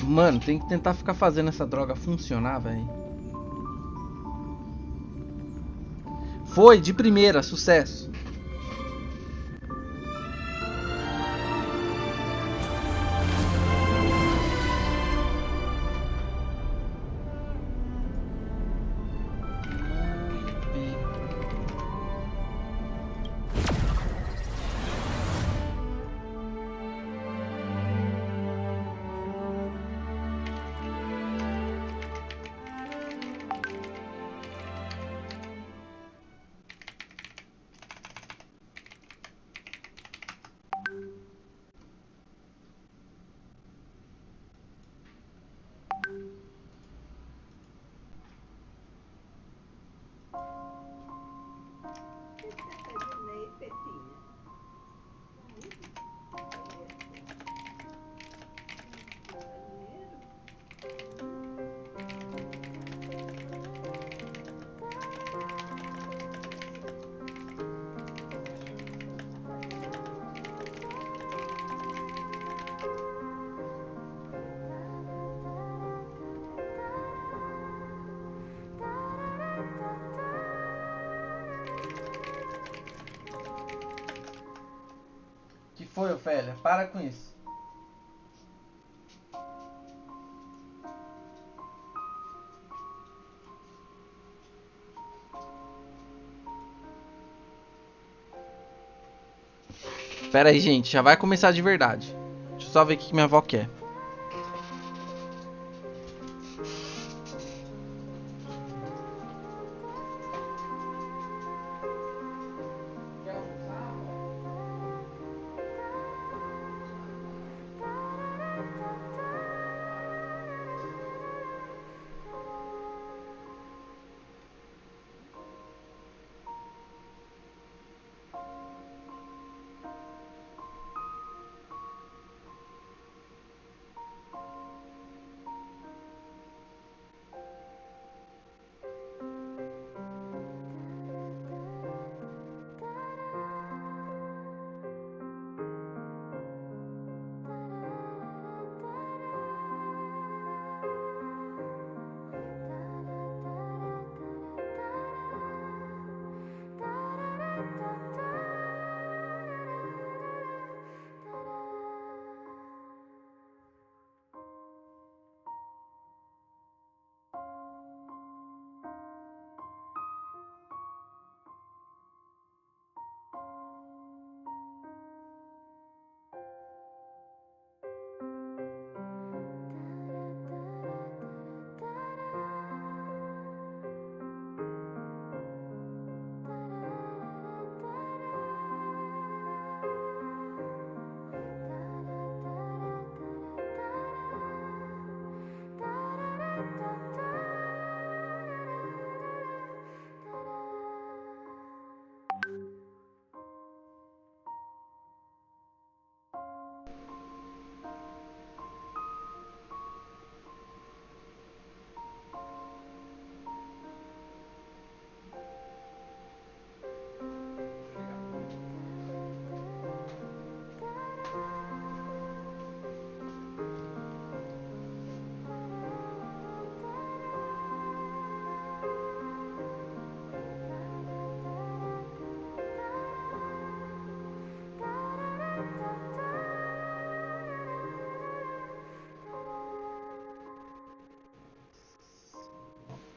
Mano, tem que tentar ficar fazendo essa droga funcionar, velho. Foi, de primeira, sucesso. Que foi, Ofélia? Para com isso. Pera aí, gente. Já vai começar de verdade. Deixa eu só ver o que minha avó quer.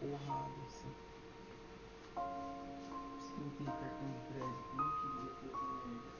Porrada, assim. Se não tem cartão de crédito, não queria ter essa merda.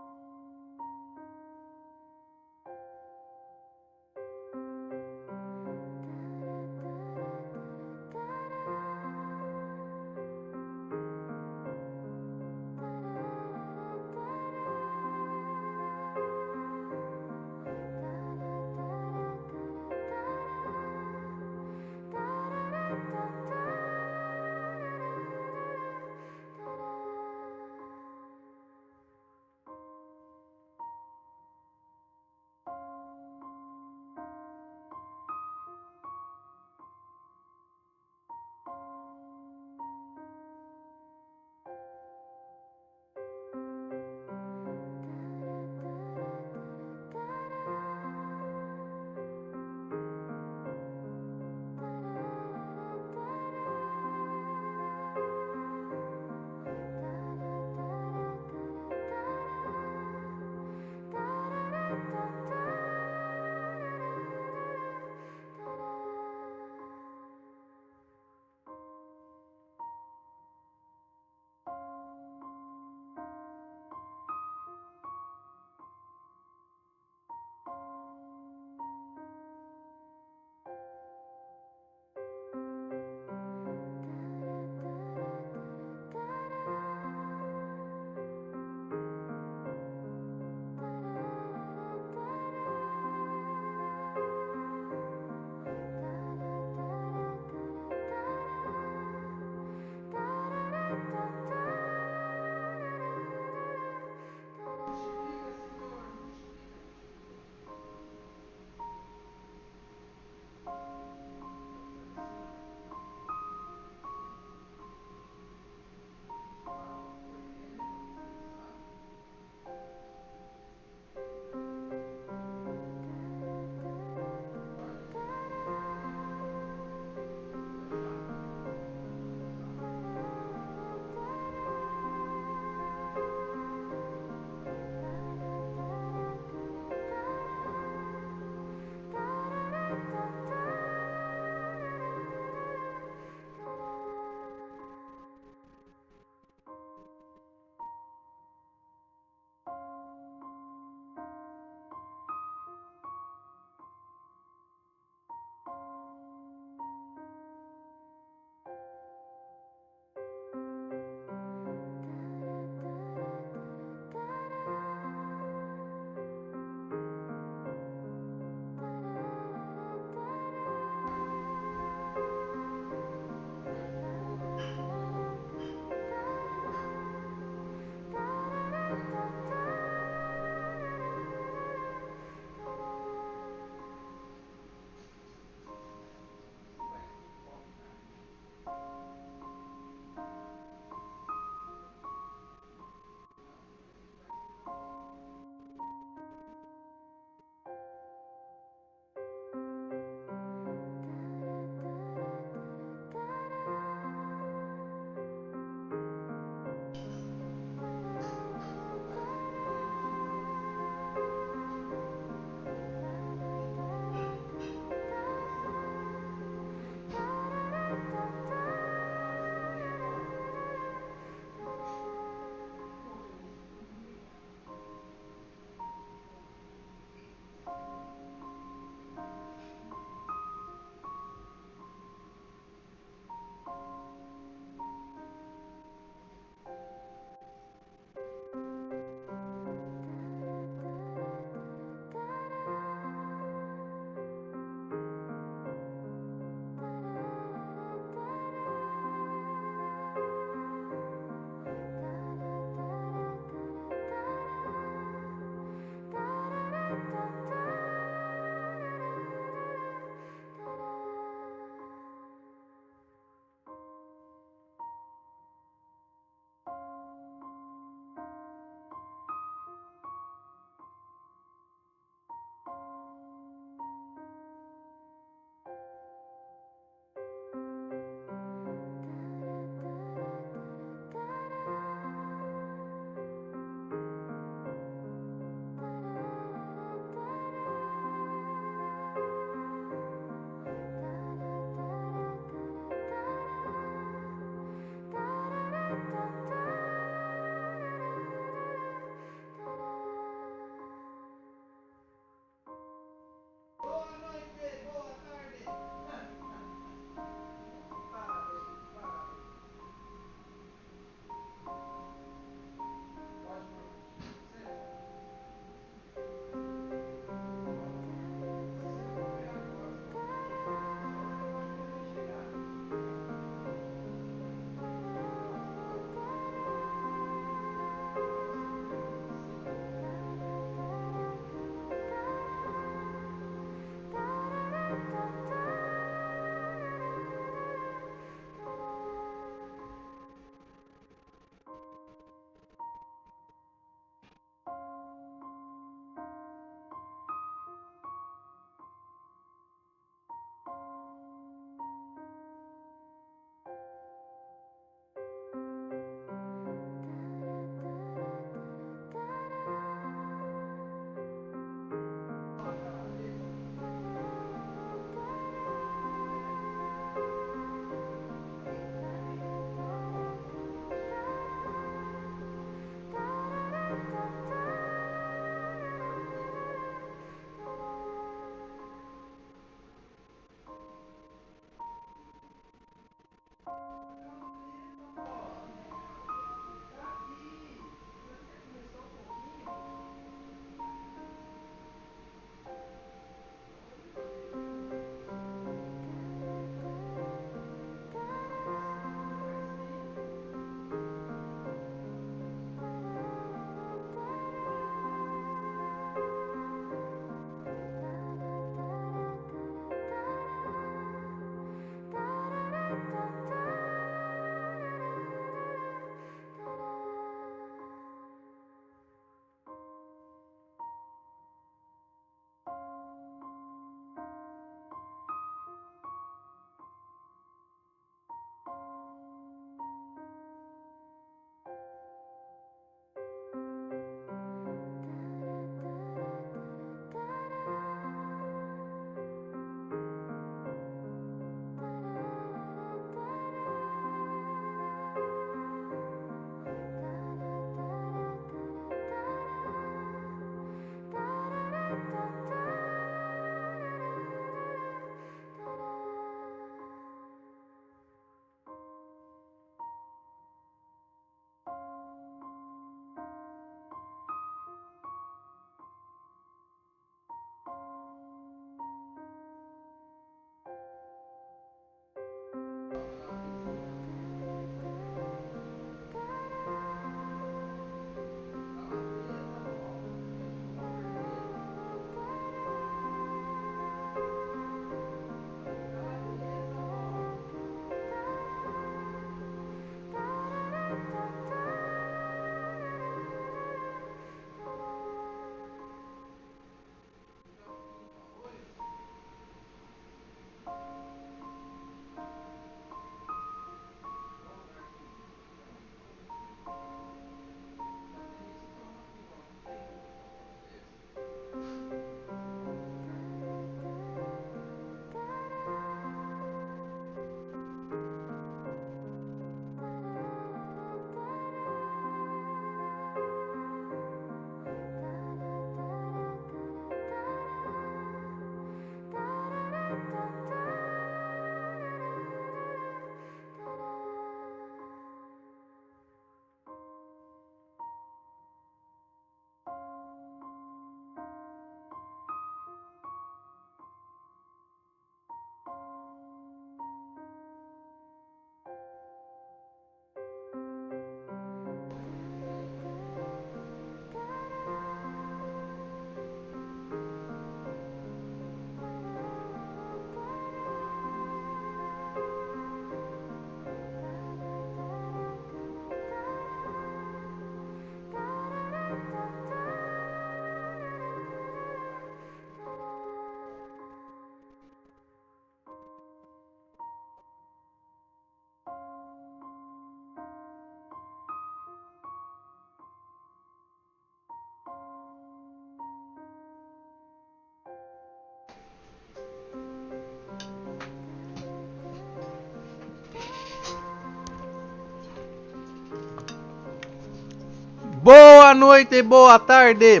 Boa noite, boa tarde.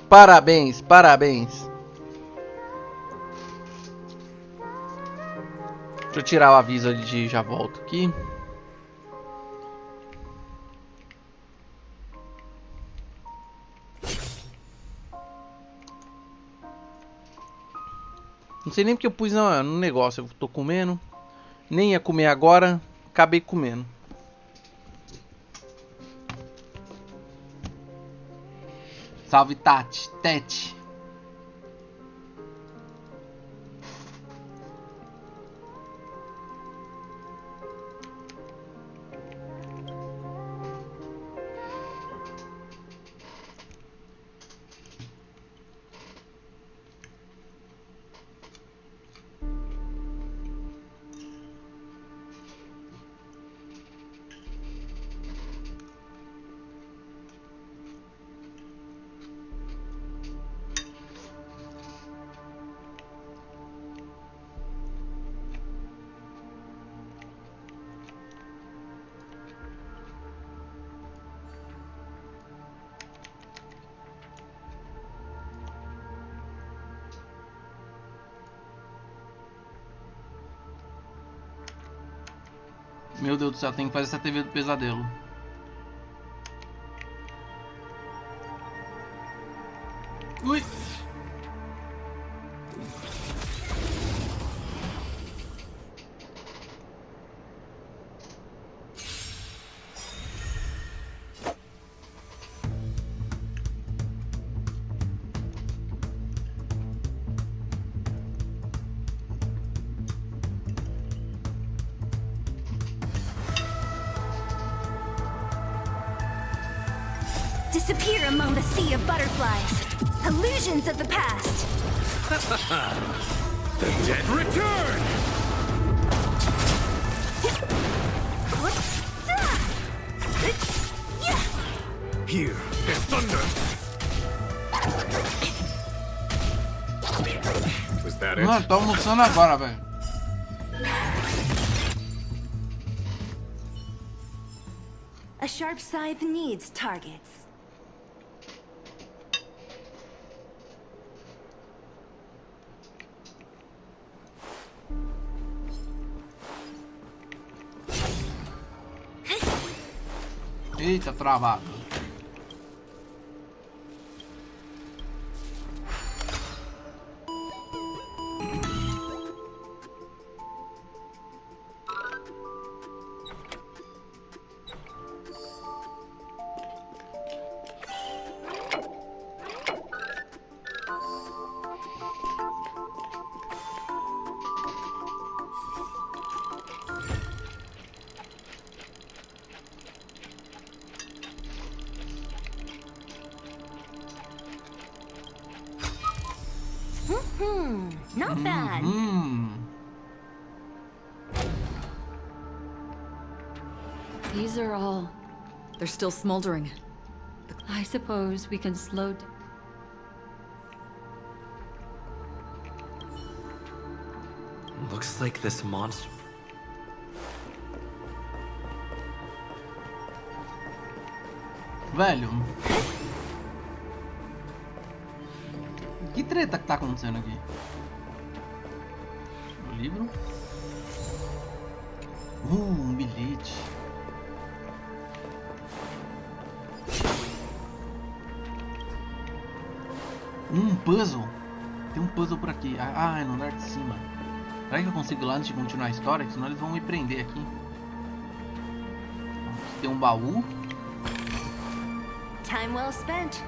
Parabéns, parabéns. Deixa eu tirar o aviso de já volto aqui. Não sei nem porque eu pus no negócio. Eu tô comendo. Nem ia comer agora. Acabei comendo. Salve Tati, Tete. Meu Deus do céu, tem que fazer essa TV do pesadelo. Ui! Disappear among the sea of butterflies. Illusions of the past. The dead return! Here is thunder! Was that it? Mano, tô almoçando agora, velho. A sharp scythe needs targets. Eita, travado. Not bad. These are all... They're still smoldering. I suppose we can slow down. Looks like this monster... Velho. Que treta que tá acontecendo aqui? O livro? Um bilhete. Puzzle. Tem um puzzle por aqui. Ah, é no andar de cima. Será que eu consigo ir lá antes de continuar a história? Senão eles vão me prender aqui. Tem um baú. Time well spent.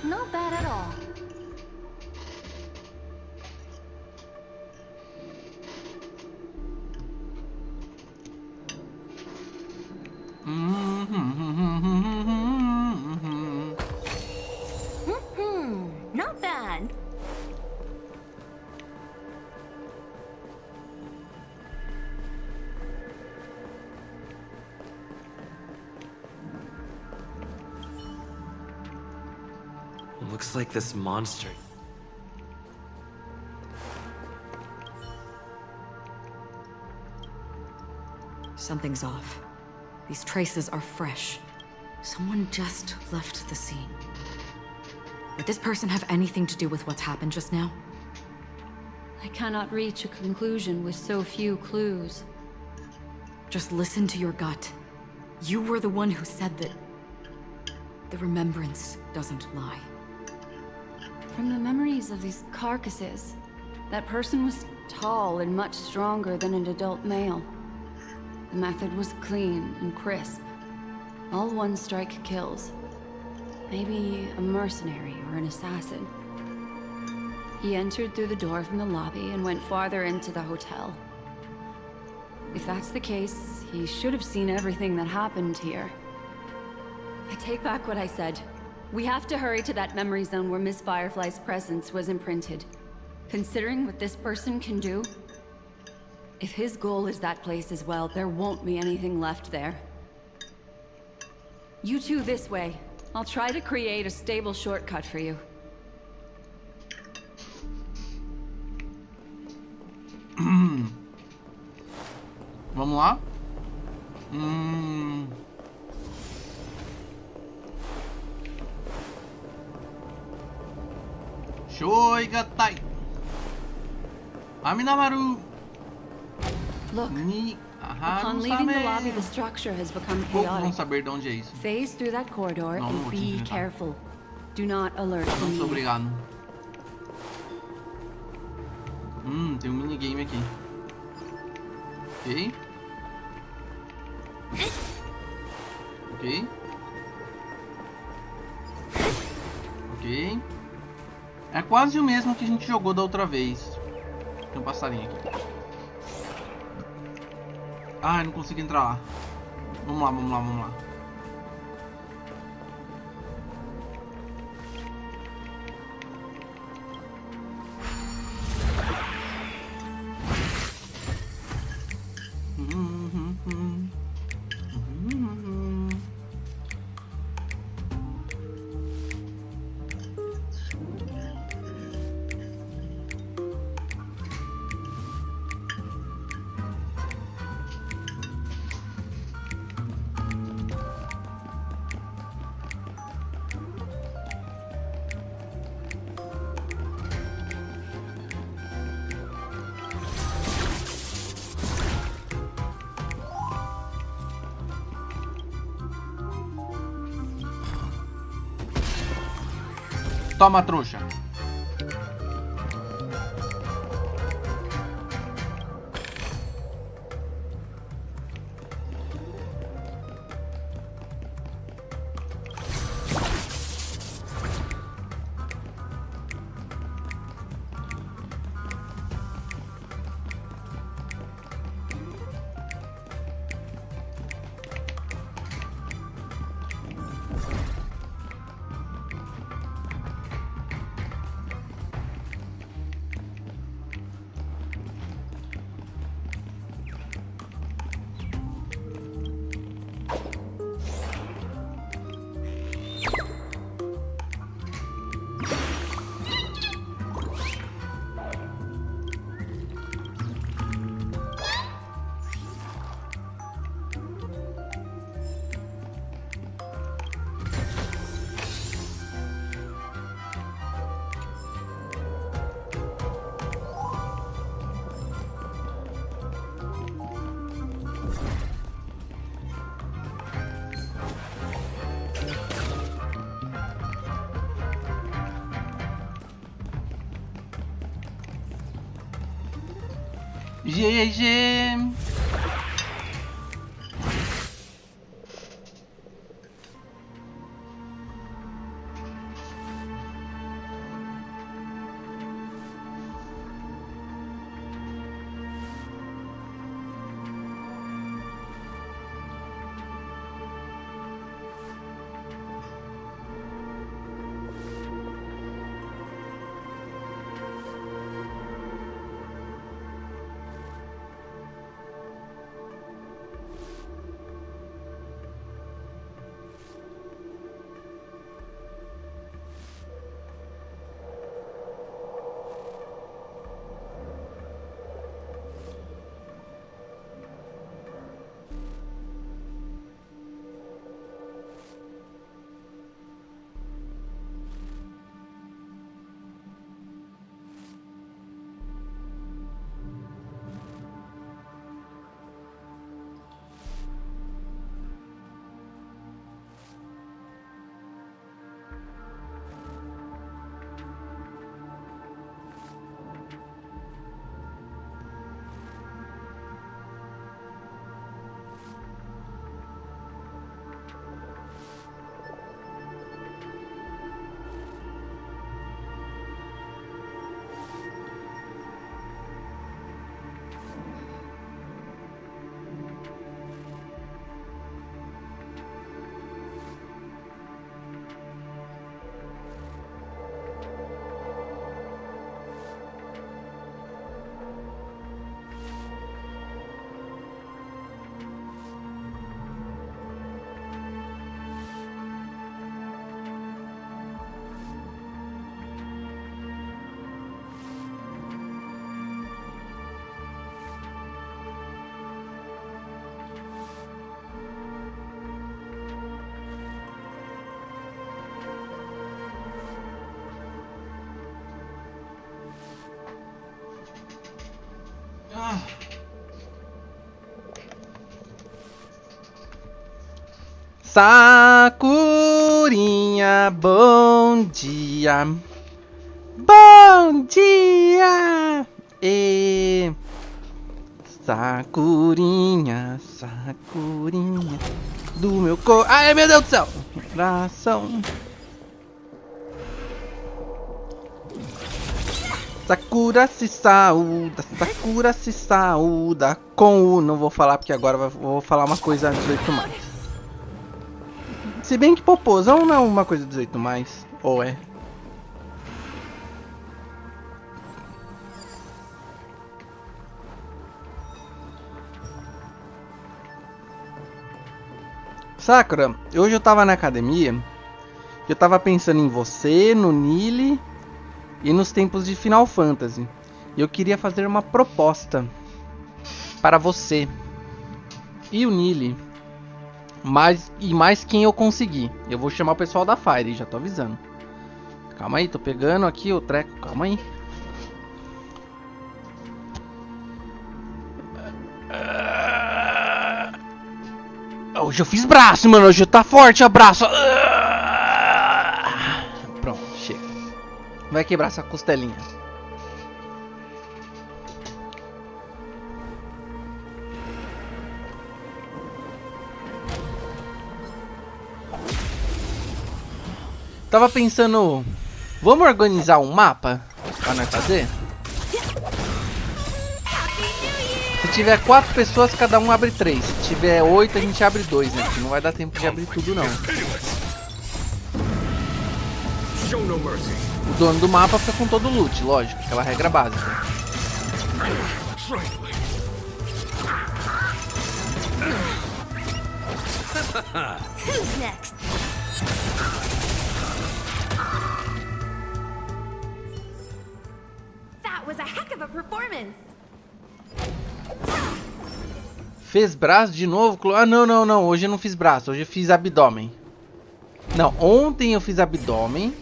Not bad at all. Looks like this monster. Something's off. These traces are fresh. Someone just left the scene. Would this person have anything to do with what's happened just now? I cannot reach a conclusion with so few clues. Just listen to your gut. You were the one who said that the remembrance doesn't lie. From the memories of these carcasses, that person was tall and much stronger than an adult male. The method was clean and crisp. All one-strike kills. Maybe a mercenary or an assassin. He entered through the door from the lobby and went farther into the hotel. If that's the case, he should have seen everything that happened here. I take back what I said. We have to hurry to that memory zone where Miss Firefly's presence was imprinted. Considering what this person can do, if his goal is that place as well, there won't be anything left there. You two this way. I'll try to create a stable shortcut for you. Vamos lá. Shoigatai. Aminamaru. Look, Ni. upon leaving the lobby, the structure has become Poucos vão chaotic. saber de onde é isso. Phase through that corridor Não, não and vou te be enfrentar. careful. Do not alert Não sou me. obrigado. Tem um minigame aqui. Ok. Ok. Ok. É quase o mesmo que a gente jogou da outra vez. Tem um passarinho aqui. Ah, eu não consigo entrar lá. Vamos lá, vamos lá, vamos lá. Toma, trouxa. GG. Sakurinha, bom dia. Bom dia. E Sakurinha, Sakurinha do meu corpo. Ai, meu Deus do céu. Coração. Sakura se saúda com o... Não vou falar porque agora vou falar uma coisa 18 mais. Se bem que popozão não é uma coisa 18 mais. Ou é? Sakura, hoje eu tava na academia. Eu tava pensando em você, no Nili e nos tempos de Final Fantasy. E eu queria fazer uma proposta para você e o Nili. Mais quem eu conseguir. Eu vou chamar o pessoal da Fire, já tô avisando. Calma aí, tô pegando aqui o treco. Calma aí. Hoje eu fiz braço, mano. Hoje tá forte o braço. Pronto, chega. Vai quebrar essa costelinha. Tava pensando, vamos organizar um mapa pra nós fazer? Se tiver 4 pessoas, cada um abre 3. Se tiver 8, a gente abre 2, né? Porque não vai dar tempo de abrir tudo, não. O dono do mapa fica com todo o loot, lógico. Aquela regra básica. Who's next? That was a heck of a performance. Fez braço de novo? Ah, não. Hoje eu não fiz braço. Hoje eu fiz abdômen. Não, ontem eu fiz abdômen.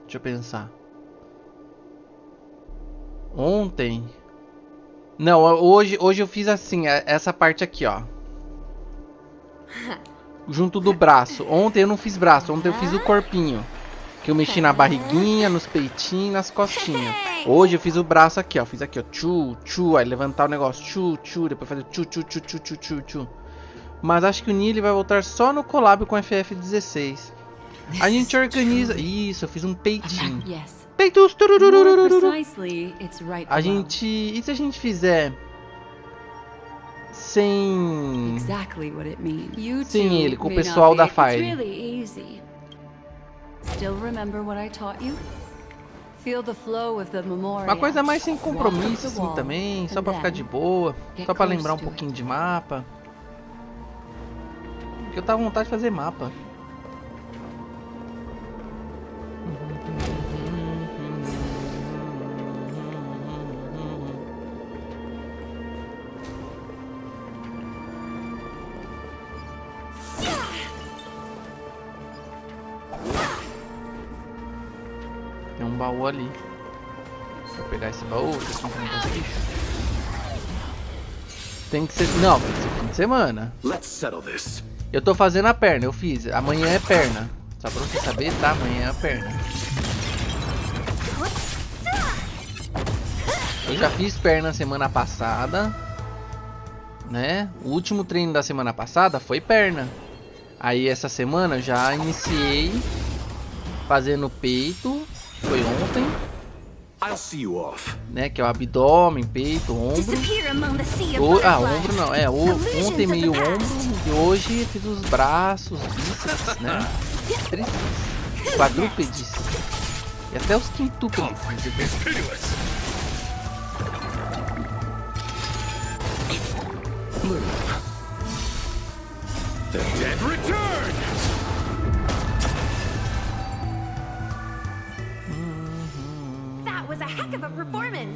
Deixa eu pensar. Ontem. Não, hoje eu fiz assim, essa parte aqui, ó. Junto do braço. Ontem eu não fiz braço, ontem eu fiz o corpinho. Que eu mexi na barriguinha, nos peitinhos, nas costinhas. Hoje eu fiz o braço aqui, ó. Fiz aqui, ó. Tchu. Aí levantar o negócio. Tchu. Depois fazer tchu. Mas acho que o Nili vai voltar só no collab com FF16. A gente organiza... Isso, eu fiz um peitinho. Peitos. A gente... E se a gente fizer... Sem ele, com o pessoal da Fire. Uma coisa mais sem compromisso, assim, também. Só pra ficar de boa. Só pra lembrar um pouquinho de mapa. Porque eu tava com vontade de fazer mapa. Tem um baú ali. Vou pegar esse baú, vocês estão com esse bicho. Tem que ser... Não, tem que ser fim de semana. Eu tô fazendo a perna, eu fiz. Amanhã é perna. Só pra você saber, tá? Amanhã é a perna. Eu já fiz perna semana passada. Né? O último treino da semana passada foi perna. Aí essa semana eu já iniciei fazendo peito. Foi ontem. Né, que é o abdômen, peito, ombro. Ombro não, ontem meio ombro. E hoje eu fiz os braços, bíceps, né? Tríceps, quadrúpedes. E até os quintúpedes. The dead return! That was a heck of a performance.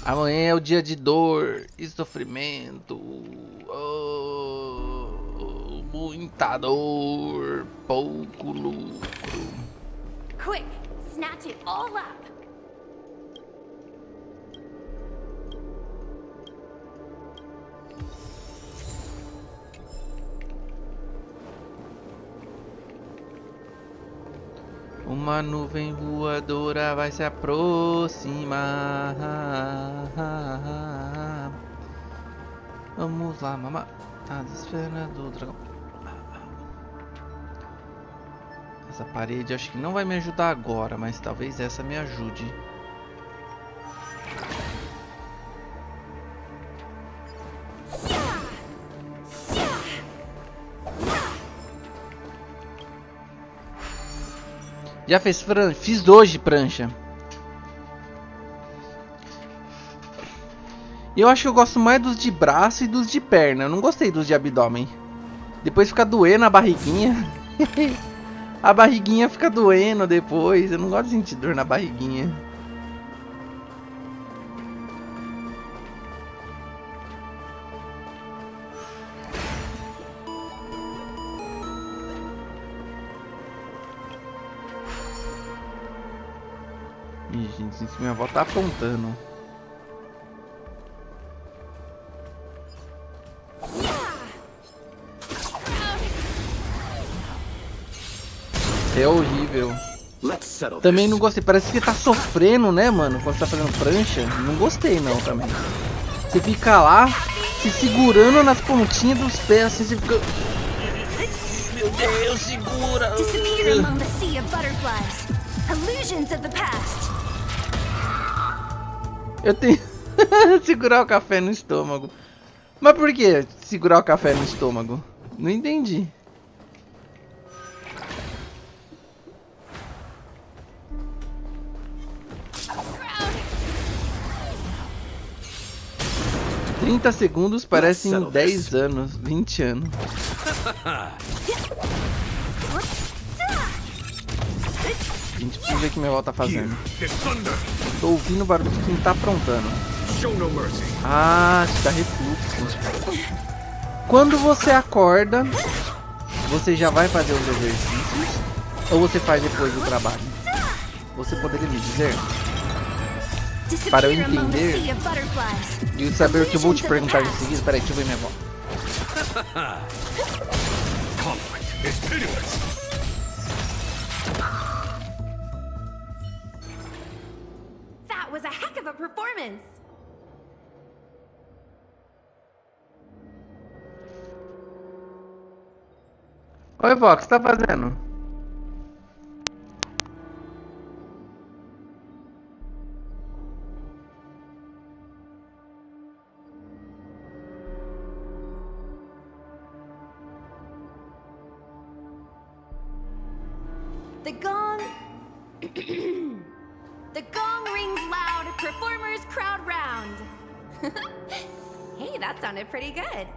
Amanhã é o dia de dor e sofrimento. Oh, muita dor, pouco lucro. Quick, snatch it all up. Uma nuvem voadora vai se aproximar. Vamos lá, mamãe. Tá desesperando o dragão. Essa parede acho que não vai me ajudar agora, mas talvez essa me ajude. Já fez prancha? Fiz 2 de prancha. Eu acho que eu gosto mais dos de braço e dos de perna. Eu não gostei dos de abdômen. Depois fica doendo a barriguinha. A barriguinha fica doendo depois. Eu não gosto de sentir dor na barriguinha. Ih, gente, isso minha avó tá apontando. É horrível. Também não gostei. Parece que tá sofrendo, né, mano? Quando você tá fazendo prancha. Não gostei, não, também. Você fica lá, se segurando nas pontinhas dos pés, assim, você fica... Meu Deus, segura! Disappear among the sea of butterflies. Illusions of the past. Eu tenho segurar o café no estômago. Mas por que segurar o café no estômago? Não entendi. ...30 segundos parecem 10 anos, 20 anos. Gente, preciso ver o que minha avó tá fazendo. Tô ouvindo o barulho de quem tá aprontando. Ah, te dá refluxo. Quando você acorda, você já vai fazer os exercícios? Ou você faz depois do trabalho? Você poderia me dizer? Para eu entender e saber o que eu vou te perguntar em seguida. Peraí, deixa eu ver minha avó. That was a heck of a performance. Oi, vó, o que você tá fazendo? The gong... The gong rings loud, performers crowd round. Hey, that sounded pretty good.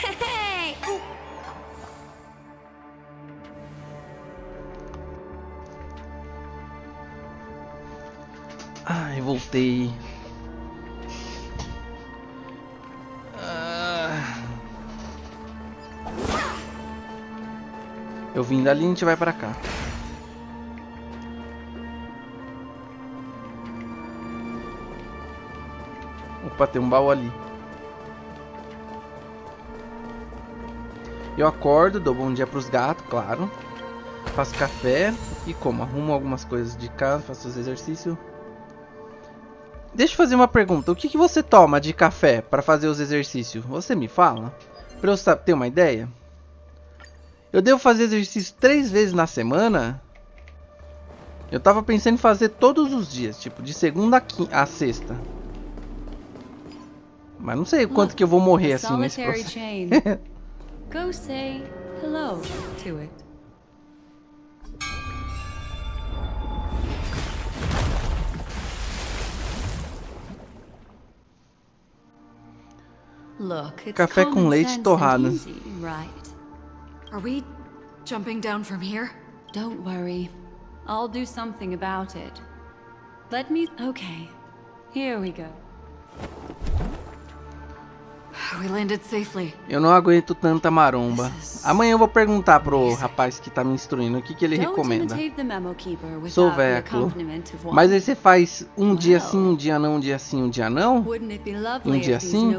Hey! Ooh. Ai, voltei. Eu vim dali e a gente vai pra cá. Opa, tem um baú ali. Eu acordo, dou bom dia pros gatos, claro. Faço café e como? Arrumo algumas coisas de casa, faço os exercícios. Deixa eu fazer uma pergunta. O que você toma de café para fazer os exercícios? Você me fala? Pra eu ter uma ideia? Eu devo fazer exercício 3 vezes na semana? Eu tava pensando em fazer todos os dias, tipo, de segunda a sexta. Mas não sei quanto que eu vou morrer assim nesse processo. Go say hello to it. Look, it's Café com common leite sense torrado. and easy, right? Are we jumping down from here? Don't worry. I'll do something about it. Let me... Okay. Here we go. We landed safely. Eu não aguento tanta maromba. Amanhã eu vou perguntar pro rapaz que tá me instruindo o que ele recomenda. Sou veículo. Mas aí você faz um dia sim, um dia não, um dia sim, um dia não? E um dia sim?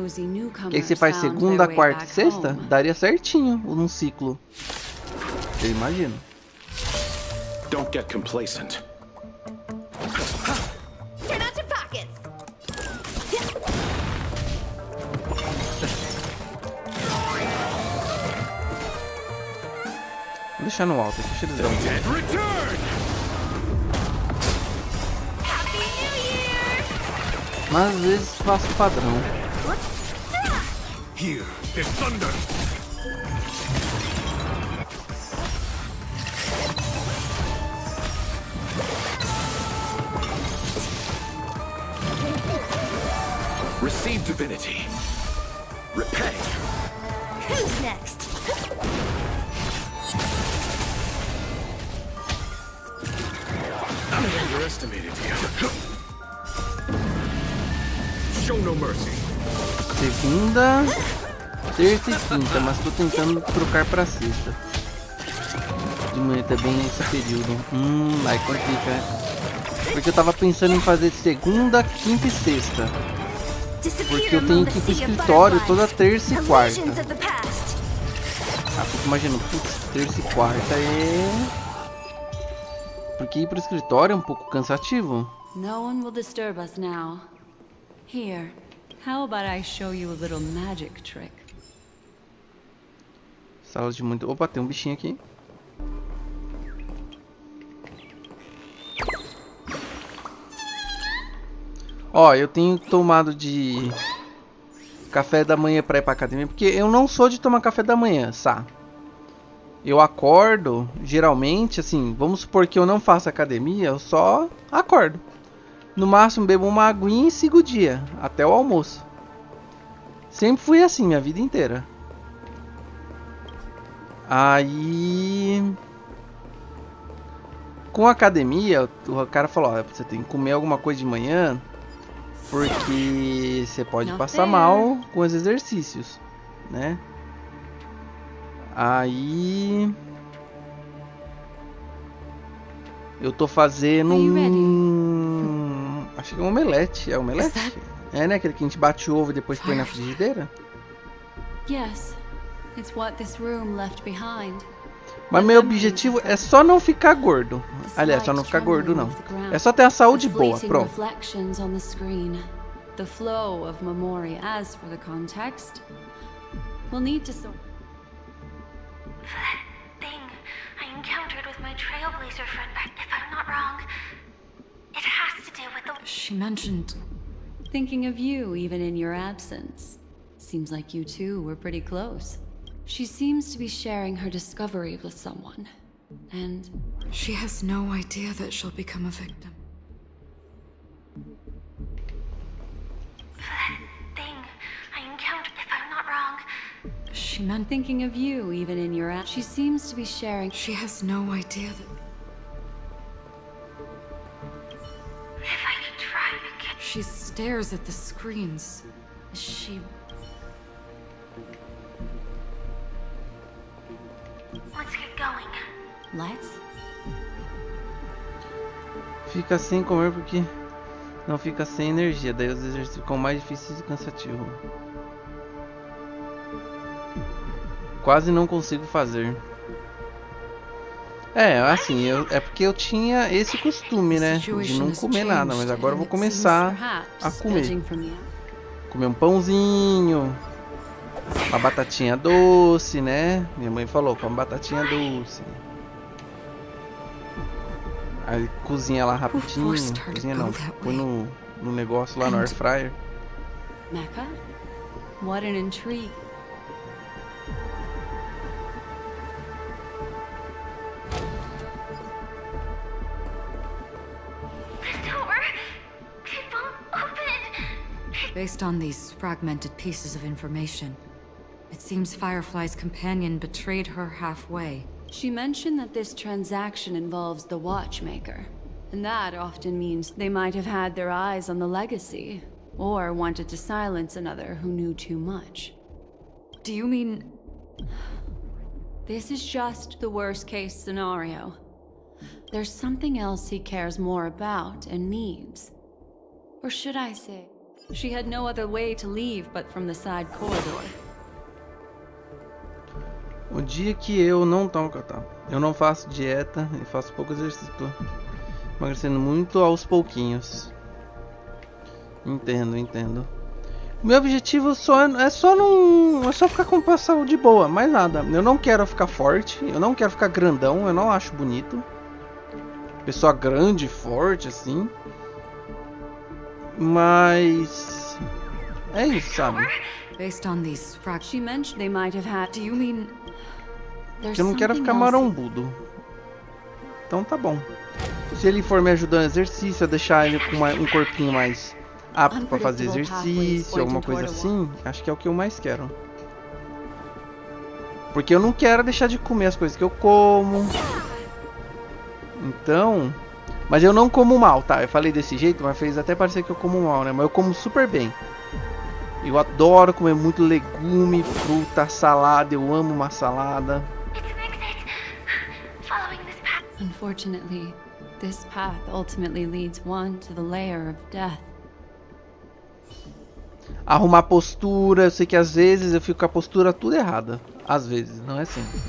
E aí você faz segunda, quarta e sexta? Daria certinho num ciclo. Eu imagino. Don't get complacent. Turn out your pockets. Vou deixar no alto, deixa eles dar um Dead return! Happy New Year! Mas às vezes faço padrão. Here is thunder! Receive divinity. Repay. Who's next? I underestimated you. Show no mercy. Segunda, terça e quinta, mas tô tentando trocar pra sexta. De manhã também nesse período. Aí complica, né? Porque eu tava pensando em fazer segunda, quinta e sexta. Porque eu tenho que ir pro escritório toda terça e quarta. Fico imaginando, putz, terça e quarta Porque ir pro escritório é um pouco cansativo. No one will disturb us now. Here, how about I show you a little magic trick? Sala de muito... Opa, tem um bichinho aqui. Ó, eu tenho tomado de café da manhã pra ir pra academia, porque eu não sou de tomar café da manhã, sabe? Eu acordo, geralmente, assim, vamos supor que eu não faço academia, eu só acordo. No máximo bebo uma aguinha e sigo o dia, até o almoço. Sempre fui assim, minha vida inteira. Aí... Com a academia, o cara falou, ó, você tem que comer alguma coisa de manhã, porque você pode passar mal com os exercícios, né? Aí... Eu tô fazendo acho que é um omelete. É omelete? É, né? Aquele que a gente bate o ovo e depois põe na frigideira. Yes, it's what this room left behind. Mas meu objetivo é só não ficar gordo. Aliás, só não ficar gordo não. É só ter a saúde boa, pronto. The flow of memory. As for the context, we'll need to sort. That thing I encountered with my trailblazer friend, if I'm not wrong, it has to do with the... She mentioned... Thinking of you even in your absence. Seems like you two were pretty close. She seems to be sharing her discovery with someone. And... She has no idea that she'll become a victim. That thing I encountered, if I'm not wrong, She meant... Thinking of you even in your absence. She seems to be sharing... She has no idea that... if I could try again. She stares at the screens. Is she... Let's get going. Let's? Fica sem comer porque não fica sem energia. Daí os exercícios ficam mais difíceis e cansativos. Quase não consigo fazer. É, assim, é porque eu tinha esse costume, né? De não comer nada, mas agora eu vou começar a comer. Comer um pãozinho, uma batatinha doce, né? Minha mãe falou, come batatinha doce. Aí cozinha lá rapidinho. Cozinha não, põe no negócio lá no air fryer. Mecca? What an intrigue. This door, it won't open. Based on these fragmented pieces of information, it seems Firefly's companion betrayed her halfway. She mentioned that this transaction involves the watchmaker. And that often means they might have had their eyes on the legacy, or wanted to silence another who knew too much. Do you mean... This is just the worst case scenario. There's something else he cares more about and needs. Or should I say, she had no other way to leave but from the side corridor. O dia que eu não eu não faço dieta e faço pouco exercício, tô emagrecendo muito aos pouquinhos. Entendo. O meu objetivo é só ficar com a saúde boa, mais nada. Eu não quero ficar forte, eu não quero ficar grandão, eu não acho bonito. Pessoa grande, forte assim. Mas é isso, sabe? Based on these She mentioned they might have had. Do you mean Eu não quero ficar marombudo. Então tá bom. Se ele for me ajudando no exercício, eu deixar ele com um corpinho mais apto pra fazer exercício, alguma coisa assim, acho que é o que eu mais quero. Porque eu não quero deixar de comer as coisas que eu como. Então... Mas eu não como mal, tá? Eu falei desse jeito, mas fez até parecer que eu como mal, né? Mas eu como super bem. Eu adoro comer muito legume, fruta, salada. Eu amo uma salada. Unfortunately, this path ultimately leads one to the layer of death. Arrumar postura. Eu sei que às vezes eu fico com a postura tudo errada. Às vezes, não é sempre.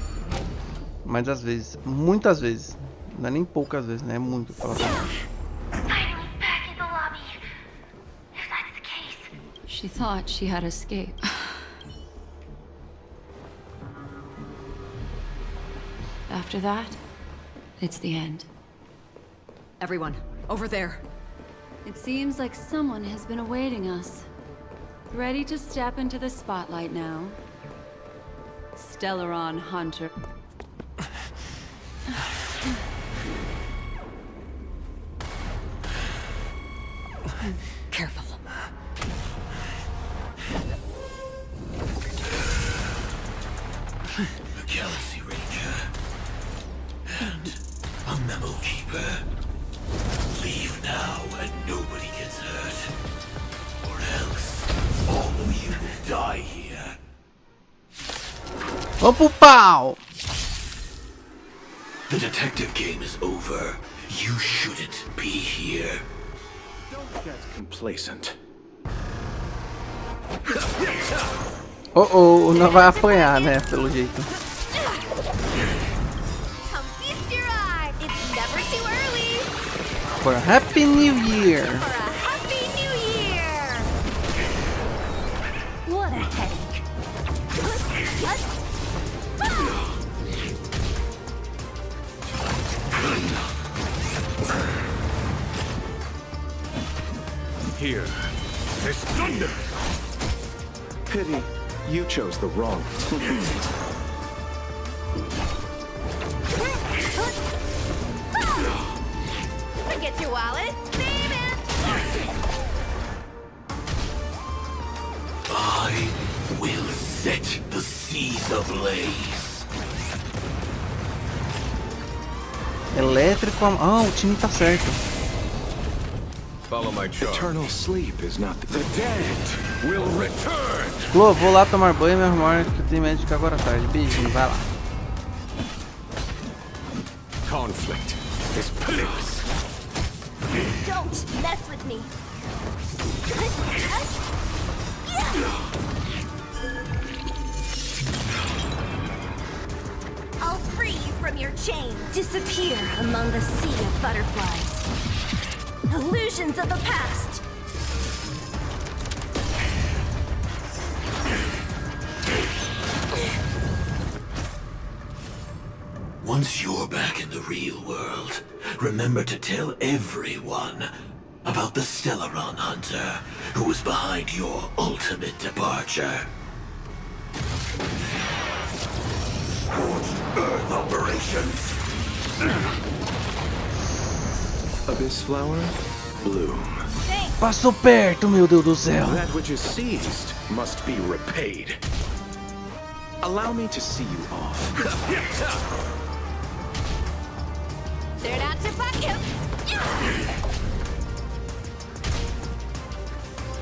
Mas às vezes, muitas vezes. Não é nem poucas vezes, né? É muito. She thought she had escaped. After that, it's the end. Everyone, over there. It seems like someone has been awaiting us. Ready to step into the spotlight now. Stellaron Hunter. Careful. A Galaxy Ranger and a Memo Keeper. Leave now and nobody gets hurt. Or else all of you will die here. Vamos pro pau! The detective game is over. You shouldn't be here. Don't get complacent. Não vai apanhar, né? Pelo jeito. Come feast your eye. It's never too early For a Happy New Year! for a happy new year. What a headache. Here. There's thunder! Pity. You chose the wrong. Forget your wallet. Save it. I will set the seas ablaze. Elétrico. Ah, o time tá certo. Follow my charge. Eternal sleep is not the dead will return. Flo, vou lá tomar banho e me arrumar que eu tenho médico agora à tarde. Beijinho, vai lá. Conflict is bliss. Don't mess with me. I'll free you from your chain. Disappear among the sea of butterflies. Illusions of the past. Once you're back in the real world, remember to tell everyone about the Stellaron Hunter who was behind your ultimate departure. Scorched Earth operations. Abyss flower, bloom. Passou perto, meu Deus do céu. That which is seized must be repaid. Allow me to see you off. They're not to fuck you.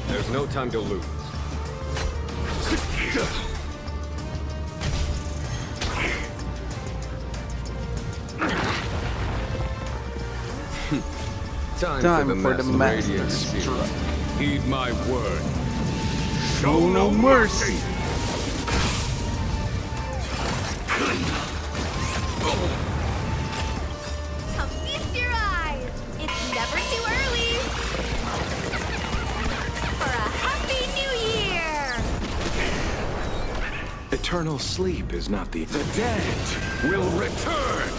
There's no time to lose. Time for the master stroke. Heed my word. Show no mercy. Come feast your eyes. It's never too early. For a happy new year. Eternal sleep is not the dead will return.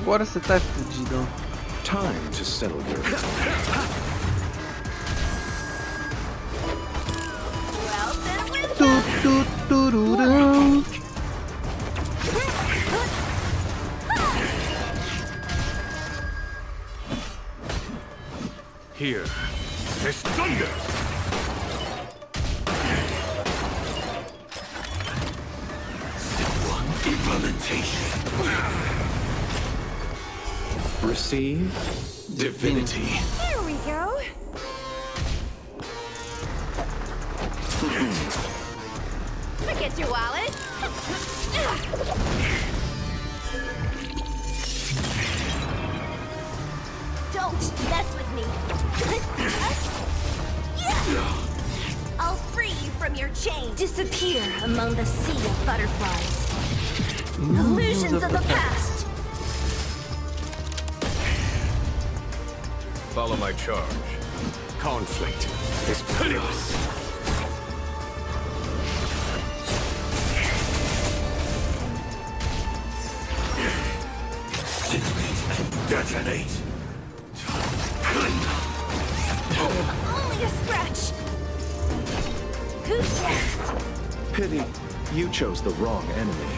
Agora você tá fudido. Time to settle your Well, then with Tu, tu, tururum. Here is thunder. Step 1, implementation. receive divinity. Here we go. Forget your wallet. Don't mess with me. I'll free you from your chain. Disappear among the sea of butterflies. Illusions of the past. Follow my charge. Conflict is pitiless. Incinerate and detonate. Only a scratch. Who's next? Pity, you chose the wrong enemy.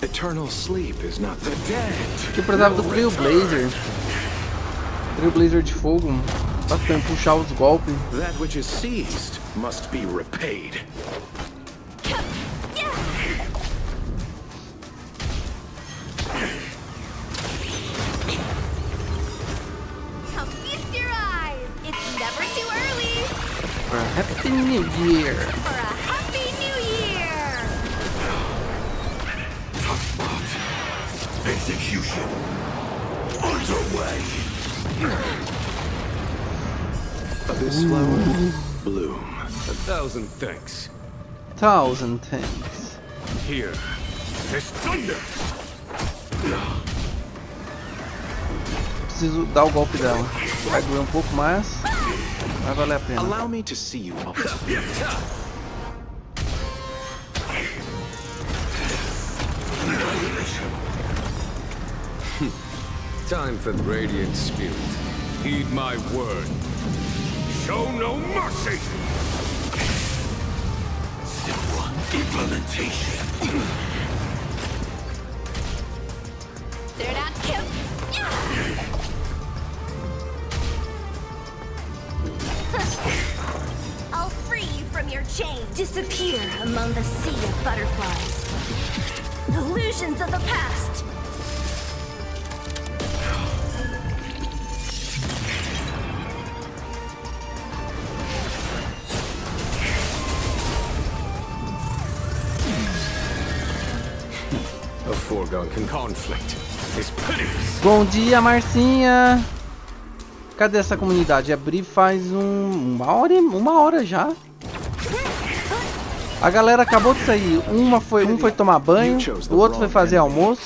Eternal sleep is not the dead. Que eu precisava do Trailblazer. Trailblazer de fogo. Bastante puxar os golpes. That which is seized must be repaid. Come feast your eyes. It's never too early For a Happy New Year. for a happy new year. Execution underway. Abyss flower, bloom. 1,000 thanks. 1000 thanks. Here is thunder. Preciso dar o golpe dela. Vai doer um pouco, mas vai valer a pena. Allow me to see you up. Time for the radiant spirit. Heed my word. Show no mercy. Step 1, implementation. They're not cute. I'll free you from your chain. Disappear among the sea of butterflies. Illusions of the past. A foregone conflict is pitiless. Bom dia, Marcinha. Cadê essa comunidade? Abri faz uma hora já. A galera acabou de sair. Um foi tomar banho, o outro foi fazer almoço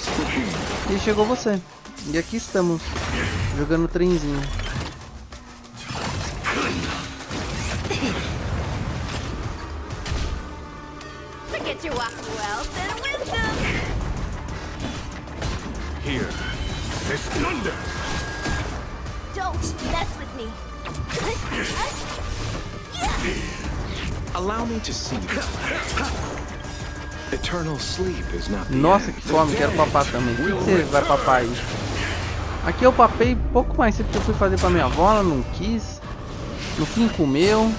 e chegou você. E aqui estamos jogando trenzinho. Forget your wealth and wisdom. Here is thunder. Don't mess with me. Allow me to see you. Eternal sleep is not the Nossa, end. que fome, quero papar também. O que você vai papar aí? Aqui eu papei pouco mais cedo que eu fui fazer pra minha avó, ela não quis. No fim comeu.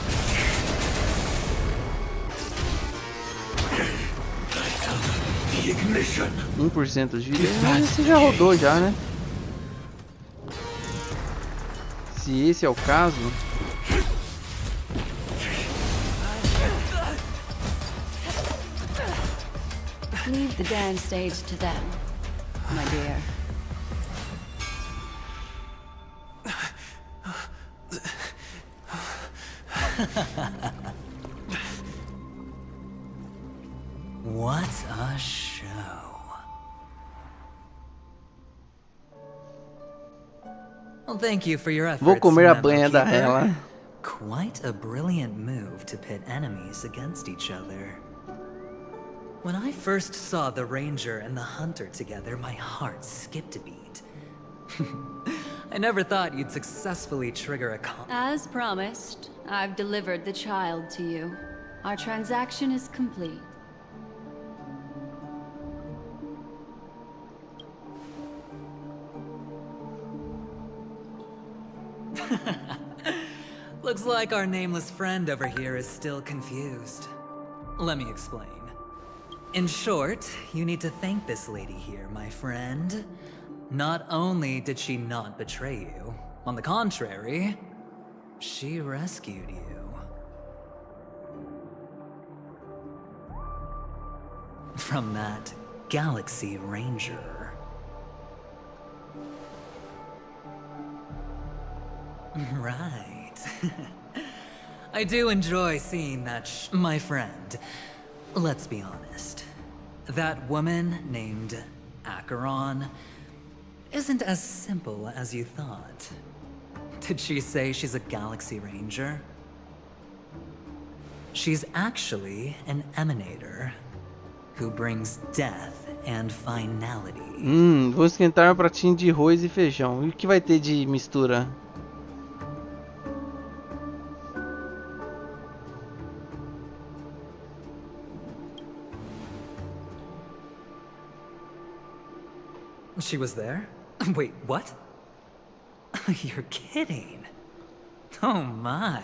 The ignition. 1% de vida. Mas você já rodou já, né? Se esse é o caso... Leave the dance stage to them, my dear. What a show. Well, thank you for your efforts. Vou comer a Memo banha da Keeper. ela. Quite a brilliant move to pit enemies against each other. When I first saw the Ranger and the Hunter together, my heart skipped a beat. I never thought you'd successfully trigger a As promised, I've delivered the child to you. Our transaction is complete. Looks like our nameless friend over here is still confused. Let me explain. In short, you need to thank this lady here, my friend. Not only did she not betray you, on the contrary, she rescued you. From that Galaxy Ranger. Right. I do enjoy seeing that my friend. Let's be honest. That woman named Acheron isn't as simple as you thought. Did she say she's a Galaxy Ranger? She's actually an emanator who brings death and finality. Vou esquentar um pratinho de arroz e feijão. E o que vai ter de mistura? She was there? Wait, what? You're kidding. Oh my,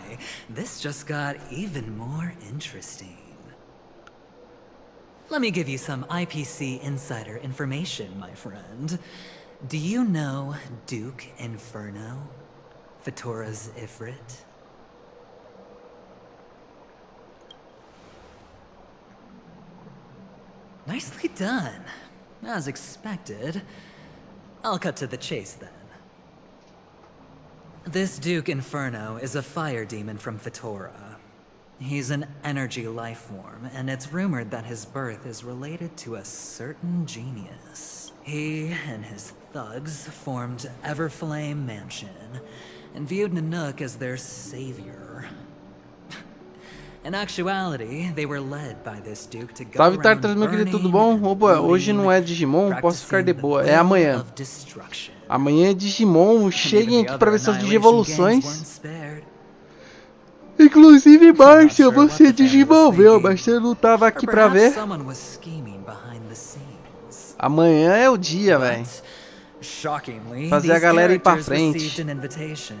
this just got even more interesting. Let me give you some IPC insider information, my friend. Do you know Duke Inferno? Fatora's Ifrit? Nicely done. As expected. I'll cut to the chase then. This Duke Inferno is a fire demon from Fatora. He's an energy life form, and it's rumored that his birth is related to a certain genius. He and his thugs formed Everflame Mansion, and viewed Nanook as their savior. In actuality, they were led by this Duke to go Salve, around Tartas, meu querido, tudo burning bom? and Opa, hoje looting, não é Digimon, posso ficar de practicing boa. the É will amanhã. of destruction. Amanhã é Digimon, And cheguem even the aqui para ver other suas Annihilation Digievoluções. gangs weren't spared. Inclusive, Márcia, sure what você the fan was desenvolveu, thinking. mas você não tava aqui Or pra perhaps ver. someone was scheming behind the scenes. Amanhã é o dia, velho. But, shockingly, Fazer a these galera ir pra characters frente. received an invitation.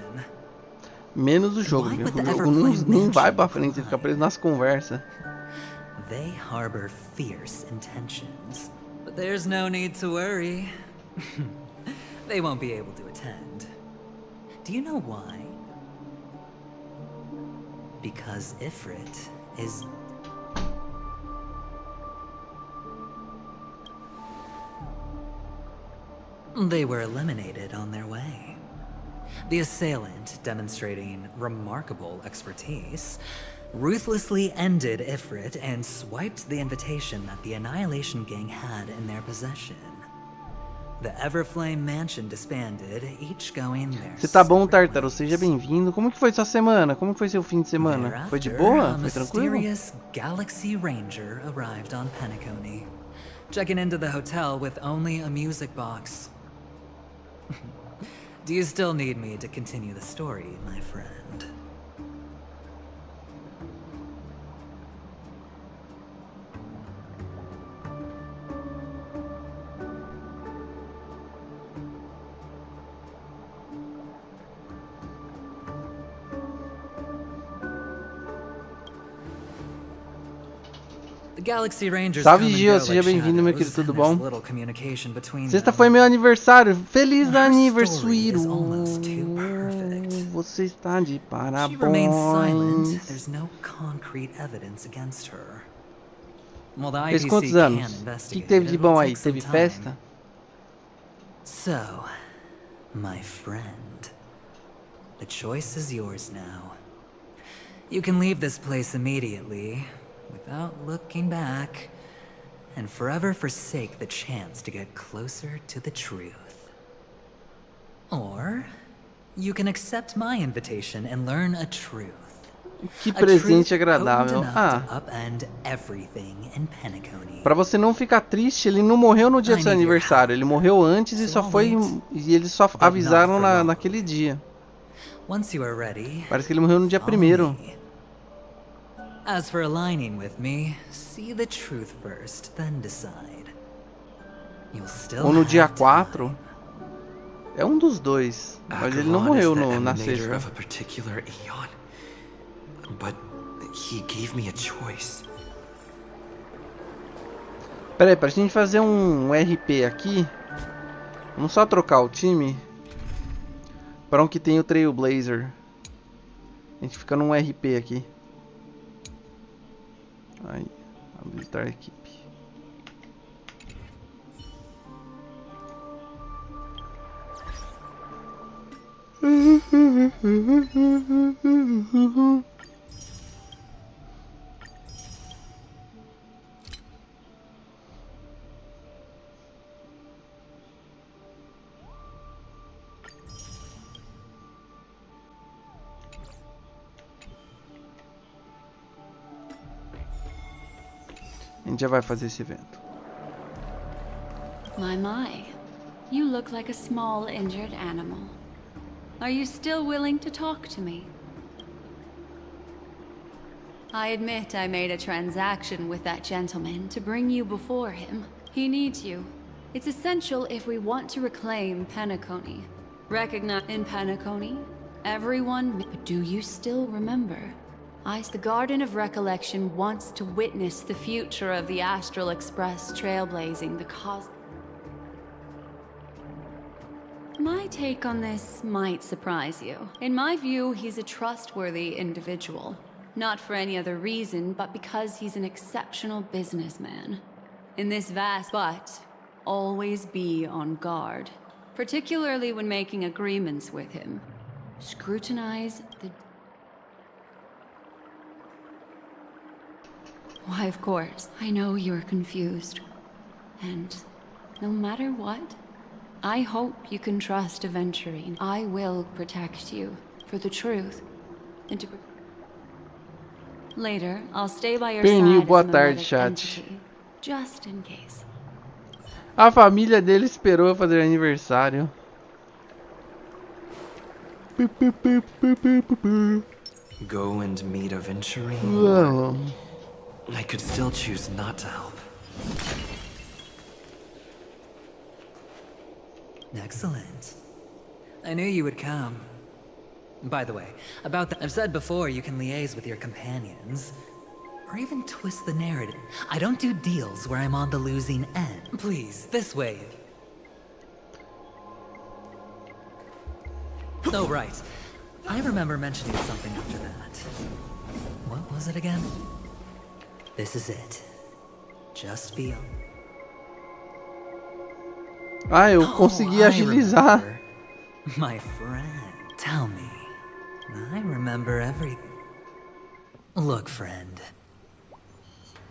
Menos o jogo, Why viu? would O the jogo não Everflame vai Mansion pra frente, você fica preso nas conversas. They harbor fierce intentions, but there's no need to worry. They won't be able to attend. Do you know why? Because Ifrit is... They were eliminated on their way. The assailant, demonstrating remarkable expertise, ruthlessly ended Ifrit and swiped the invitation that the Annihilation Gang had in their possession. The Everflame Mansion disbanded, each going their Você tá bom, separate Tártaro? ways. Seja bem-vindo. Como que foi sua semana? Como que foi seu fim de semana? Foi de boa? A Foi tranquilo? mysterious Galaxy Ranger arrived on Penacony, checking into the hotel with only a music box. Do you still need me to continue the story, my friend? The Galaxy Rangers Salve, come and Gil, go seja like bem-vindo, meu shadows, querido, tudo and there's bom? little communication between Sexta them. foi meu aniversário. Feliz Her story aniversário! is almost too perfect. Você está de She remains silent. parabéns. There's no concrete evidence against her. While the Fez IPC quantos can anos? O que investigate, teve de it will bom aí? take some Teve time. festa? So, my friend, the choice is yours now. You can leave this place immediately, without looking back, and forever forsake the chance to get closer to the truth. Or, you can accept my invitation and learn a truth. Que A presente truth agradável. potent enough to upend everything in Penacony. Pra você não ficar triste, ele não morreu no dia do seu aniversário. Ele morreu antes e só foi. E eles só avisaram naquele dia. Once you are ready, Parece que ele morreu no dia follow 1º. me. As for aligning with me, see the truth first, then decide. You'll still Ou no dia have 4. É um dos dois. Mas ele não morreu na sexta. Of a particular eon, but he gave me a choice. Pera aí, pra gente fazer um RP aqui, vamos só trocar o time para um que tem o Trailblazer. A gente fica num RP aqui. Aí, habilitar a equipe. A gente já vai fazer esse evento. My. You look like a small injured animal. Are you still willing to talk to me? I admit I made a transaction with that gentleman to bring you before him. He needs you. It's essential if we want to reclaim Penacony. Recognize in Penacony, everyone. But do you still remember? The Garden of Recollection wants to witness the future of the Astral Express trailblazing the cause. My take on this might surprise you. In my view, he's a trustworthy individual. Not for any other reason, but because he's an exceptional businessman. In this vast, but always be on guard. Particularly when making agreements with him. Scrutinize the... Why, of course. I know you're confused. And no matter what, I hope you can trust Aventurine. I will protect you for the truth. And to... Later, I'll stay by your Pernil, side boa as a tarde, mimetic chat. entity, just in case. A família dele esperou fazer aniversário. Go and meet Aventurine? Vamos. I could still choose not to help. Excellent. I knew you would come. By the way, about that, I've said before you can liaise with your companions. Or even twist the narrative. I don't do deals where I'm on the losing end. Please, this way. Oh, right. I remember mentioning something after that. What was it again? This is it. Just be... Ah, eu consegui I agilizar. remember. My friend, tell me. I remember everything. Look, friend.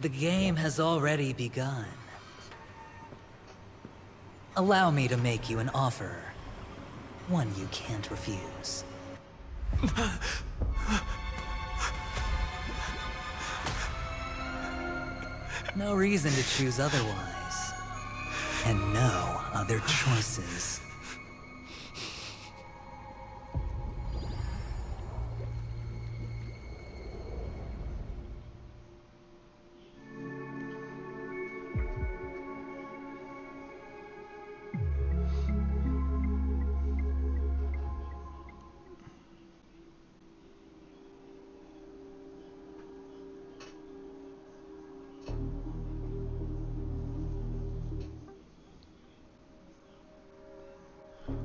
The game has already begun. Allow me to make you an offer. One you can't refuse. No reason to choose otherwise. And no other choices.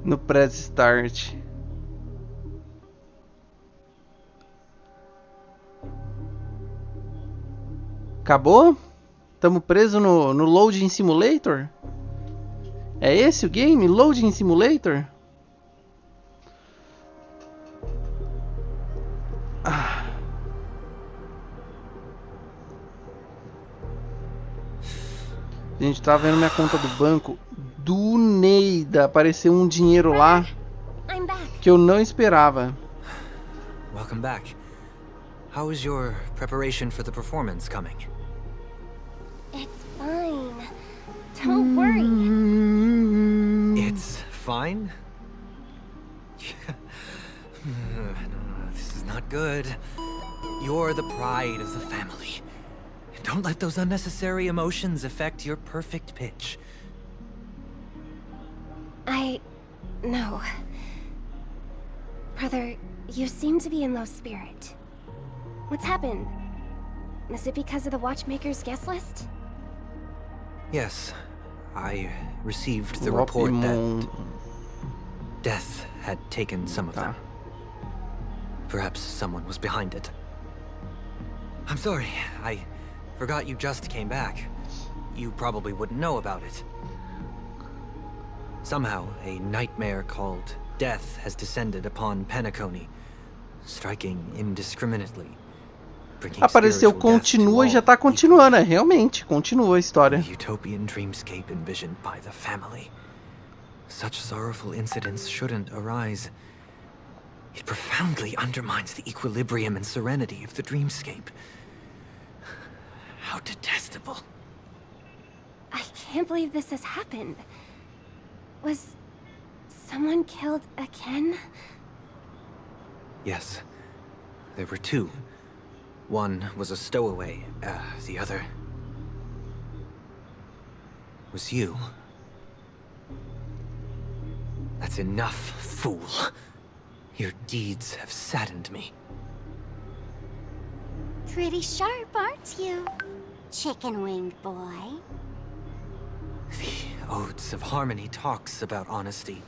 No press start. Acabou? Tamo preso no Loading Simulator? É esse o game? Loading Simulator? Ah. Gente, tava vendo minha conta do banco. Do Neida. Apareceu um dinheiro lá I'm back. que eu não esperava. Welcome back. How is your preparation for the performance coming? It's fine. Don't worry. It's fine? This is not good. You're the pride of the family. Don't let those unnecessary emotions affect your perfect pitch. No. Brother, you seem to be in low spirit. What's happened? Is it because of the watchmaker's guest list? Yes, I received the report that death had taken some of them. Perhaps someone was behind it. I'm sorry, I forgot you just came back. You probably wouldn't know about it. Somehow, a nightmare called death has descended upon Penacony, striking indiscriminately. Apareceu continua e já tá continuando, realmente, continua a história. The utopian dreamscape envisioned by the family. Such sorrowful incidents shouldn't arise. It profoundly undermines the equilibrium and serenity of the dreamscape. How detestable. I can't believe this has happened. Was someone killed again? Yes. There were two. One was a stowaway. The other was you. That's enough, fool. Your deeds have saddened me. Pretty sharp, aren't you, chicken-winged boy? The Odes of Harmony talks about honesty.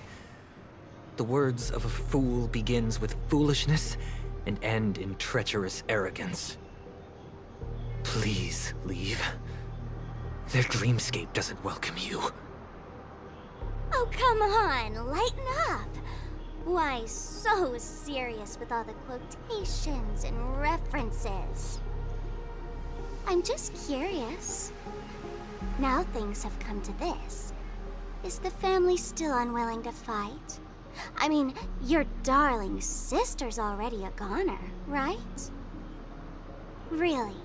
The words of a fool begins with foolishness and end in treacherous arrogance. Please leave. Their dreamscape doesn't welcome you. Oh, come on, lighten up. Why so serious with all the quotations and references? I'm just curious. Now things have come to this. Is the family still unwilling to fight? I mean, your darling sister's already a goner, right? Really?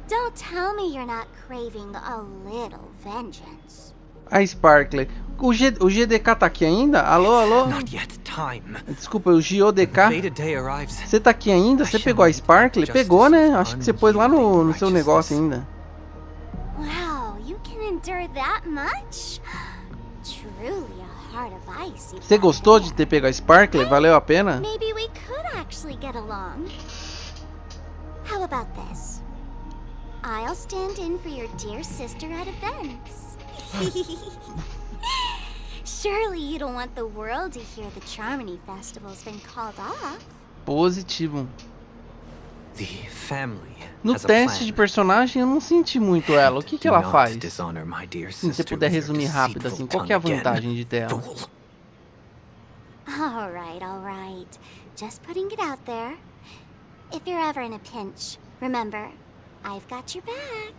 Don't tell me you're not craving a little vengeance. A Sparkler. O GDK tá aqui ainda? Alô, alô? Not yet time. Desculpa, o GODK. Fated day arrives. Você tá aqui ainda? Você pegou a Sparkler? Pegou, né? Acho que você pôs lá no seu negócio ainda. Wow, you can endure that much? Truly a heart of ice. Você gostou de ter pego a Sparkler? Valeu a pena? Maybe we could actually get along. How about this? I'll stand in for your dear sister at events. Surely you don't want the world to hear the Charmony Festival's been called off. Positivo. The family No has a teste plan. de personagem eu não senti muito ela. O que ela Do faz? not dishonor my dear Se você sister puder with your resumir rápido assim, qual que é a deceitful tongue vantagem de ter again, ela? fool. All right. Just putting it out there. If you're ever in a pinch, remember, I've got your back.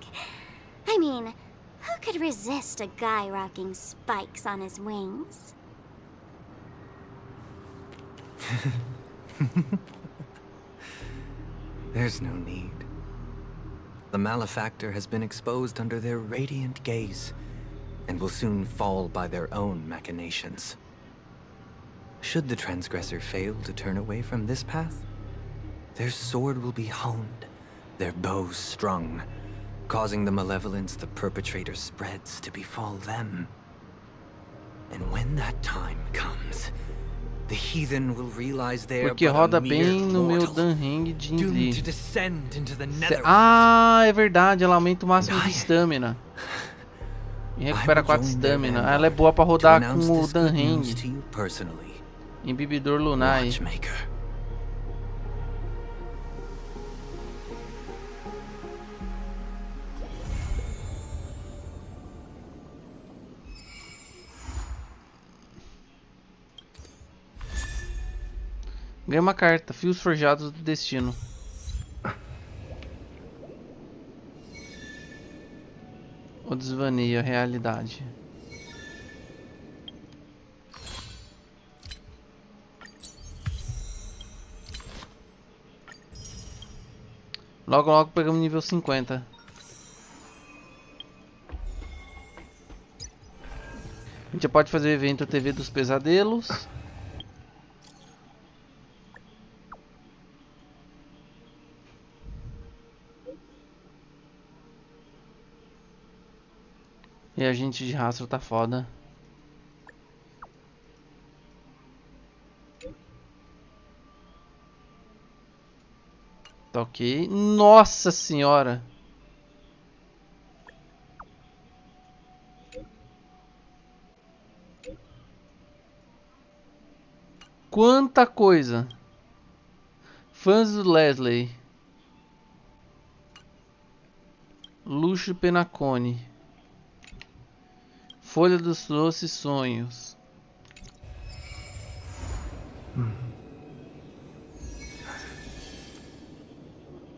I mean, who could resist a guy rocking spikes on his wings? There's no need. The malefactor has been exposed under their radiant gaze, and will soon fall by their own machinations. Should the transgressor fail to turn away from this path, their sword will be honed, their bow strung, causing the malevolence the perpetrator spreads to befall them. And when that time comes, the heathen will realize they are Porque but a roda mere bem no meu mortal, Danheng de doomed to Indri. descend into the nether. Ah, é verdade, ela aumenta o máximo de stamina. E recupera 4 stamina. Ela é boa pra rodar com o Danheng. Embibidor lunar. Ganha uma carta. Fios forjados do destino. O desvaneio, a realidade. Logo, logo pegamos nível 50. A gente já pode fazer o evento TV dos pesadelos. E a gente de rastro tá foda. Tá ok. Nossa senhora! Quanta coisa! Fãs do Leslie. Luxo Penacone. Folha dos Doces Sonhos.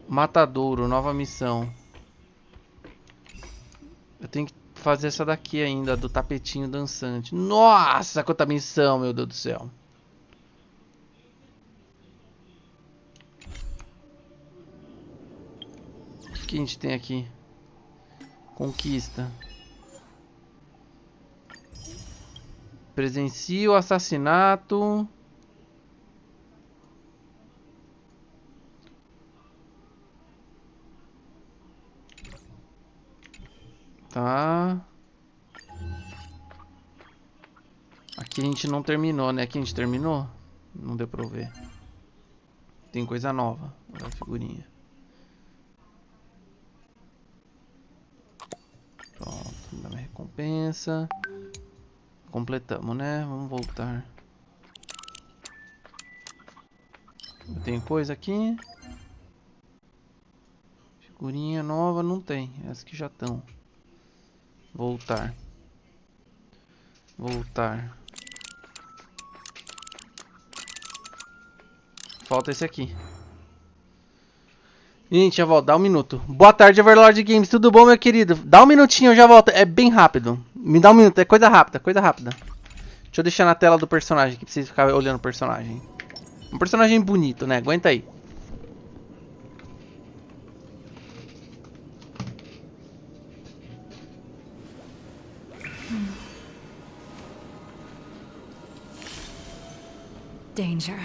Matadouro, nova missão. Eu tenho que fazer essa daqui ainda, do tapetinho dançante. Nossa, quanta missão, meu Deus do céu. O que a gente tem aqui? Conquista. Presencie o assassinato. Tá. Aqui a gente não terminou, né? Aqui a gente terminou? Não deu pra eu ver. Tem coisa nova. Olha a figurinha. Pronto, dá uma recompensa. Completamos, né? Vamos voltar. Tem coisa aqui. Figurinha nova não tem. Essas que já estão. Voltar. Voltar. Falta esse aqui. Gente, já volto. Dá um minuto. Boa tarde, Overlord Games. Tudo bom, meu querido? Dá um minutinho, eu já volto. É bem rápido. Me dá um minuto. É coisa rápida, coisa rápida. Deixa eu deixar na tela do personagem, que precisa ficar olhando o personagem. Um personagem bonito, né? Aguenta aí. Danger.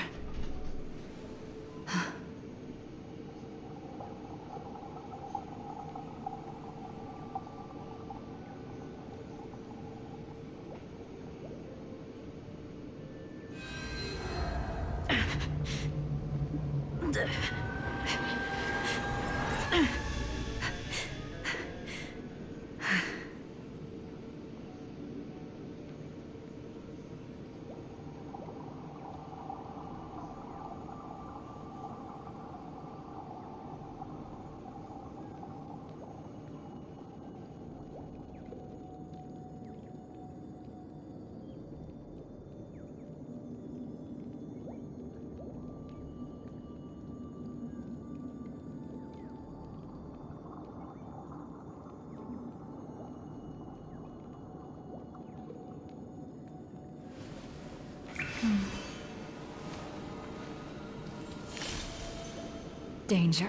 Danger.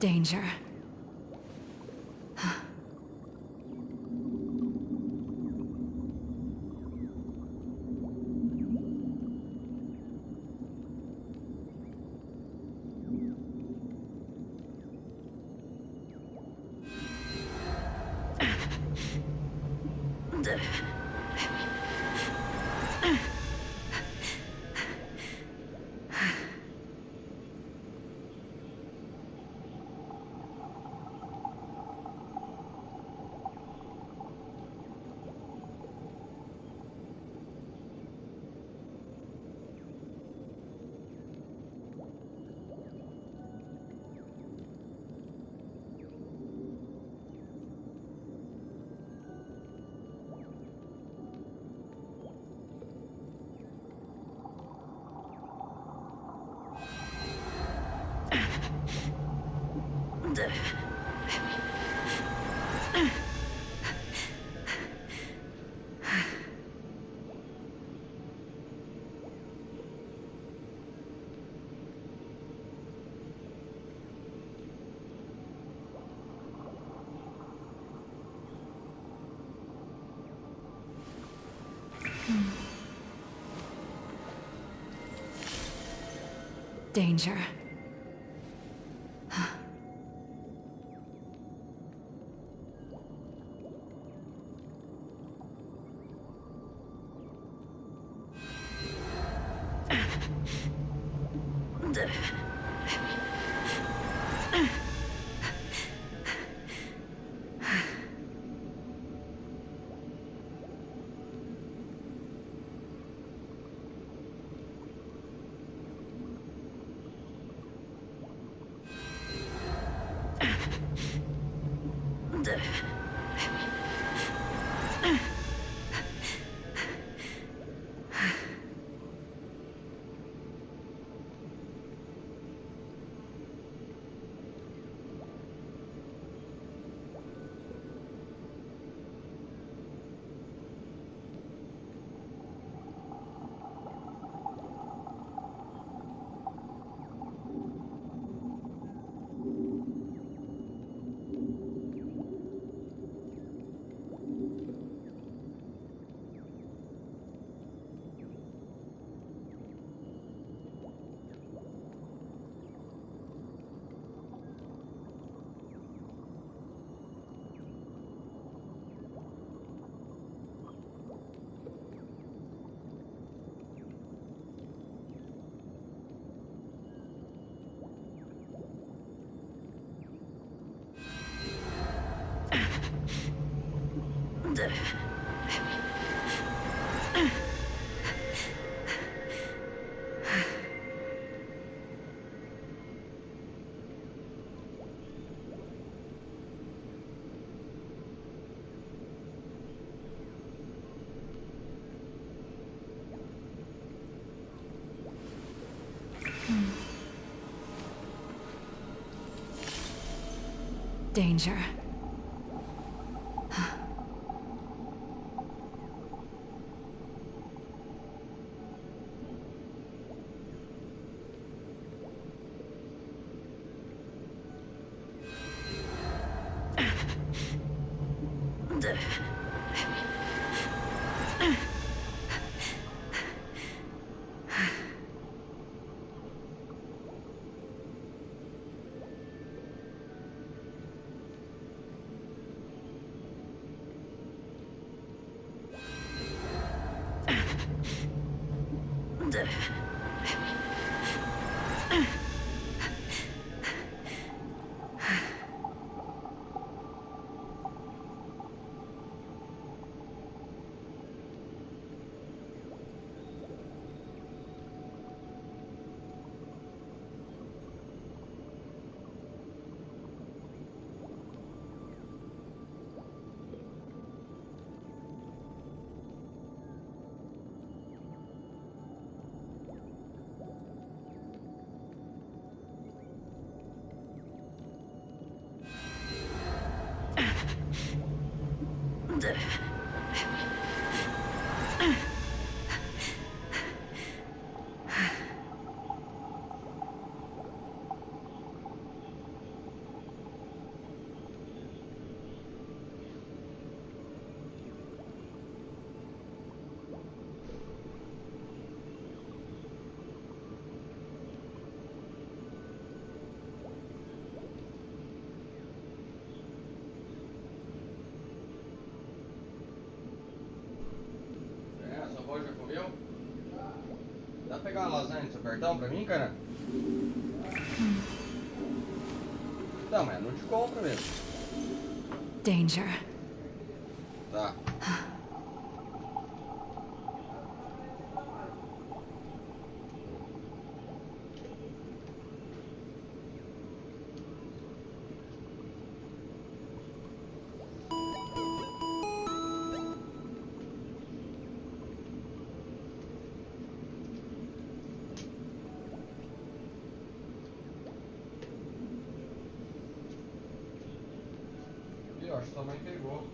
Danger. Danger. Danger. pegar uma lasanha no seu cartão pra mim, cara? Não, mas não te compra mesmo. Danger. Tá. Eu acho que sua mãe pegou.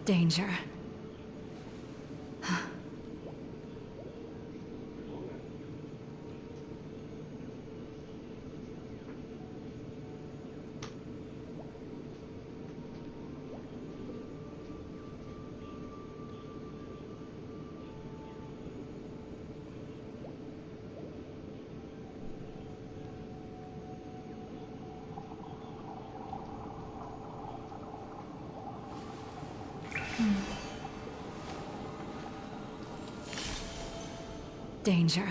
Danger. Danger.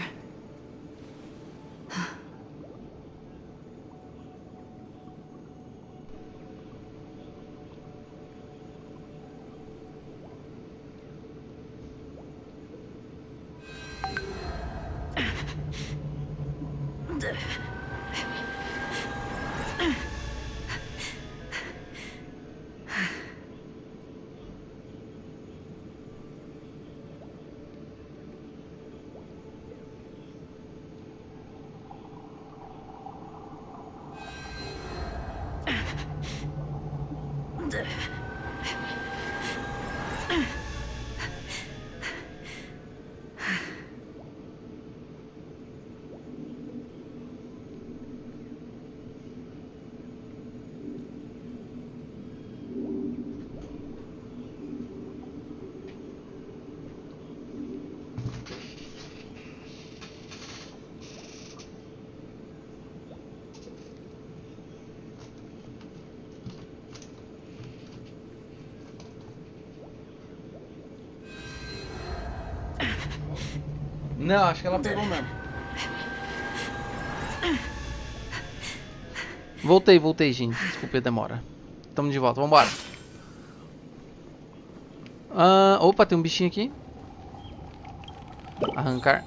Não, acho que ela pegou mesmo. Voltei, gente. Desculpe a demora. Tamo de volta, vambora. Opa, tem um bichinho aqui. Arrancar.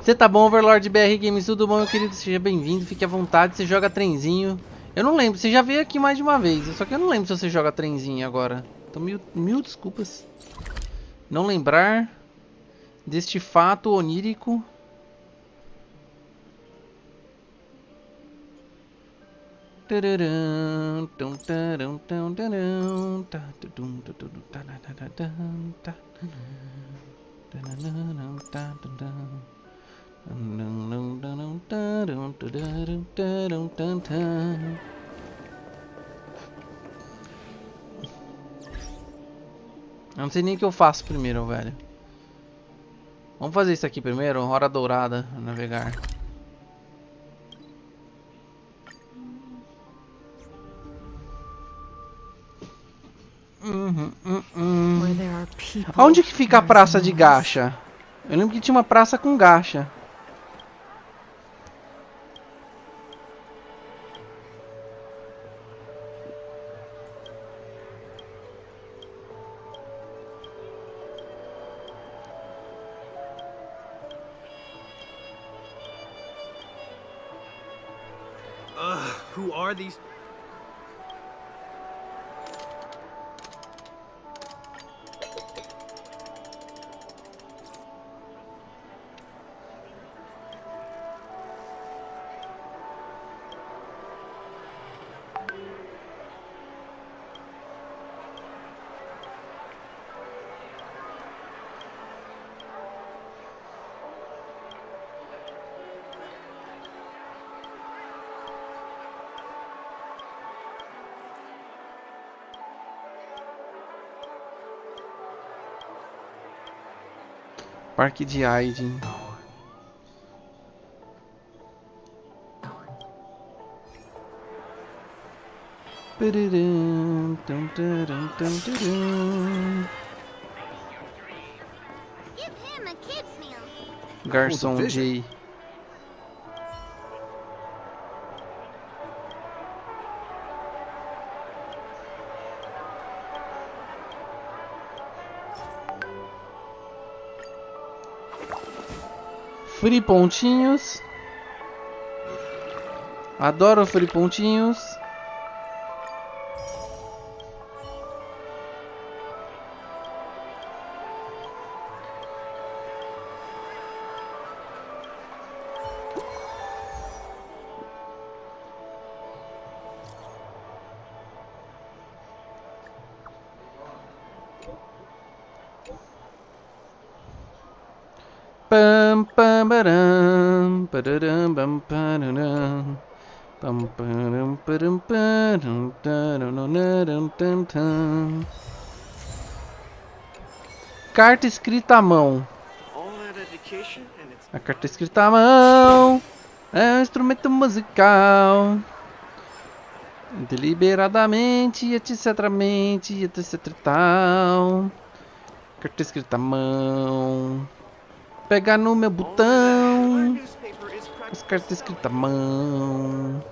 Você tá bom, Overlord BR Games? Tudo bom, meu querido? Seja bem-vindo, fique à vontade. Você joga trenzinho. Eu não lembro, você já veio aqui mais de uma vez. Só que eu não lembro se você joga trenzinho agora. Então, mil desculpas. Não lembrar deste fato onírico. Eu não sei nem o que eu faço primeiro, velho. Vamos fazer isso aqui primeiro. Hora dourada. Navegar. Onde que fica a praça de gacha? Eu lembro que tinha uma praça com gacha. Who are these? Parque de Aiden. Give him a kid's meal. Garçom vision. Jay. Free pontinhos. Adoro free pontinhos. Pam pam param, pararam pam pararam. Pam param param param, taranaram, tam, tam. Carta escrita à mão. A carta escrita à mão é um instrumento musical. Deliberadamente, etc. etc. tal. Carta escrita à mão. Pegar no meu botão. As cartas escritas à mão.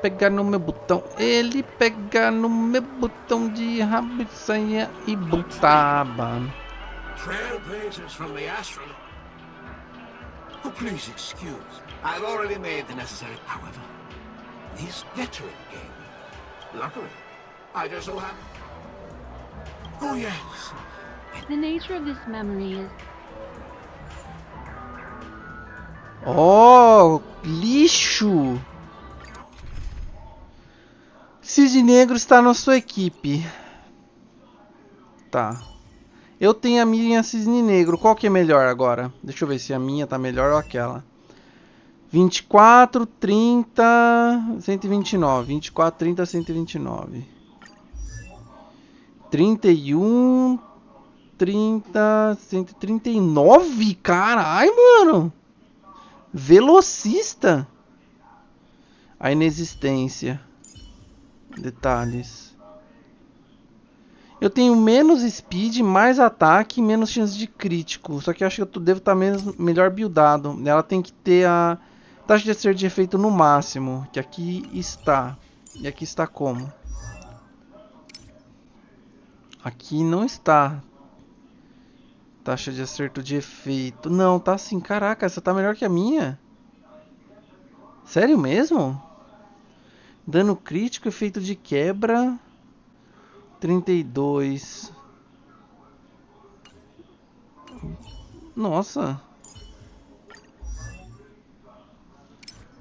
Pegar no meu botão. Ele pega no meu botão de rabo, saia e botava. Trailblazers from the astral. Oh, please excuse. I've already made the necessary. However, this veteran game. Luckily, I just so happen. Oh yes. The nature of this memory is Oh, lixo! Cisne Negro está na sua equipe. Tá. Eu tenho a minha Cisne Negro. Qual que é melhor agora? Deixa eu ver se a minha tá melhor ou aquela. 24, 30, 129. 24, 30, 129. 31, 30, 139? Carai, mano! Velocista. A inexistência. Detalhes. Eu tenho menos speed, mais ataque e menos chance de crítico. Só que eu acho que eu devo estar melhor buildado. Ela tem que ter a taxa de acerto de efeito no máximo. Que aqui está. E aqui está como? Aqui não está. Taxa de acerto de efeito. Não, tá assim. Caraca, essa tá melhor que a minha. Sério mesmo? Dano crítico, efeito de quebra. 32. Nossa.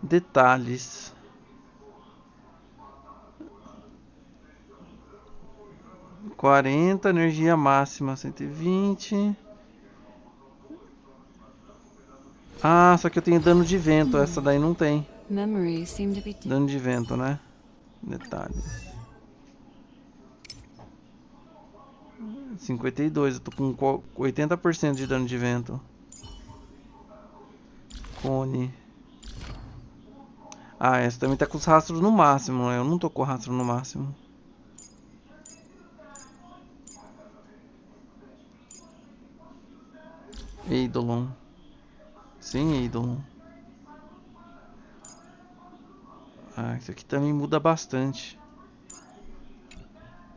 Detalhes. $40, energia máxima 120. Ah, só que eu tenho dano de vento, essa daí não tem. Dano de vento, né? Detalhes. 52, eu tô com 80% de dano de vento. Cone. Ah, essa também tá com os rastros no máximo, né? Eu não tô com o rastro no máximo. Eidolon. Sim, Eidolon. Ah, isso aqui também muda bastante.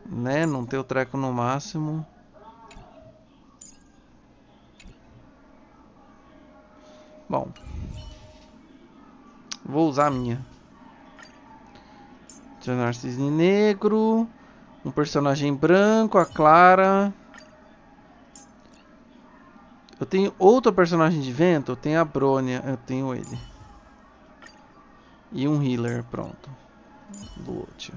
Né? Não ter o treco no máximo. Bom. Vou usar a minha. Adicionar cisne negro. Um personagem branco, a Clara. Eu tenho outro personagem de vento. Eu tenho a Brônia. Eu tenho ele. E um healer, pronto. Lúcia.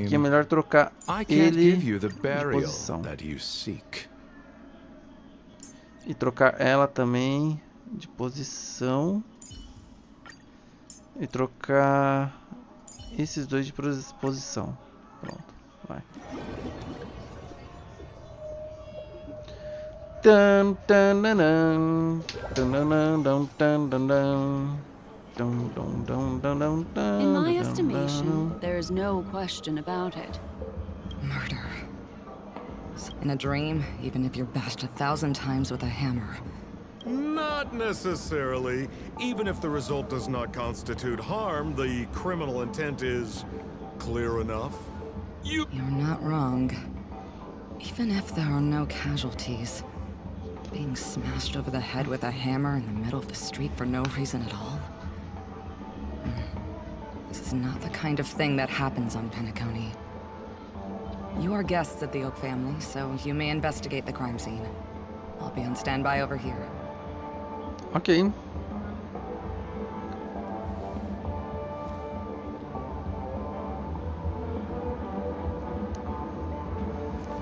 Aqui é melhor trocar ele de posição. E trocar ela também de posição. E trocar esses dois de posição. Pronto, vai. Dun, dun, dun, dun. Dun, dun, dun, dun, dun, dun, dun. Dun, dun, dun, dun, dun, dun, In my dun, estimation, dun. there's no question about it. Murder. In a dream, even if you're bashed 1,000 times with a hammer. Not necessarily. Even if the result does not constitute harm, the criminal intent is clear enough. You're not wrong. Even if there are no casualties, being smashed over the head with a hammer in the middle of the street for no reason at all. This is not the kind of thing that happens on Penacony. You are guests of the Oak family, so you may investigate the crime scene. I'll be on standby over here. Ok.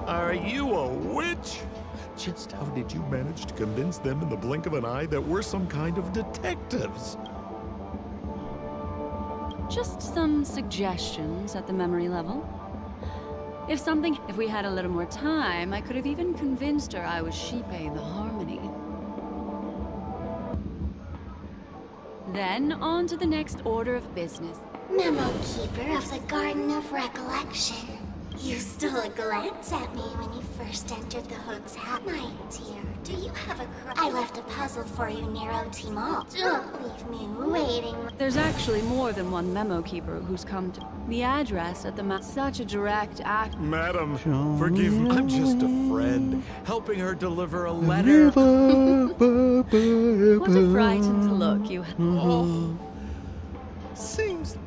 Are you a witch? Just how did you manage to convince them in the blink of an eye that we're some kind of detectives? Just some suggestions at the memory level. If we had a little more time, I could have even convinced her I was Shipe the Harmony. Then, on to the next order of business. Memo Keeper of the Garden of Recollection. You stole a glance at me when you first entered the hotel. My dear, do you have a I left a puzzle for you near OT Mall. Don't leave me waiting. There's actually more than one memo keeper who's come to the address at the such a direct act. Madam, forgive me. I'm just a friend, helping her deliver a letter. What a frightened look you have. Oh, seems...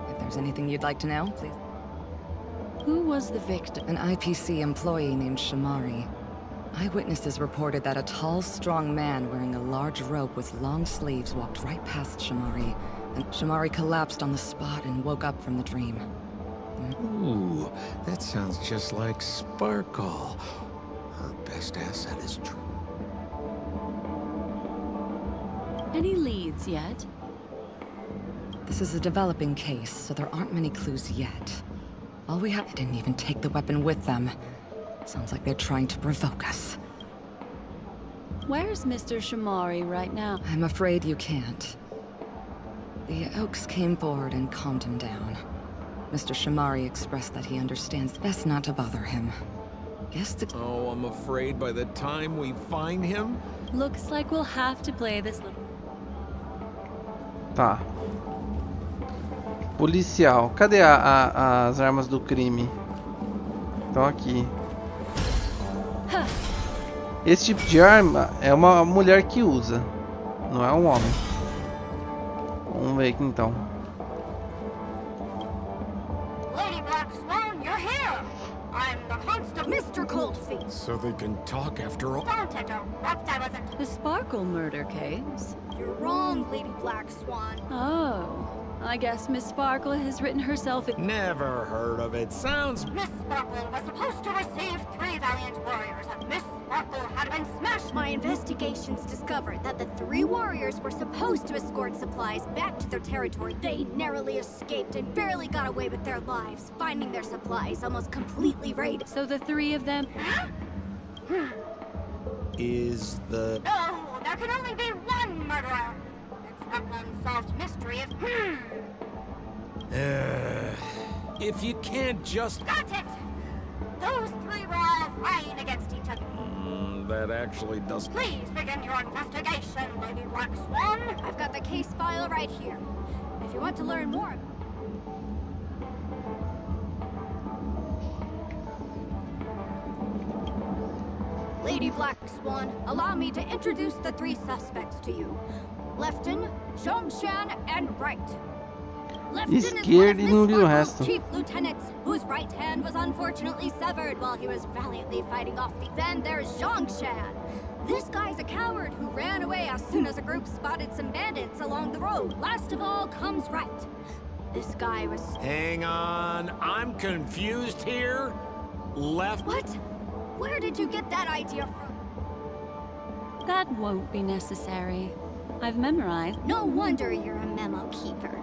If there's anything you'd like to know, please. Who was the victim? An IPC employee named Shamari. Eyewitnesses reported that a tall, strong man wearing a large robe with long sleeves walked right past Shamari, and Shamari collapsed on the spot and woke up from the dream. Ooh, that sounds just like Sparkle. Her best asset is true. Any leads yet? This is a developing case, so there aren't many clues yet. All we have... They didn't even take the weapon with them. Sounds like they're trying to provoke us. Where's Mr. Shamari right now? I'm afraid you can't. The Oaks came forward and calmed him down. Mr. Shamari expressed that he understands best not to bother him. Guess the... Oh, I'm afraid by the time we find him... Looks like we'll have to play this little... Tá. Policial. Cadê as armas do crime? Estão aqui. Esse tipo de arma é uma mulher que usa, não é um homem. Vamos ver aqui então. Lady Black Swan, you're here! I'm the constable, Mr. Coldfeet. So they can talk after all. Don't interrupt, I wasn't. The Sparkle murder case? You're wrong, Lady Black Swan. Oh, I guess Miss Sparkle has written herself in... Never heard of it. Sounds... Miss Sparkle was supposed to receive 3 valiant warriors, and Miss Sparkle had been smashed. My investigations discovered that the 3 warriors were supposed to escort supplies back to their territory. They narrowly escaped and barely got away with their lives, finding their supplies almost completely raided. So the 3 of them... Is the... No, there can only be one murderer. It's not an unsolved mystery of... if you can't just... Got it! Those 3 were all vying against each other. That actually does... Please begin your investigation, Lady Black Swan. I've got the case file right here. If you want to learn more... Lady Black Swan, allow me to introduce the 3 suspects to you. Lefton, Zhongshan, and Wright. Lefton is one of Esquerda e não Miss vi o Sparkle's resto. chief lieutenants, whose right hand was unfortunately severed while he was valiantly fighting off the... Then there's Zhongshan. This guy's a coward who ran away as soon as a group spotted some bandits along the road. Last of all comes Wright. This guy was... Hang on. I'm confused here. Left... What? Where did you get that idea from? That won't be necessary. I've memorized. No wonder you're a memo keeper.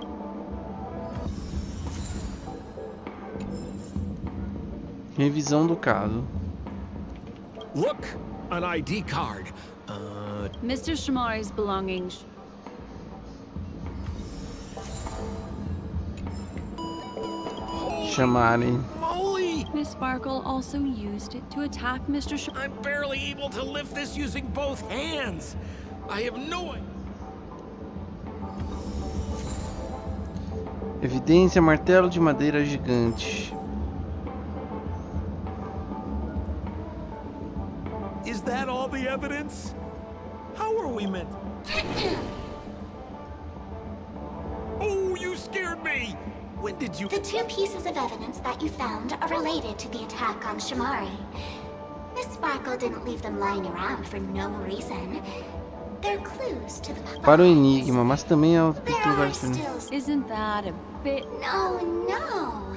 Revisão do caso. Look, an ID card. Mr. Shamari's belongings. Chamarem. Moly! Miss Sparkle also used it to attack Mr. Shamari. I'm barely able to lift this using both hands. I have no idea. Evidência, martelo de madeira gigante. Is that all the evidence? How are we meant? Oh, you scared me! When did you... The two pieces of evidence that you found are related to the attack on Shamari. Miss Sparkle didn't leave them lying around for no reason. They're clues to the Para o enigma, mas também é outro There lugar are diferente. still... Isn't that a bit... No.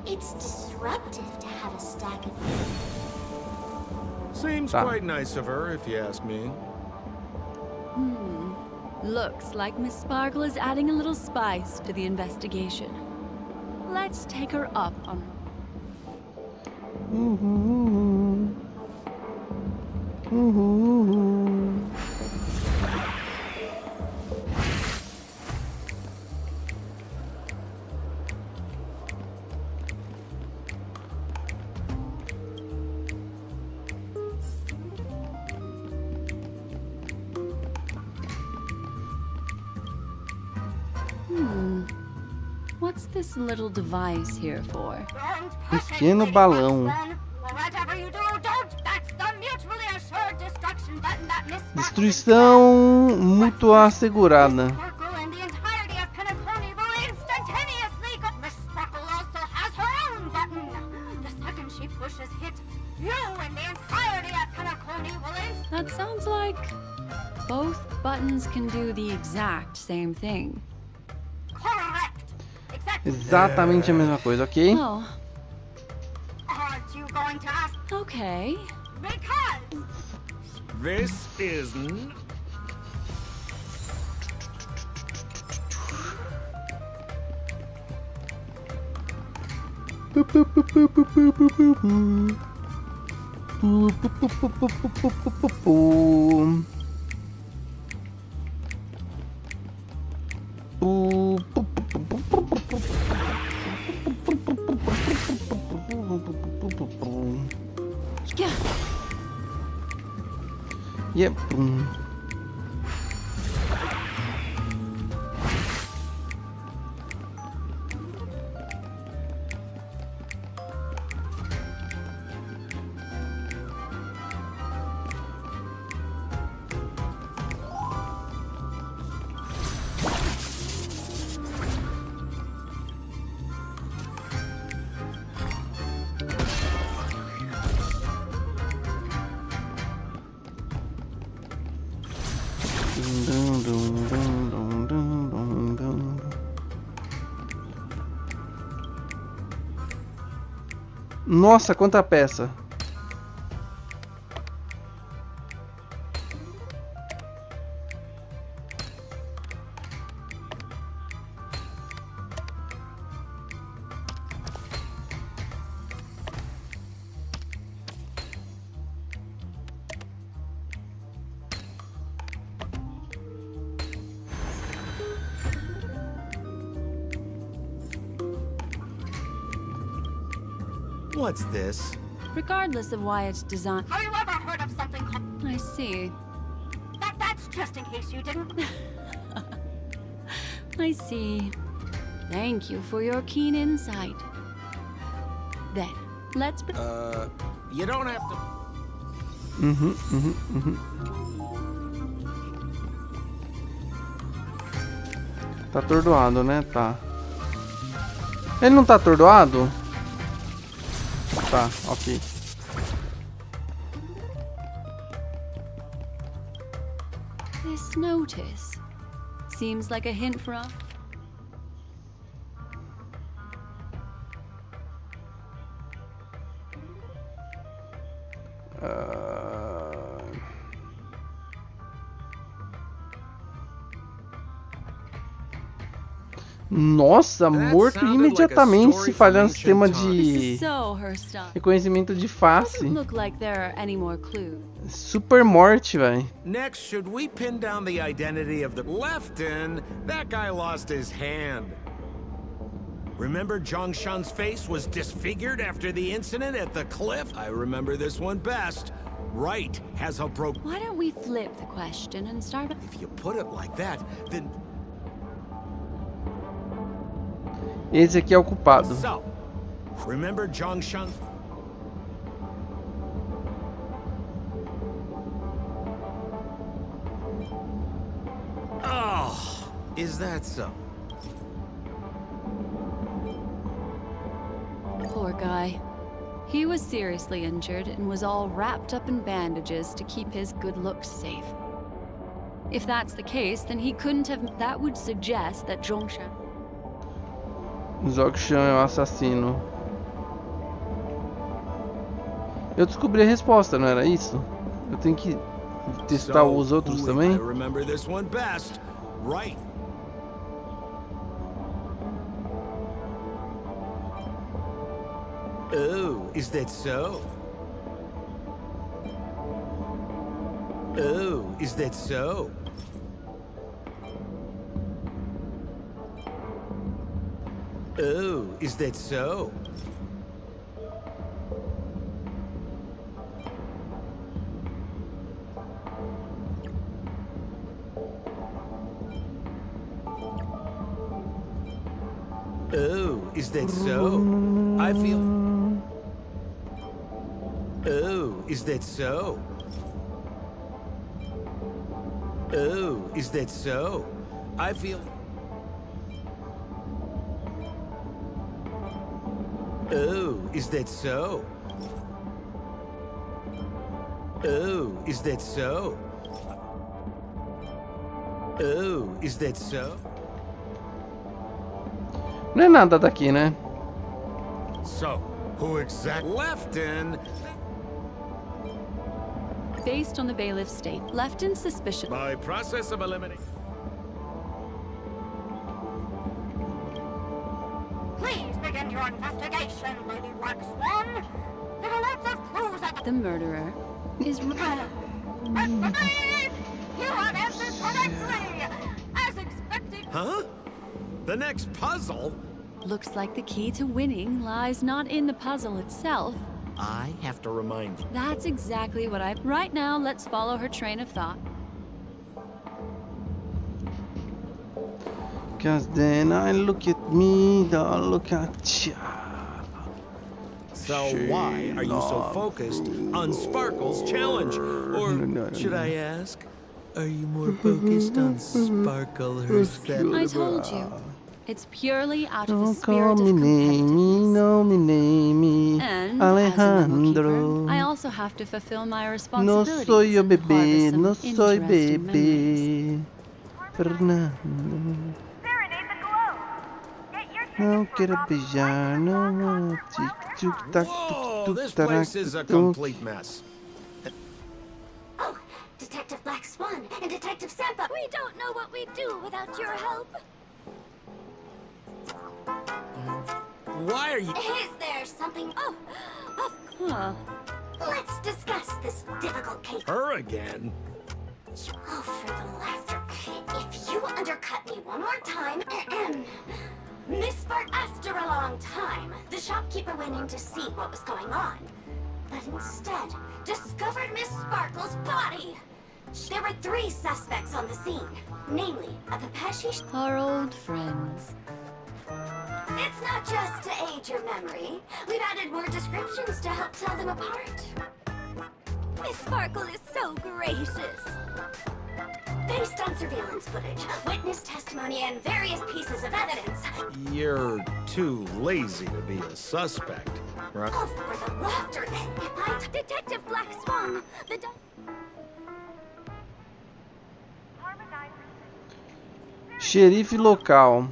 It's disruptive to have a stack of... Seems Ah. quite nice of her, if you ask me. Looks like Miss Sparkle is adding a little spice to the investigation. Let's take her up on What's this little device here for? Pequeno balão. Whatever you do, don't. That's the mutually assured destruction button that Miss Destruição mútua assegurada. Sparkle and the entirety of Penacony will instantaneously go. Miss Sparkle also has her own button. The second she pushes hit, you and the entirety of Penacony will That sounds like both buttons can do the exact same thing. correct. Exactly. Exatamente a mesma coisa, ok? Oh, Aren't you going to ask? okay. Because This is... Yeah. Yep. Nossa, quanta peça! What's this? Regardless of why it's designed. have you ever heard of something called... I see. That's just in case you didn't. I see. Thank you for your keen insight. Then, let's... You don't have to... Tá atordoado, né? Tá. Ele não tá atordoado? Tá, ok. This notice seems like a hint from... Nossa, morto imediatamente se falhar no sistema This de is so her stuff. reconhecimento de face. Doesn't look like there are any more clues. Super morte, velho. Next, should we pin down the identity of the Lefton? That guy lost his hand. Remember Zhongshan's face was disfigured after the incident at the cliff? I remember this one best. Right has a broke... Why don't we flip the question and start... If you put it like that, then... Esse aqui é o culpado. So, remember Zhongshan's... Oh, is that so? Poor guy. He was seriously injured and was all wrapped up in bandages to keep his good looks safe. If that's the case, then he couldn't have... That would suggest that Zhongshan... Zhongshan é o assassino. Eu descobri a resposta, não era isso? Eu tenho que testar os outros também? I remember this one best. Right. Oh, is that so? Oh, is that so? Oh, is that so? Oh, is that so? I feel... Oh, is that so? Oh, is that so? I feel... Oh, is that so? Oh, is that so? Oh, is that so? Não é nada daqui, né? So, who exactly Lefton? Based on the bailiff's state, Lefton's suspicion... By process of elimination. Please begin your investigation, Lady Black Swan. There are lots of clues at The murderer is... You have answered correctly! As expected... Huh? The next puzzle? Looks like the key to winning lies not in the puzzle itself. I have to remind you. That's exactly what I... Right now, let's follow her train of thought. Cause then I look at me, I look at ya. So why are you so focused on Sparkle's challenge? Or should I ask, are you more focused on Sparkle herself? I told you. It's purely out of a Don't spirit call of me Namey, competitiveness. no me Namey, And, as a Alejandro. memo-keeper, I also have to fulfill my No responsibilities soy yo and bebé, harvest some no soy interesting memories. bebé. Fernando. Serenade the glow. Get your No quiero beijar, no. Tic, tic, tac, Whoa, tic, this tic, place is a tac, complete mess. Oh, Detective Black Swan and Detective Sampa. We don't know what we'd do without your help. Why are you... Is there something? Oh, Huh. let's discuss this difficult case. Her again? Oh, for the laughter. If you undercut me one more time, Miss Spark, after a long time, the shopkeeper went in to see what was going on, but instead discovered Miss Sparkle's body. There were 3 suspects on the scene, namely a Pepeshi. Our old friends. It's not just to aid your memory. We've added more descriptions to help tell them apart. Miss Sparkle is so gracious. Based on surveillance footage, witness testimony, and various pieces of evidence. You're too lazy to be a suspect, right? Oh, for the laughter! Detective Black Swan, the Xerife local.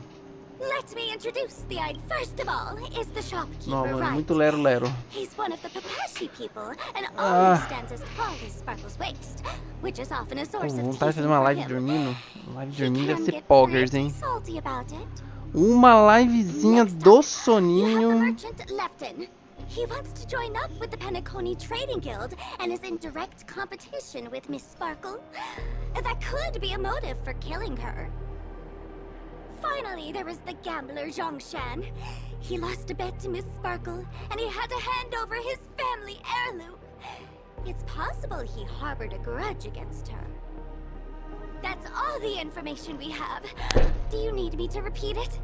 Let me introduce introduce the first of all is the shopkeeper, Não, mano, right? muito lero. He's one of the Papashi people and always stands as tall as Sparkle's waist, which is often a Pô, source of vontade de fazer teasing uma for live him. dormindo. Live He dormindo deve can ser get poggers, pretty hein? salty about it. Uma livezinha Next do up, you have the soninho. merchant Lefton. He wants to join up with the Penacony Trading Guild and is in direct competition with Miss Sparkle. That could be a motive for killing her. Finally, there is the gambler Zhongshan. He lost a bet to Miss Sparkle, and he had to hand over his family heirloom. It's possible he harbored a grudge against her. That's all the information we have. Do you need me to repeat it?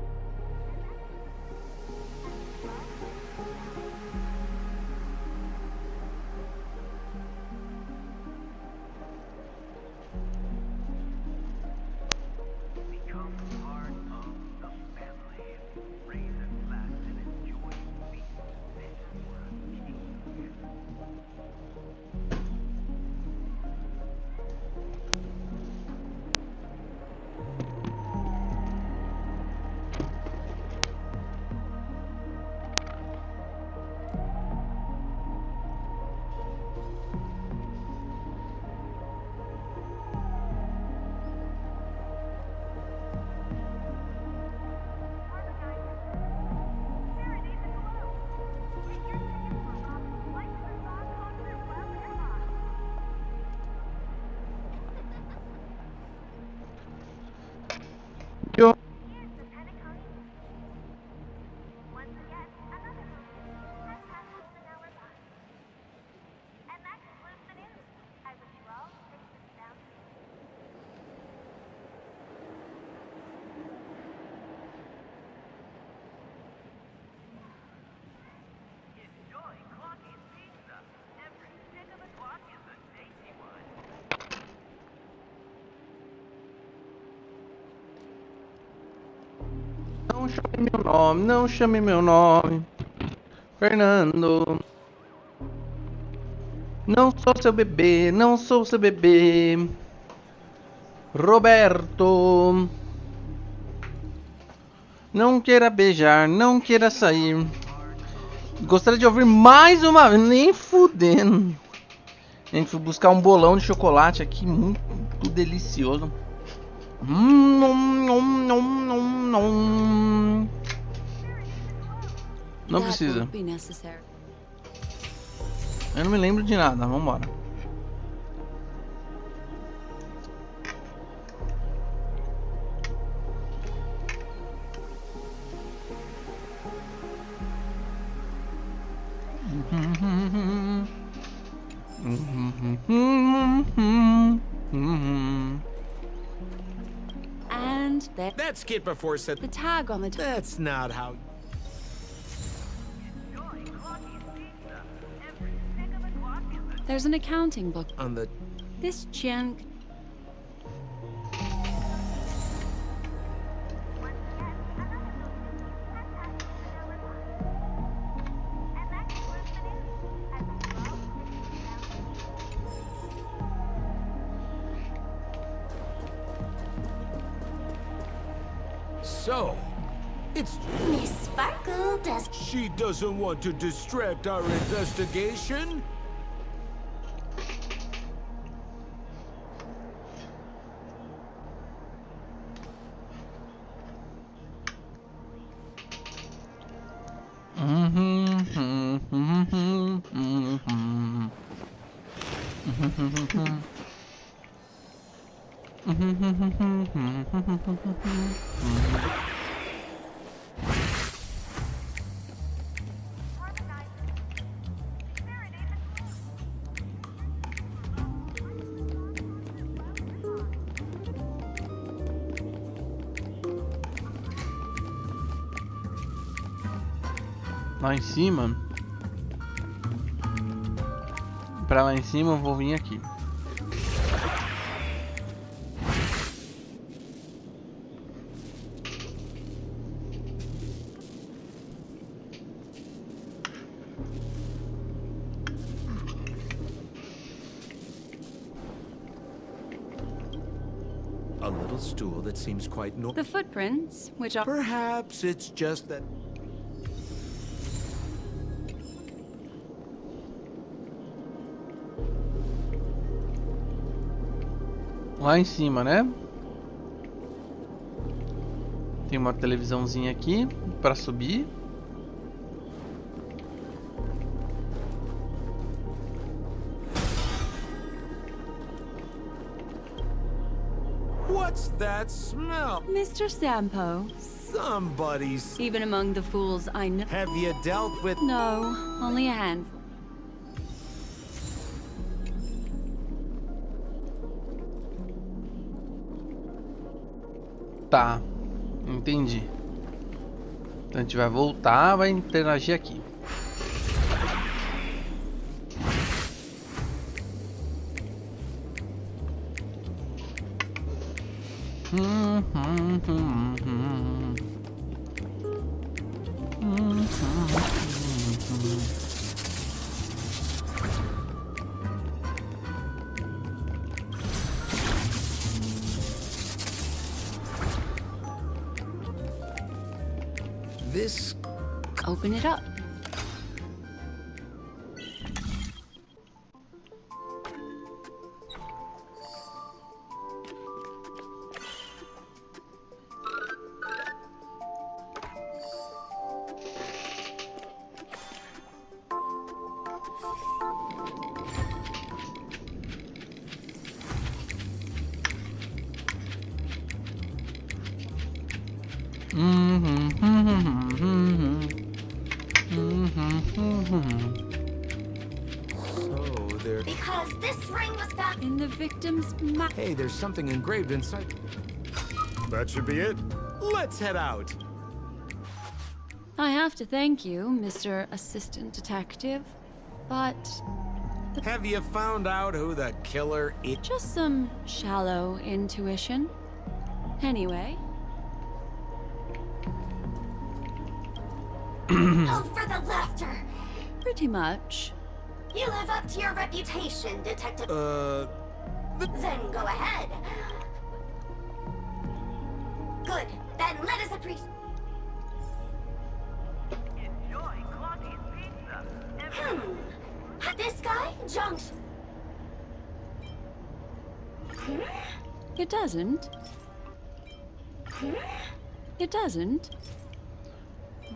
Yo. Não chame meu nome, não chame meu nome, Fernando. Não sou seu bebê, não sou seu bebê, Roberto. Não queira beijar, não queira sair. Gostaria de ouvir mais uma vez, nem fudendo. A gente foi buscar um bolão de chocolate aqui, muito delicioso. Não precisa. Eu não me lembro de nada, vambora. And That skit before said the tag on the that's not how. There's an accounting book. On the This Chen. So, it's Miss Sparkle does. she doesn't want to distract our investigation? Lá em cima. Pra lá em cima eu vou vir aqui. A little stool that seems quite normal. The footprints, which are... Perhaps it's just that... Lá em cima, né? Tem uma televisãozinha aqui para subir. What's that smell? Mr. Sampo. Somebody's... Even among the fools I know... Have you dealt with... No, only a handful. Tá, entendi. Então a gente vai voltar, vai interagir aqui. This... Open it up. So there... Because this ring was found In the victim's mouth. Hey, there's something engraved inside. That should be it. Let's head out. I have to thank you, Mr. Assistant Detective, but Have you found out who the killer is? just some shallow intuition. Anyway, Oh, for the laughter. pretty much. You live up to your reputation, Detective. Then go ahead. Good. Then let us appreciate. This guy, Jung. It doesn't. It doesn't.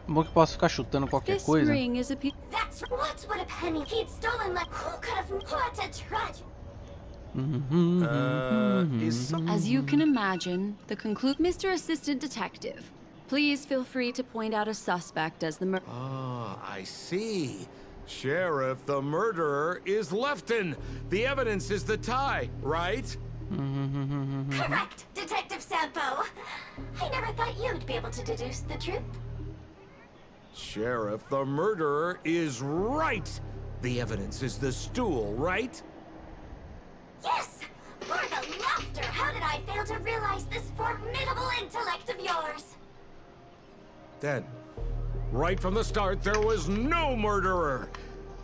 Bom que eu posso ficar chutando qualquer This coisa. ring is a piece. That's what would a penny he'd stolen. Like who could have? What a tragedy. Is some... As you can imagine, the Mr. Assistant Detective, please feel free to point out a suspect as the Ah, I see. Sheriff, the murderer is Lefton. The evidence is the tie, right? Correct, Detective Sampo. I never thought you'd be able to deduce the truth. Sheriff, the murderer is right. The evidence is the stool, right? Yes! For the laughter, how did I fail to realize this formidable intellect of yours? Then, right from the start, there was no murderer.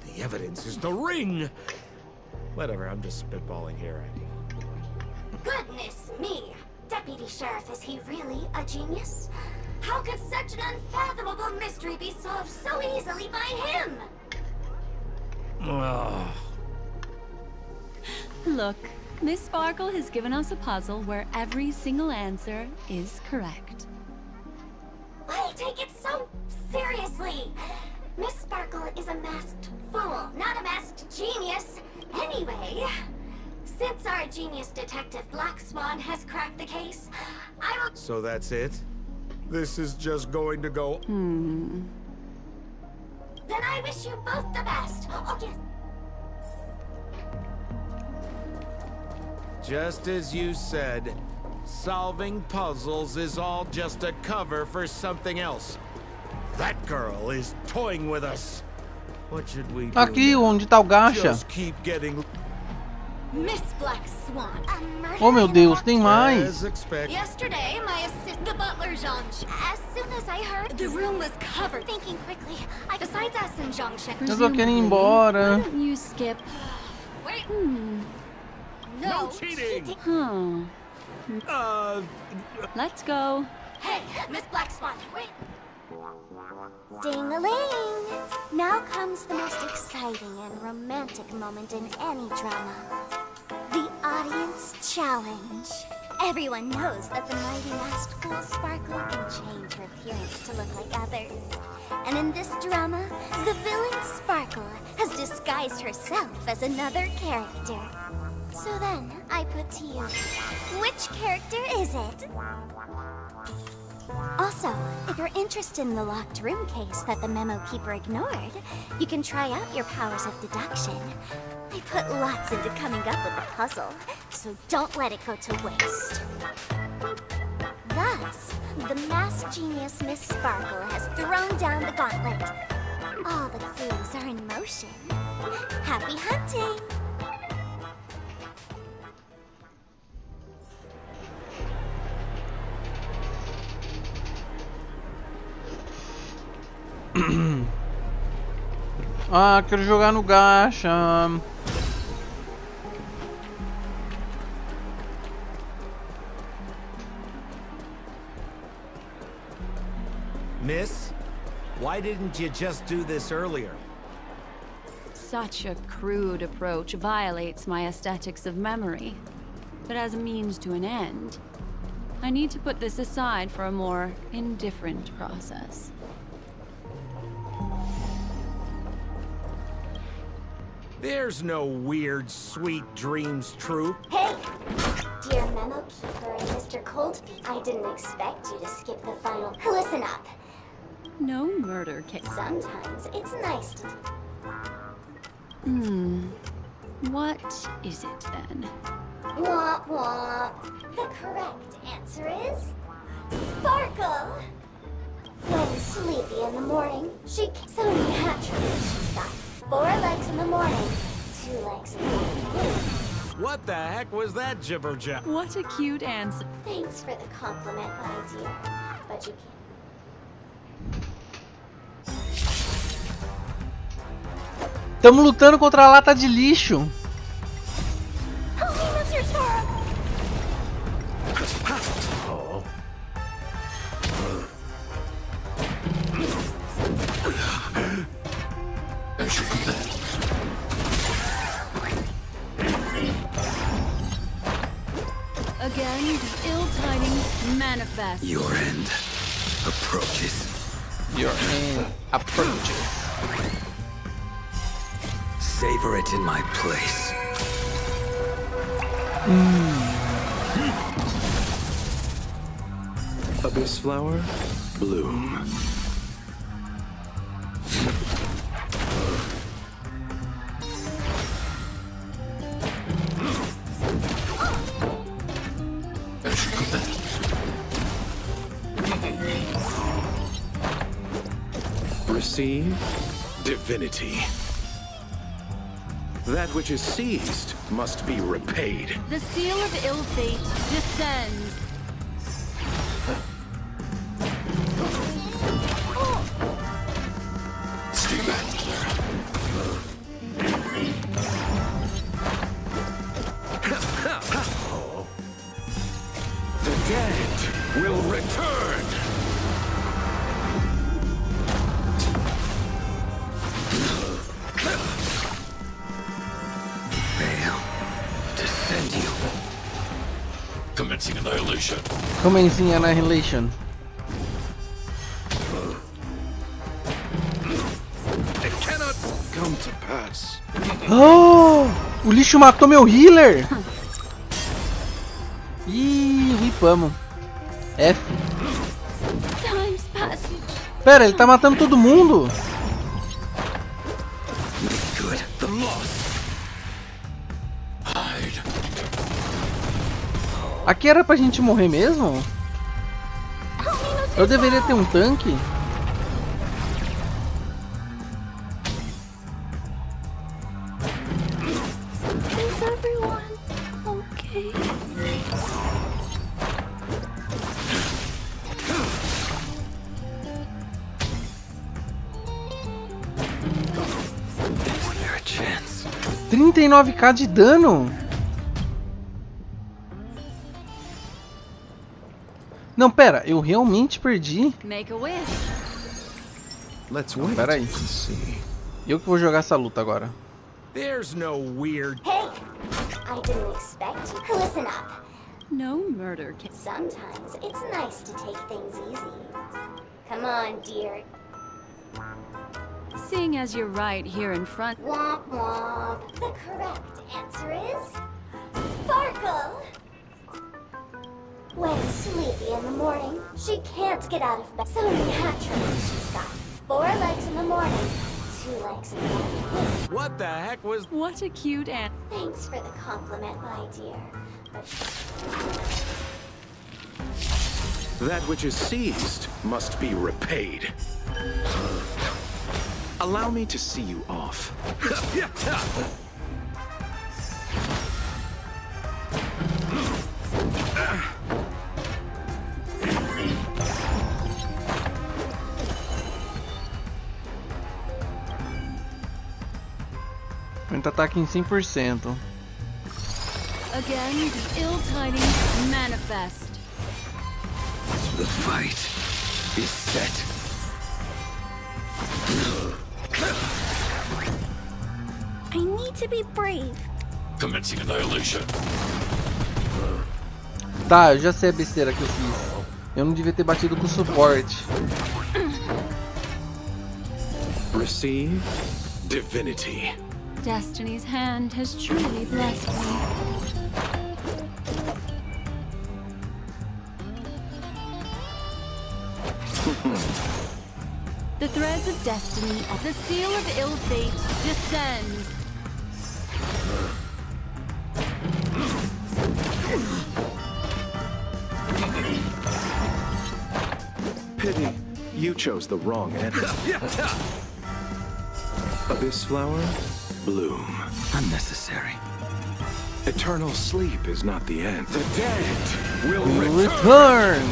The evidence is the ring. Whatever, I'm just spitballing here. Goodness me! Deputy Sheriff, is he really a genius? How could such an unfathomable mystery be solved so easily by him? Ugh. Look, Miss Sparkle has given us a puzzle where every single answer is correct. Why take it so seriously? Miss Sparkle is a masked fool, not a masked genius. Anyway, since our genius detective Black Swan has cracked the case, I will... So that's it? This is just going to go... Then I wish you both the best. Oh, yes. Just as you said, solving puzzles is all just a cover for something else. That girl is toying with us. What should we do Aqui, now? onde tá o gacha? Just keep getting... Miss Black Swan, a murder Oh meu in Deus, a- tem mais. As expected. Yesterday, my assistant, the butler, Zhang. As soon as I heard, the room was covered. Thinking quickly, besides us and Zhang. Eu só quero ir Presumably, embora. Why don't you skip? Wait, No no, cheating! Huh. Let's go. Hey, Miss Black Swan, wait! Ding-a-ling! Now comes the most exciting and romantic moment in any drama. The audience challenge. Everyone knows that the mighty masked fool Sparkle can change her appearance to look like others. And in this drama, the villain Sparkle has disguised herself as another character. So then, I put to you, which character is it? Also, if you're interested in the locked room case that the memo keeper ignored, you can try out your powers of deduction. I put lots into coming up with the puzzle, so don't let it go to waste. Thus, the masked genius Miss Sparkle has thrown down the gauntlet. All the clues are in motion. Happy hunting! Ah, quero jogar no gacha. Miss, why didn't you just do this earlier? Such a crude approach violates my aesthetics of memory. But as a means to an end, I need to put this aside for a more indifferent process. There's no weird, sweet dreams troop. Hey! Dear Memo Keeper and Mr. Coldfeet, I didn't expect you to skip the final. Listen up. No murder case. Sometimes it's nice to... What is it then? Womp womp. The correct answer is... Sparkle! When sleepy in the morning, so naturally she's got 4 legs in the morning, 2 legs in the afternoon. What the heck was that jibber-jab? What a cute answer. Thanks for the compliment, my dear. But you can't. Tamo lutando contra a lata de lixo. Again, the ill tidings manifest. Your end approaches. Your end approaches. Savor it in my place. Abyss flower, bloom. Receive divinity. That which is seized must be repaid. The seal of ill fate descends. Stay back, Clara. The dead will return. Descend you. Commencing annihilation. Commencing annihilation. It cannot come to pass. Oh! O lixo matou meu healer! Ih, ripamos. F. Time's passage. Pera, ele tá matando todo mundo. Make good the loss. Hide. Aqui era pra gente morrer mesmo? Eu deveria ter um tanque? Is everyone okay? Is there a chance? 39k de dano? Não, pera, eu realmente perdi? Make a wish. Let's wait Pera aí. and see. Eu que vou jogar essa luta agora. There's no weird... Hey! I didn't expect you. Listen up. No murder can. Sometimes it's nice to take things easy. Come on, dear. Seeing as you're right here in front. Womp womp. The correct answer is Sparkle. When sleepy in the morning, she can't get out of bed. So naturally, she's got 4 legs in the morning, 2 legs in the afternoon. What the heck was... What a cute ant. Thanks for the compliment, my dear. But That which is seized must be repaid. Allow me to see you off. Contra-ataque em 100%. Again, the ill tidings manifest. The fight is set. I need to be brave. Commencing annihilation. Tá, eu já sei a besteira que eu fiz. Eu não devia ter batido com o suporte. Receive divinity. Destiny's hand has truly blessed me. The threads of destiny, the seal of ill fate descends. Pity, you chose the wrong end. Abyss flower, bloom. Unnecessary. Eternal sleep is not the end. The dead will Return!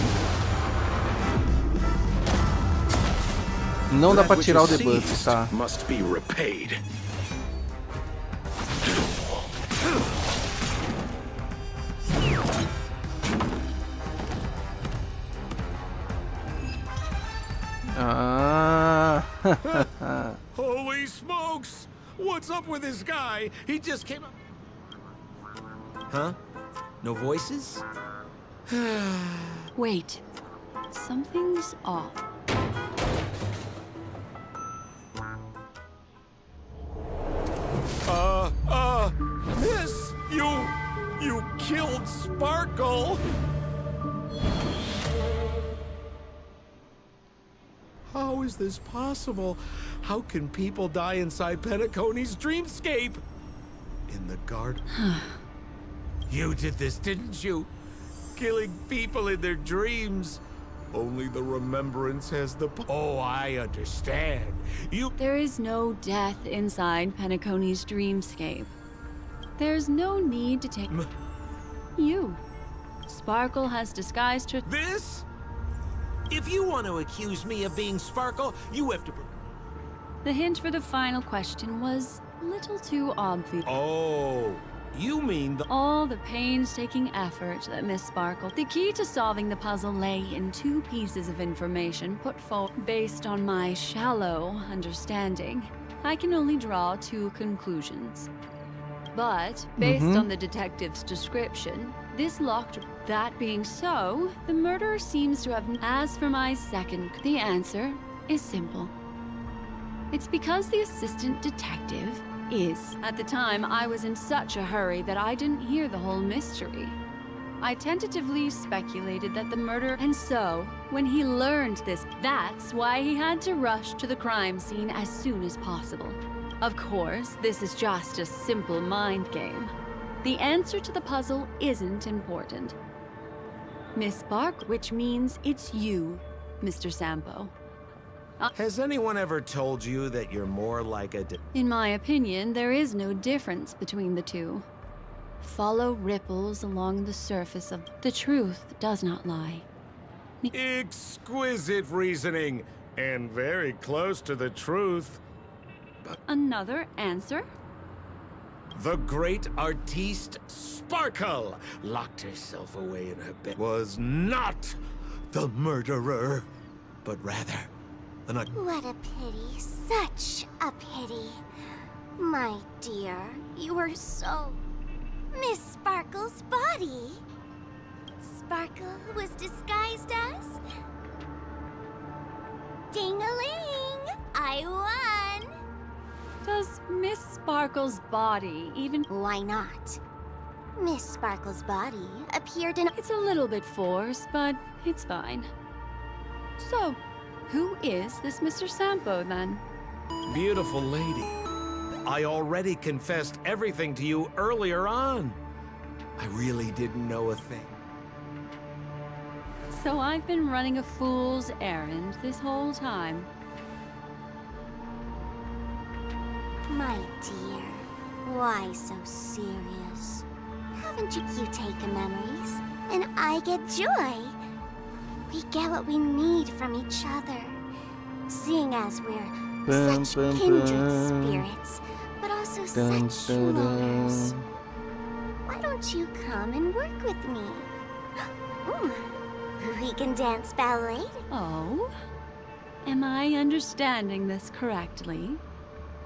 Não dá pra tirar o debuff, tá? Must be repaid. Ah. Holy smokes! What's up with this guy? He just came up. Huh? No voices? Wait, something's off. Miss, you killed Sparkle. How is this possible? How can people die inside Penacony's dreamscape? In the garden? You did this, didn't you? Killing people in their dreams. Only the remembrance has the... Oh, I understand. There is no death inside Penacony's dreamscape. There's no need to take... You. Sparkle has disguised her... This? If you want to accuse me of being Sparkle, you have to... The hint for the final question was a little too obvious. Oh, you mean the... All the painstaking effort that Miss Sparkle... The key to solving the puzzle lay in 2 pieces of information put forward. Based on my shallow understanding, I can only draw 2 conclusions. But, based on the detective's description, this locked... That being so, the murderer seems to have... As for my second... The answer is simple. It's because the assistant detective is... At the time, I was in such a hurry that I didn't hear the whole mystery. I tentatively speculated that the murder... And so, when he learned this, that's why he had to rush to the crime scene as soon as possible. Of course, this is just a simple mind game. The answer to the puzzle isn't important. Miss Spark, which means it's you, Mr. Sampo. Has anyone ever told you that you're more like a... In my opinion, there is no difference between the two. Follow ripples along the surface of... The truth does not lie. Exquisite reasoning, and very close to the truth. Another answer? The great artiste Sparkle locked herself away in her bed. Was not the murderer, but rather an... What a pity. Such a pity. My dear, you were so... Miss Sparkle's body. Sparkle was disguised as... Ding-a-ling! I won! Does Miss Sparkle's body even... Why not? Miss Sparkle's body appeared in... It's a little bit forced, but it's fine. So, who is this Mr. Sampo, then? Beautiful lady. I already confessed everything to you earlier on. I really didn't know a thing. So I've been running a fool's errand this whole time. My dear, why so serious? Haven't you take memories? And I get joy. We get what we need from each other. Seeing as we're such kindred spirits, but also such mothers. Why don't you come and work with me? Ooh, we can dance ballet. Oh? Am I understanding this correctly?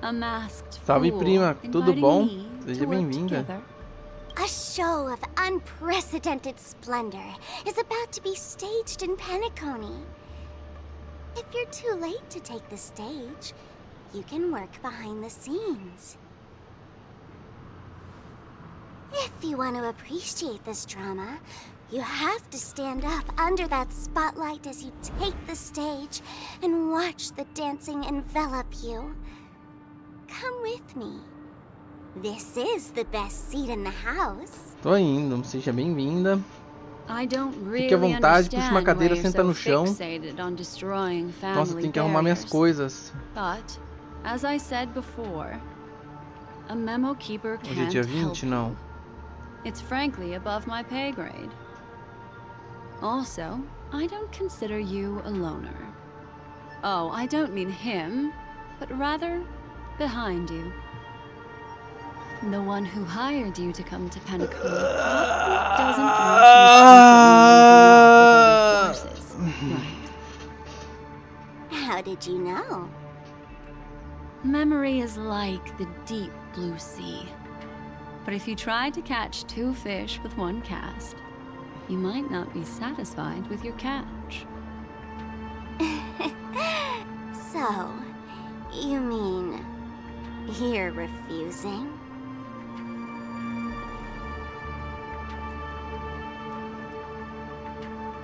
A masked Salve, fool prima. Tudo inviting bom? me Seja to work bem-vinda. together? A show of unprecedented splendor is about to be staged in Penacony. If you're too late to take the stage, you can work behind the scenes. If you want to appreciate this drama, you have to stand up under that spotlight as you take the stage and watch the dancing envelop you. Come with me. This is the best seat in the house. Tô indo, seja bem-vinda. I don't Fique à really vontade, puxa uma understand cadeira, why you're senta so no chão. fixated on destroying Nossa, family tem que arrumar minhas barriers. coisas. But, as I said before, a memo keeper Hoje é can't dia help 20, não. you. It's frankly above my pay grade. Also, I don't consider you a loner. Oh, I don't mean him, but rather behind you. The one who hired you to come to Penacony probably doesn't want you secretly linking up with other forces, right? How did you know? Memory is like the deep blue sea. But if you try to catch two fish with one cast, you might not be satisfied with your catch. So, you mean you're refusing?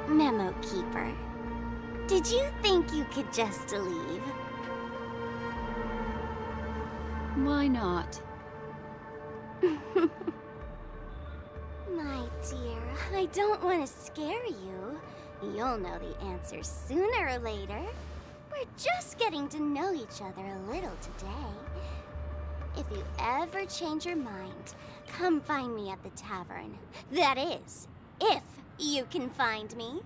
Memo Keeper, did you think you could just leave? Why not? My dear, I don't want to scare you. You'll know the answer sooner or later. We're just getting to know each other a little today. If you ever change your mind, come find me at the tavern. That is, if you can find me.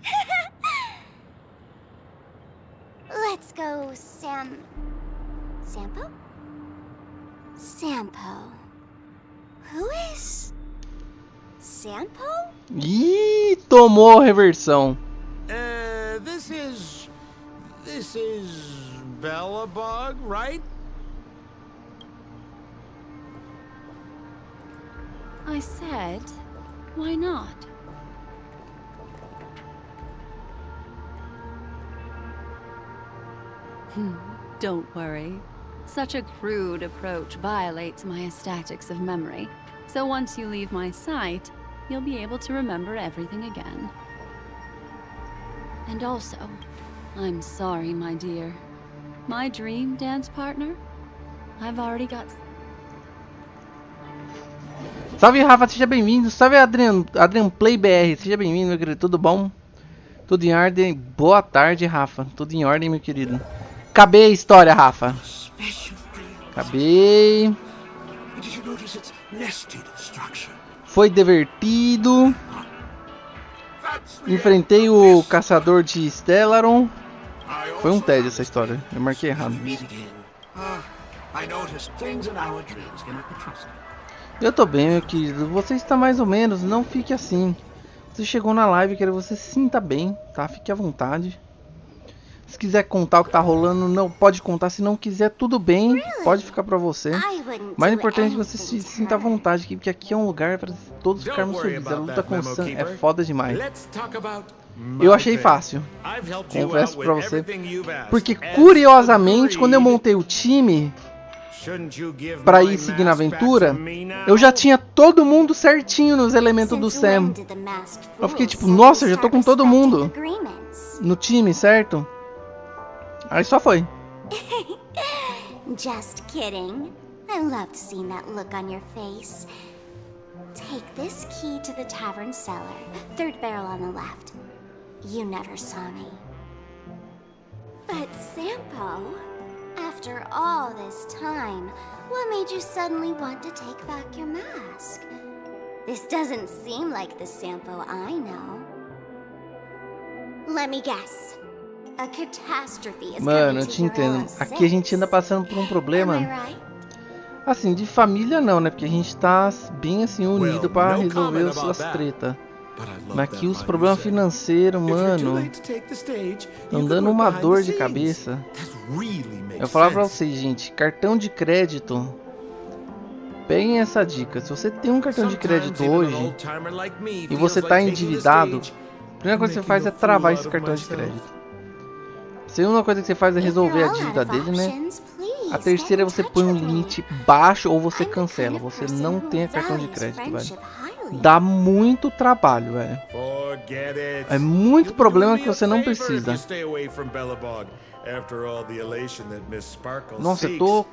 Let's go, Sampo? Sampo. Who is... Sampo? Ih, tomou a reversão. This is Bellabug, right? I said, why not? Don't worry. Such a crude approach violates my statics of memory. So once you leave my sight, you'll be able to remember everything again. And also, I'm sorry, my dear. My dream dance partner? I've already got... Salve, Rafa, seja bem-vindo. Salve, Adrian Play BR, seja bem-vindo, meu querido. Tudo bom? Tudo em ordem? Boa tarde, Rafa. Tudo em ordem, meu querido. Acabei a história, Rafa. Acabei. Foi divertido. Enfrentei o caçador de Stellaron. Foi um tédio essa história. Eu marquei errado. Eu tô bem, meu querido. Você está mais ou menos. Não fique assim. Você chegou na live, quero que você se sinta bem, tá? Fique à vontade. Se quiser contar o que tá rolando, não pode contar. Se não quiser, tudo bem, pode ficar pra você. Mais importante é que você se sinta à vontade aqui, porque aqui é um lugar pra todos ficarmos felizes. A luta com o Sam é foda demais. Eu achei fácil, confesso pra você. Porque curiosamente, quando eu montei o time pra ir seguir na aventura, eu já tinha todo mundo certinho nos elementos do Sam. Eu fiquei tipo, nossa, eu já tô com todo mundo no time, certo? Aí só foi. Just kidding. I loved seeing that look on your face. Take this key to the tavern cellar. Third barrel on the left. You never saw me. But Sampo, after all this time, what made you suddenly want to take back your mask? This doesn't seem like the Sampo I know. Let me guess. A catastrophe is Mano, coming eu to te your entendo. LS6. Aqui a gente anda passando por um problema. Am I right? Assim, de família não, né? Porque a gente tá bem assim unido pra no resolver comment as about suas that. treta. But I love Mas that aqui os line problemas you said. financeiros, If you're too mano, late to take the stage, estão you dando can uma work dor behind de the cabeça. scenes. That really makes Eu falar pra sense. vocês, gente, cartão de crédito. Peguem essa dica. Se você tem um cartão de crédito Sometimes even an hoje old-timer like me e feels você like tá taking the endividado, stage a primeira coisa que and você faz é making a travar fool esse out of cartão de myself. crédito. A segunda coisa que você faz é If resolver a you're all dívida out of dele, né? options, please A terceira é get in você touch põe um with me. limite baixo ou você I'm the cancela. kind of Você person não who tem cartão de values crédito, velho. friendship highly. Dá muito trabalho, velho. Forget it. É muito You'll be problema doing que me a você não favor if precisa. you stay away from Bellabog. After all the elation that Miss Sparkle Nossa, eu seeks tô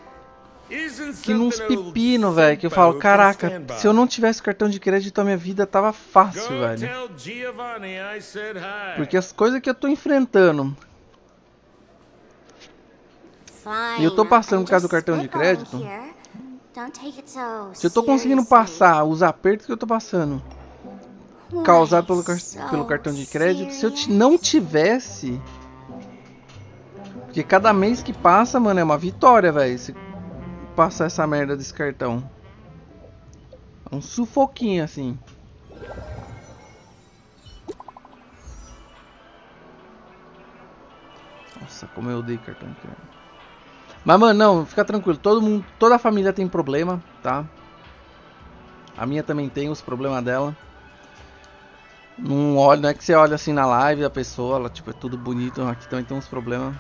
isn't que nos something old pepino, velho, que eu Sampo falo, can caraca, stand by. se eu não tivesse cartão de crédito, a minha vida tava fácil, Go velho. tell Giovanni I said hi. Porque as coisas que eu tô enfrentando e eu tô passando por causa do cartão de crédito, se eu tô conseguindo passar os apertos que eu tô passando causado pelo cartão de crédito, se eu não tivesse, porque cada mês que passa, mano, é uma vitória, velho, se passar essa merda desse cartão. É um sufoquinho assim. Nossa, como eu odeio cartão de crédito. Mas, mano, não, fica tranquilo. Todo mundo, toda a família tem problema, tá? A minha também tem os problemas dela. Não olha, não é que você olha assim na live da pessoa, ela, tipo, é tudo bonito. Aqui também tem uns problemas.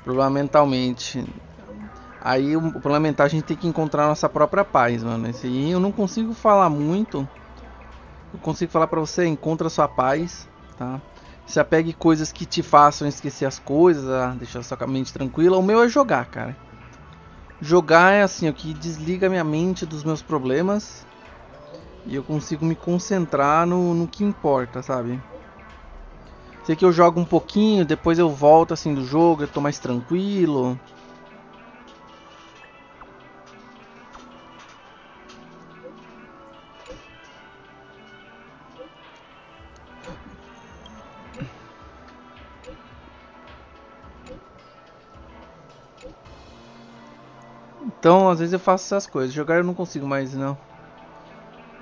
Problema mentalmente. Aí o problema mental a gente tem que encontrar a nossa própria paz, mano. Esse aí eu não consigo falar muito. Eu consigo falar pra você, encontra a sua paz, tá? Se apegue coisas que te façam esquecer as coisas, deixar a sua mente tranquila. O meu é jogar, cara. Jogar é assim, o que desliga minha mente dos meus problemas. E eu consigo me concentrar no que importa, sabe? Sei que eu jogo um pouquinho, depois eu volto assim do jogo, eu tô mais tranquilo. Então, às vezes eu faço essas coisas. Jogar eu não consigo mais, não.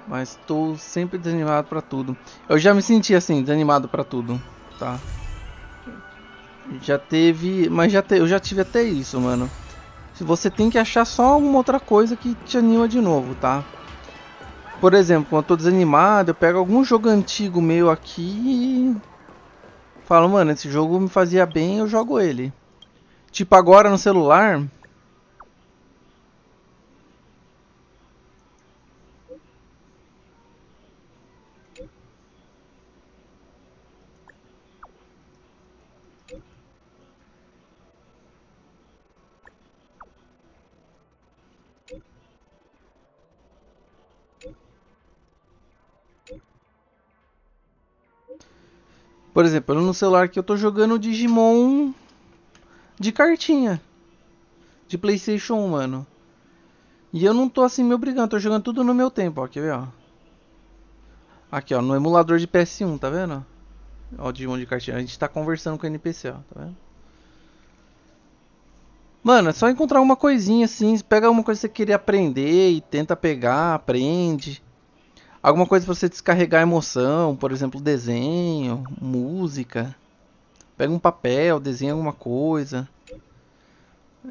Mas tô sempre desanimado pra tudo. Eu já me senti assim, desanimado pra tudo, tá? Já teve... Mas eu já tive até isso, mano. Se você tem que achar só alguma outra coisa que te anima de novo, tá? Por exemplo, quando eu tô desanimado, eu pego algum jogo antigo meu aqui e... falo, mano, esse jogo me fazia bem, eu jogo ele. Tipo, agora no celular... Por exemplo, no celular que eu tô jogando Digimon de cartinha. De PlayStation 1, mano. E eu não tô assim me obrigando, tô jogando tudo no meu tempo, ó. Quer ver, ó? Aqui, ó, no emulador de PS1, tá vendo? Ó, o Digimon de cartinha. A gente tá conversando com o NPC, ó, tá vendo? Mano, é só encontrar uma coisinha assim. Pega uma coisa que você queria aprender e tenta pegar, aprende. Alguma coisa pra você descarregar emoção, por exemplo, desenho, música. Pega um papel, desenha alguma coisa.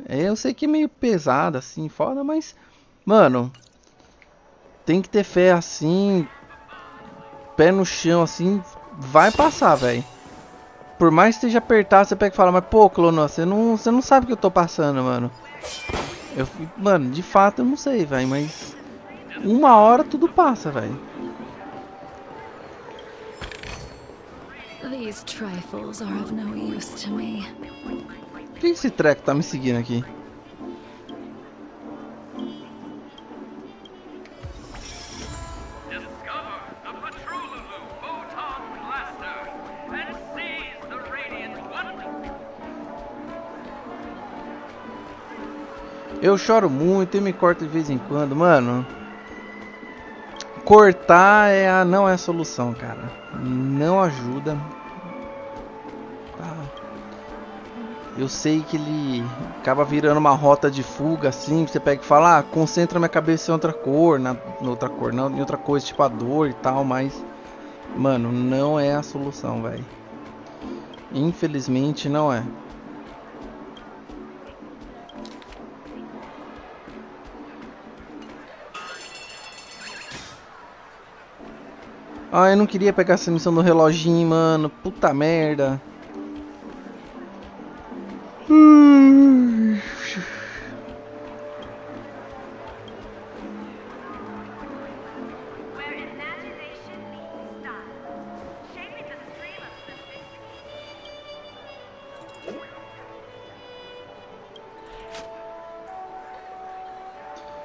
Eu sei que é meio pesado assim, foda, mas mano, tem que ter fé assim, pé no chão assim, vai passar, velho. Por mais que esteja apertado, você pega e fala, mas pô, Clono, você não sabe o que eu tô passando, mano. Mano, de fato eu não sei, velho, mas uma hora tudo passa, velho. These trifles are of no use to me. Por que esse treco tá me seguindo aqui? Eu choro muito e me corto de vez em quando, mano. Cortar não é a solução, cara. Não ajuda. Tá. Eu sei que ele acaba virando uma rota de fuga, assim. Você pega e fala, ah, concentra minha cabeça em outra cor, não, em outra coisa, tipo a dor e tal, mas, mano, não é a solução, velho. Infelizmente não é. Ah, eu não queria pegar essa missão do reloginho, mano. Puta merda.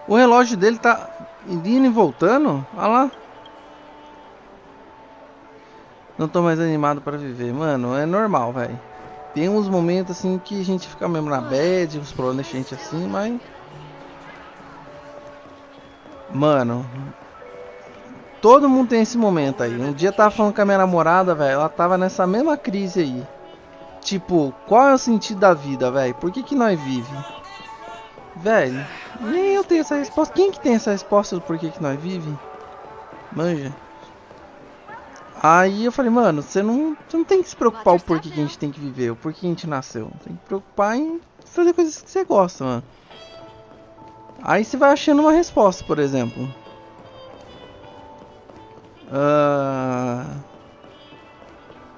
O relógio dele tá indo e voltando? Olha lá. Não tô mais animado pra viver. Mano, é normal, velho. Tem uns momentos assim que a gente fica mesmo na bad, os problemas deixam a gente assim, mas... Mano... Todo mundo tem esse momento aí. Um dia eu tava falando com a minha namorada, velho. Ela tava nessa mesma crise aí. Tipo, qual é o sentido da vida, velho? Por que nós vive? Velho, nem eu tenho essa resposta. Quem que tem essa resposta do porquê que nós vive? Manja. Aí eu falei, mano, você não tem que se preocupar o porquê que a gente tem que viver, o porquê que a gente nasceu. Tem que se preocupar em fazer coisas que você gosta, mano. Aí você vai achando uma resposta, por exemplo.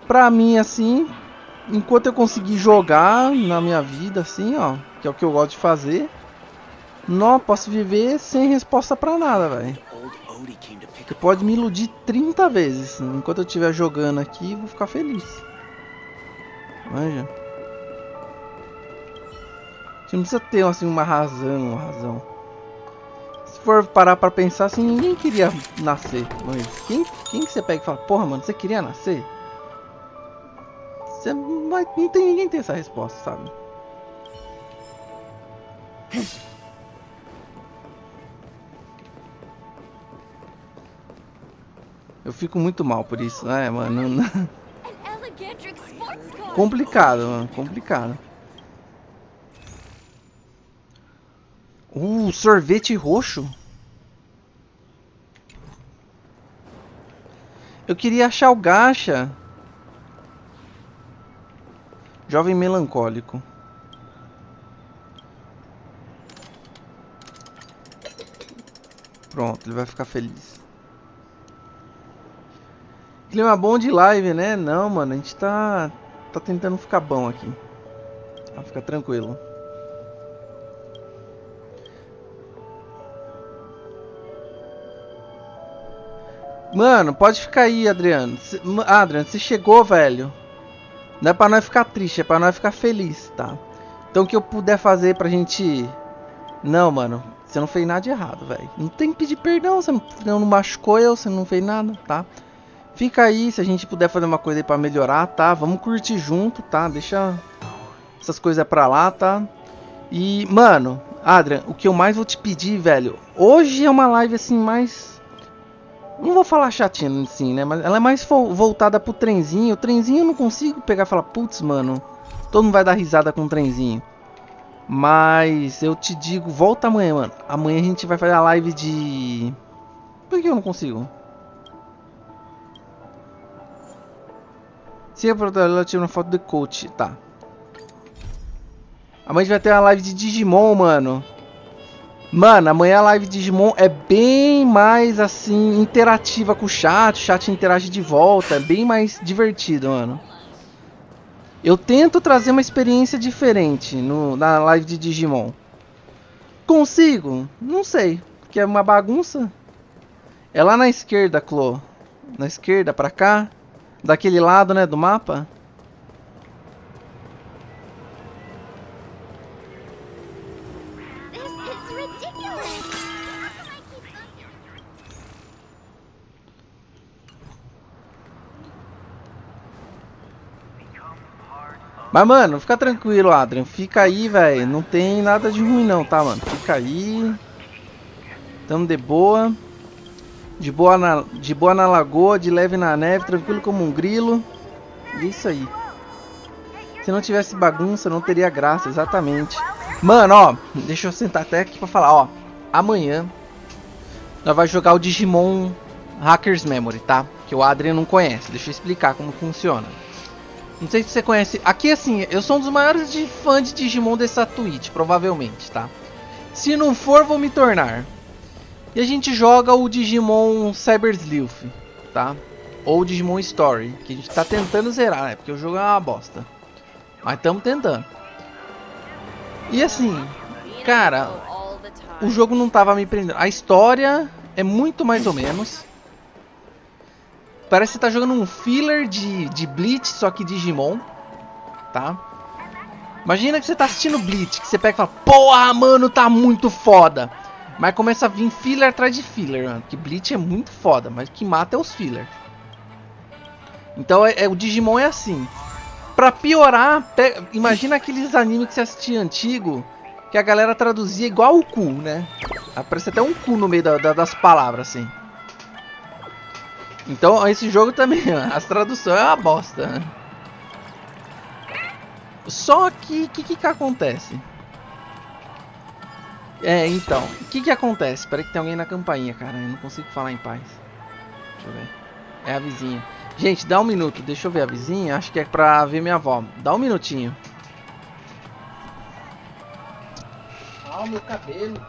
Pra mim, assim, enquanto eu conseguir jogar na minha vida, assim, ó, que é o que eu gosto de fazer, não posso viver sem resposta pra nada, velho. Você pode me iludir 30 vezes. Enquanto eu estiver jogando aqui, vou ficar feliz. Manja. Você não precisa ter assim, uma razão. Se for parar pra pensar assim, ninguém queria nascer. Mas quem que você pega e fala, porra, mano, você queria nascer? Você não tem ninguém tem essa resposta, sabe? Eu fico muito mal por isso, né, mano? Complicado, mano, complicado. Sorvete roxo? Eu queria achar o gacha. Jovem melancólico. Pronto, ele vai ficar feliz. Clima bom de live, né? Não, mano, a gente tá tentando ficar bom aqui. Fica tranquilo. Mano, pode ficar aí, Adriano. Adriano, você chegou, velho. Não é pra nós ficar triste, é pra nós ficar feliz, tá? Então o que eu puder fazer pra gente... Não, mano, você não fez nada de errado, velho. Não tem que pedir perdão, você não machucou eu, você não fez nada, tá? Fica aí, se a gente puder fazer uma coisa aí pra melhorar, tá? Vamos curtir junto, tá? Deixa essas coisas pra lá, tá? E, mano, Adrian, o que eu mais vou te pedir, velho... Hoje é uma live, assim, mais... Não vou falar chatinha, assim, né? Mas ela é mais voltada pro trenzinho. O trenzinho eu não consigo pegar e falar... Putz, mano, todo mundo vai dar risada com o trenzinho. Mas eu te digo, volta amanhã, mano. Amanhã a gente vai fazer a live de... Por que eu não consigo? Se ela tira uma foto do coach, tá. Amanhã a gente vai ter uma live de Digimon, mano. Mano, amanhã a live de Digimon é bem mais, assim, interativa com o chat interage de volta, é bem mais divertido, mano. Eu tento trazer uma experiência diferente na live de Digimon. Consigo? Não sei, porque é uma bagunça. É lá na esquerda, Clo. Na esquerda, pra cá. Daquele lado, né, do mapa. This is ridiculous! How come I keep... Mas, mano, fica tranquilo, Adrian. Fica aí, velho. Não tem nada de ruim não, tá, mano? Fica aí. Tamo de boa. De boa na lagoa, de leve na neve, tranquilo como um grilo. E é isso aí. Se não tivesse bagunça, não teria graça, exatamente. Mano, ó, deixa eu sentar até aqui pra falar, ó. Amanhã nós vamos jogar o Digimon Hackers Memory, tá? Que o Adrian não conhece. Deixa eu explicar como funciona. Não sei se você conhece. Aqui, assim, eu sou um dos maiores fãs de Digimon dessa Twitch, provavelmente, tá? Se não for, vou me tornar. E a gente joga o Digimon Cyber Sleuth, tá? Ou o Digimon Story, que a gente tá tentando zerar, né? Porque o jogo é uma bosta. Mas estamos tentando. E assim, cara, o jogo não tava me prendendo. A história é muito mais ou menos. Parece que você tá jogando um filler de Bleach, só que Digimon, tá? Imagina que você tá assistindo Bleach, que você pega e fala, porra, mano, tá muito foda. Mas começa a vir filler atrás de filler, mano. Que Bleach é muito foda, mas o que mata é os filler. Então o Digimon é assim. Pra piorar, imagina aqueles animes que você assistia antigo, que a galera traduzia igual o cu, né? Aparece até um cu no meio das palavras, assim. Então esse jogo também, as traduções é uma bosta, né? Só que o que acontece? Então, o que acontece? Espera que tem alguém na campainha, cara. Eu não consigo falar em paz. Deixa eu ver. É a vizinha. Gente, dá um minuto. Deixa eu ver a vizinha. Acho que é pra ver minha avó. Dá um minutinho. Ah, o meu cabelo.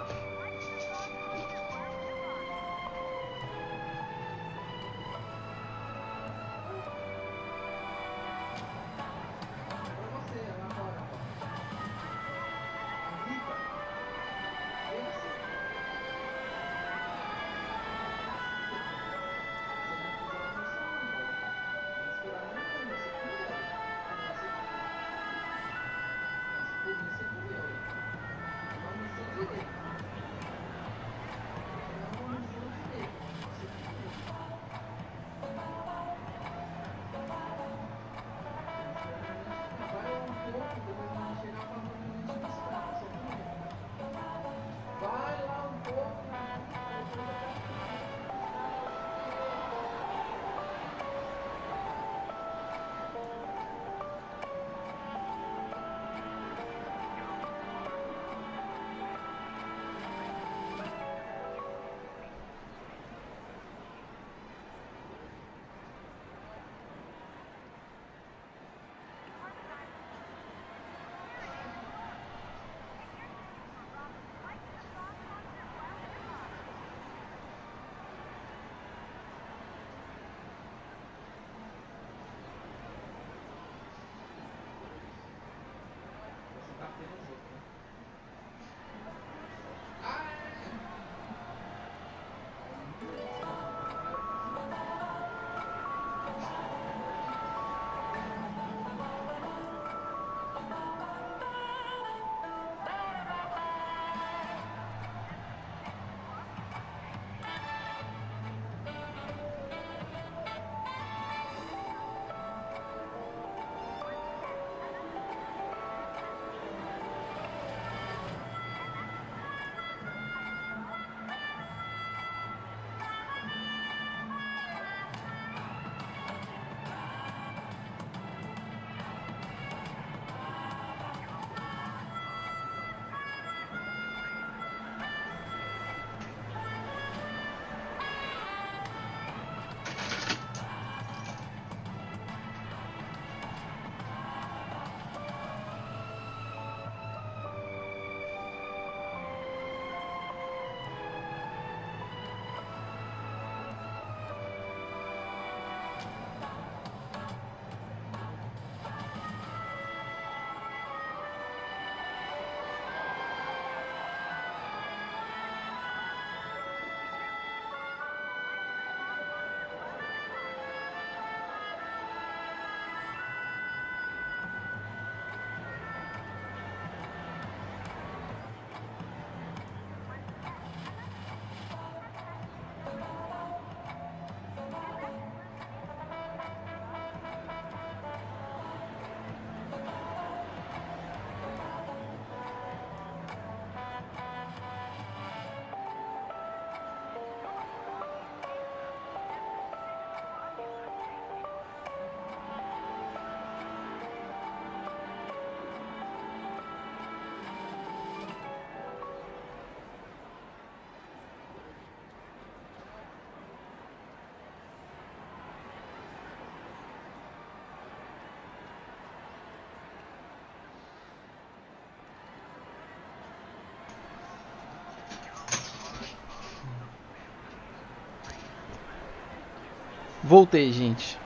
Voltei, gente.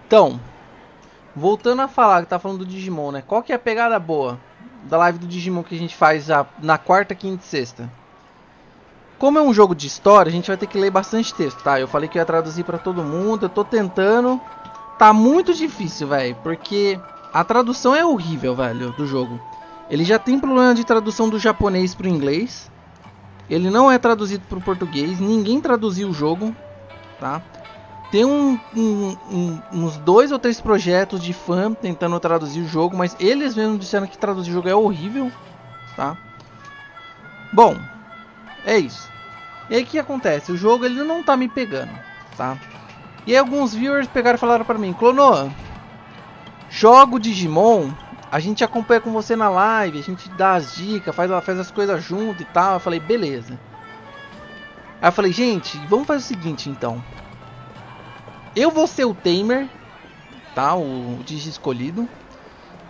Então, voltando a falar, que tá falando do Digimon, né? Qual que é a pegada boa da live do Digimon que a gente faz na quarta, quinta e sexta? Como é um jogo de história, a gente vai ter que ler bastante texto, tá? Eu falei que eu ia traduzir pra todo mundo, eu tô tentando. Tá muito difícil, velho, porque a tradução é horrível, velho, do jogo. Ele já tem problema de tradução do japonês pro inglês. Ele não é traduzido pro português, ninguém traduziu o jogo, tá? Tem uns 2 ou 3 projetos de fã tentando traduzir o jogo, mas eles mesmos disseram que traduzir o jogo é horrível, tá? Bom, é isso. E aí o que acontece? O jogo ele não tá me pegando, tá? E aí alguns viewers pegaram e falaram pra mim: Clono, joga o Digimon, a gente acompanha com você na live, a gente dá as dicas, faz as coisas junto e tal. Eu falei, beleza. Aí eu falei, gente, vamos fazer o seguinte então. Eu vou ser o Tamer, tá? O Digi escolhido.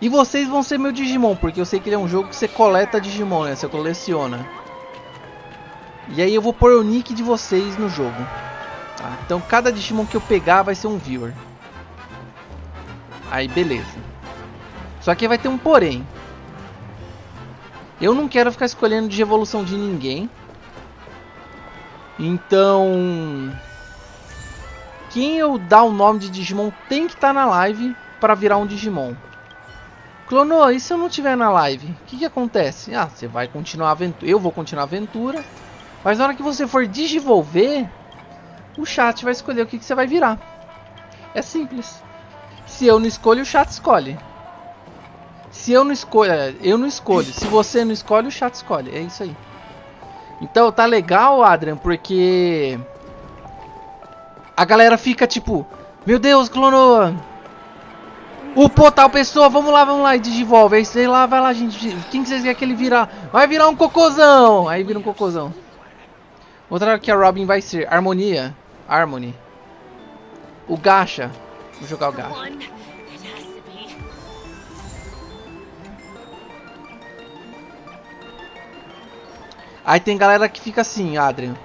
E vocês vão ser meu Digimon, porque eu sei que ele é um jogo que você coleta Digimon, né? Você coleciona. E aí eu vou pôr o nick de vocês no jogo, tá? Então cada Digimon que eu pegar vai ser um viewer. Aí beleza. Só que vai ter um porém. Eu não quero ficar escolhendo de evolução de ninguém. Então, quem eu dar o nome de Digimon tem que estar na live para virar um Digimon. Clono, e se eu não estiver na live? O que acontece? Ah, você vai continuar a aventura. Eu vou continuar a aventura. Mas na hora que você for digivolver, o chat vai escolher o que você vai virar. É simples. Se eu não escolho, o chat escolhe. Se eu não escolho, eu não escolho. Se você não escolhe, o chat escolhe. É isso aí. Então tá legal, Adrian, porque a galera fica tipo, meu Deus, Clono, upou tal pessoa, vamos lá, e digivolve. Aí sei lá, vai lá, gente. Quem que vocês querem que ele virar? Vai virar um cocôzão. Aí vira um cocôzão. Outra hora que a Robin vai ser Harmonia. Harmony. O Gacha. Vou jogar o Gacha. Aí tem galera que fica assim, Adrian.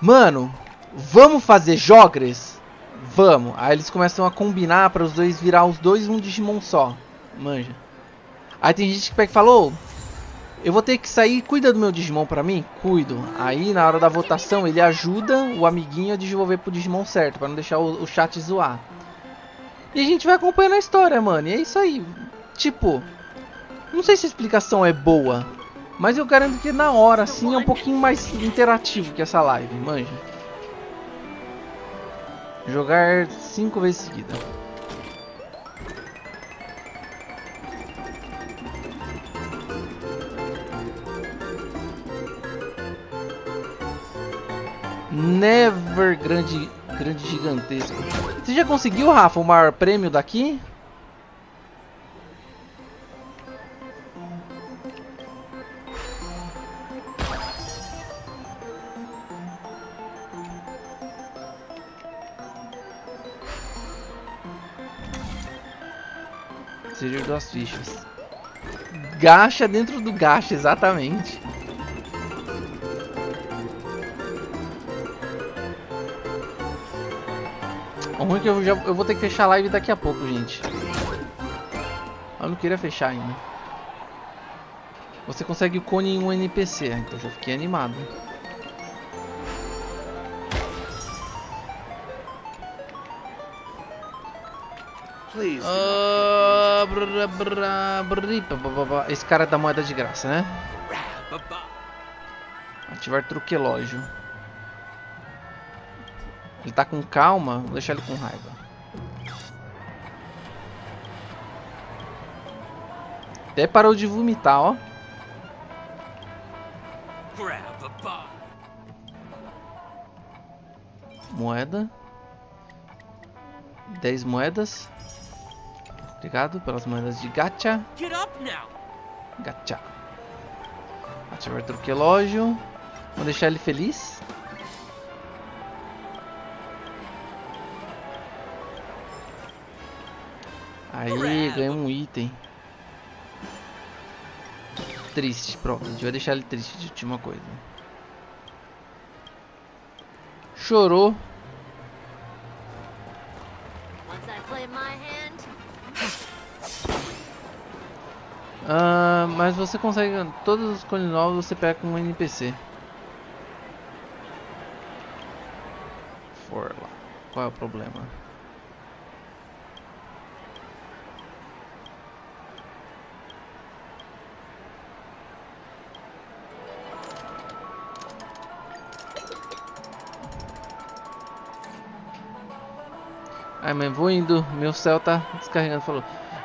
Mano, vamos fazer jogres? Vamos. Aí eles começam a combinar para os dois virar os dois um Digimon só. Manja. Aí tem gente que pega e fala, ô, eu vou ter que sair, cuida do meu Digimon pra mim? Cuido. Aí na hora da votação ele ajuda o amiguinho a desenvolver pro Digimon certo, pra não deixar o chat zoar. E a gente vai acompanhando a história, mano. E é isso aí. Tipo, não sei se a explicação é boa, mas eu garanto que na hora assim é um pouquinho mais interativo que essa live, manja. Jogar 5 vezes seguida. Never grande gigantesco. Você já conseguiu, Rafa, o maior prêmio daqui? Seja 2 fichas. Gacha dentro do gacha, exatamente. O ruim é que eu vou ter que fechar a live daqui a pouco, gente. Eu não queria fechar ainda. Você consegue o cone em um NPC, então já fiquei animado. Esse cara é da moeda de graça, né? Ativar truquelógio. Ele tá com calma, vou deixar ele com raiva. Até parou de vomitar, ó. Moeda. 10 moedas. Obrigado pelas moedas de gacha. Gacha. Ativar truquelógio. Vou deixar ele feliz. Aí, ganhei um item. Triste, pronto. A gente vai deixar ele triste de última coisa. Chorou. I play my hand. Mas você consegue todos os cones novos, você pega com um NPC. For lá. Qual é o problema? Ai, mãe, vou indo. Meu céu tá descarregando.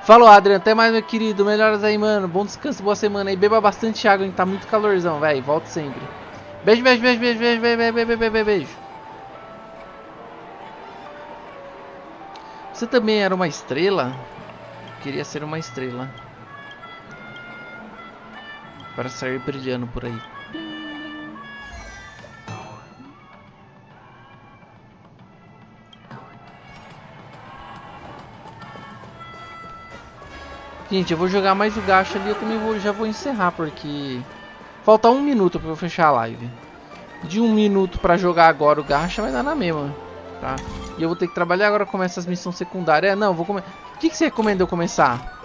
Falou, Adriano. Até mais, meu querido. Melhoras aí, mano. Bom descanso, boa semana aí. Beba bastante água, hein? Tá muito calorzão, velho. Volto sempre. Beijo, beijo, beijo, beijo, beijo, beijo, beijo, beijo, beijo, beijo. Você também era uma estrela? Queria ser uma estrela. Para sair brilhando por aí. Gente, eu vou jogar mais o gacha ali. Eu também já vou encerrar, porque falta 1 minuto para eu fechar a live. De 1 minuto para jogar agora o gacha vai dar na mesma, tá? E eu vou ter que trabalhar agora. Começa as missões secundárias. Não, vou começar. O que você recomenda eu começar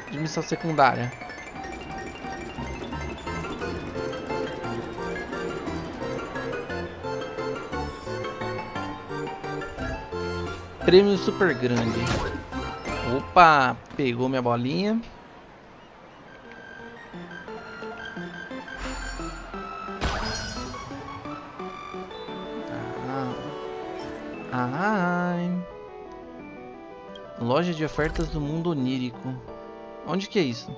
de missão secundária? Prêmio super grande. Opa, pegou minha bolinha. Loja de ofertas do mundo onírico. Onde que é isso?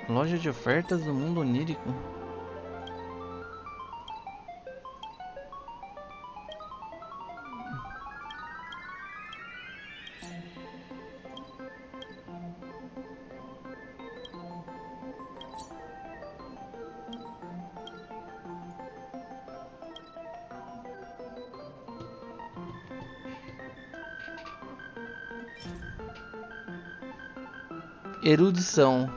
Loja de ofertas do mundo onírico. Erudição.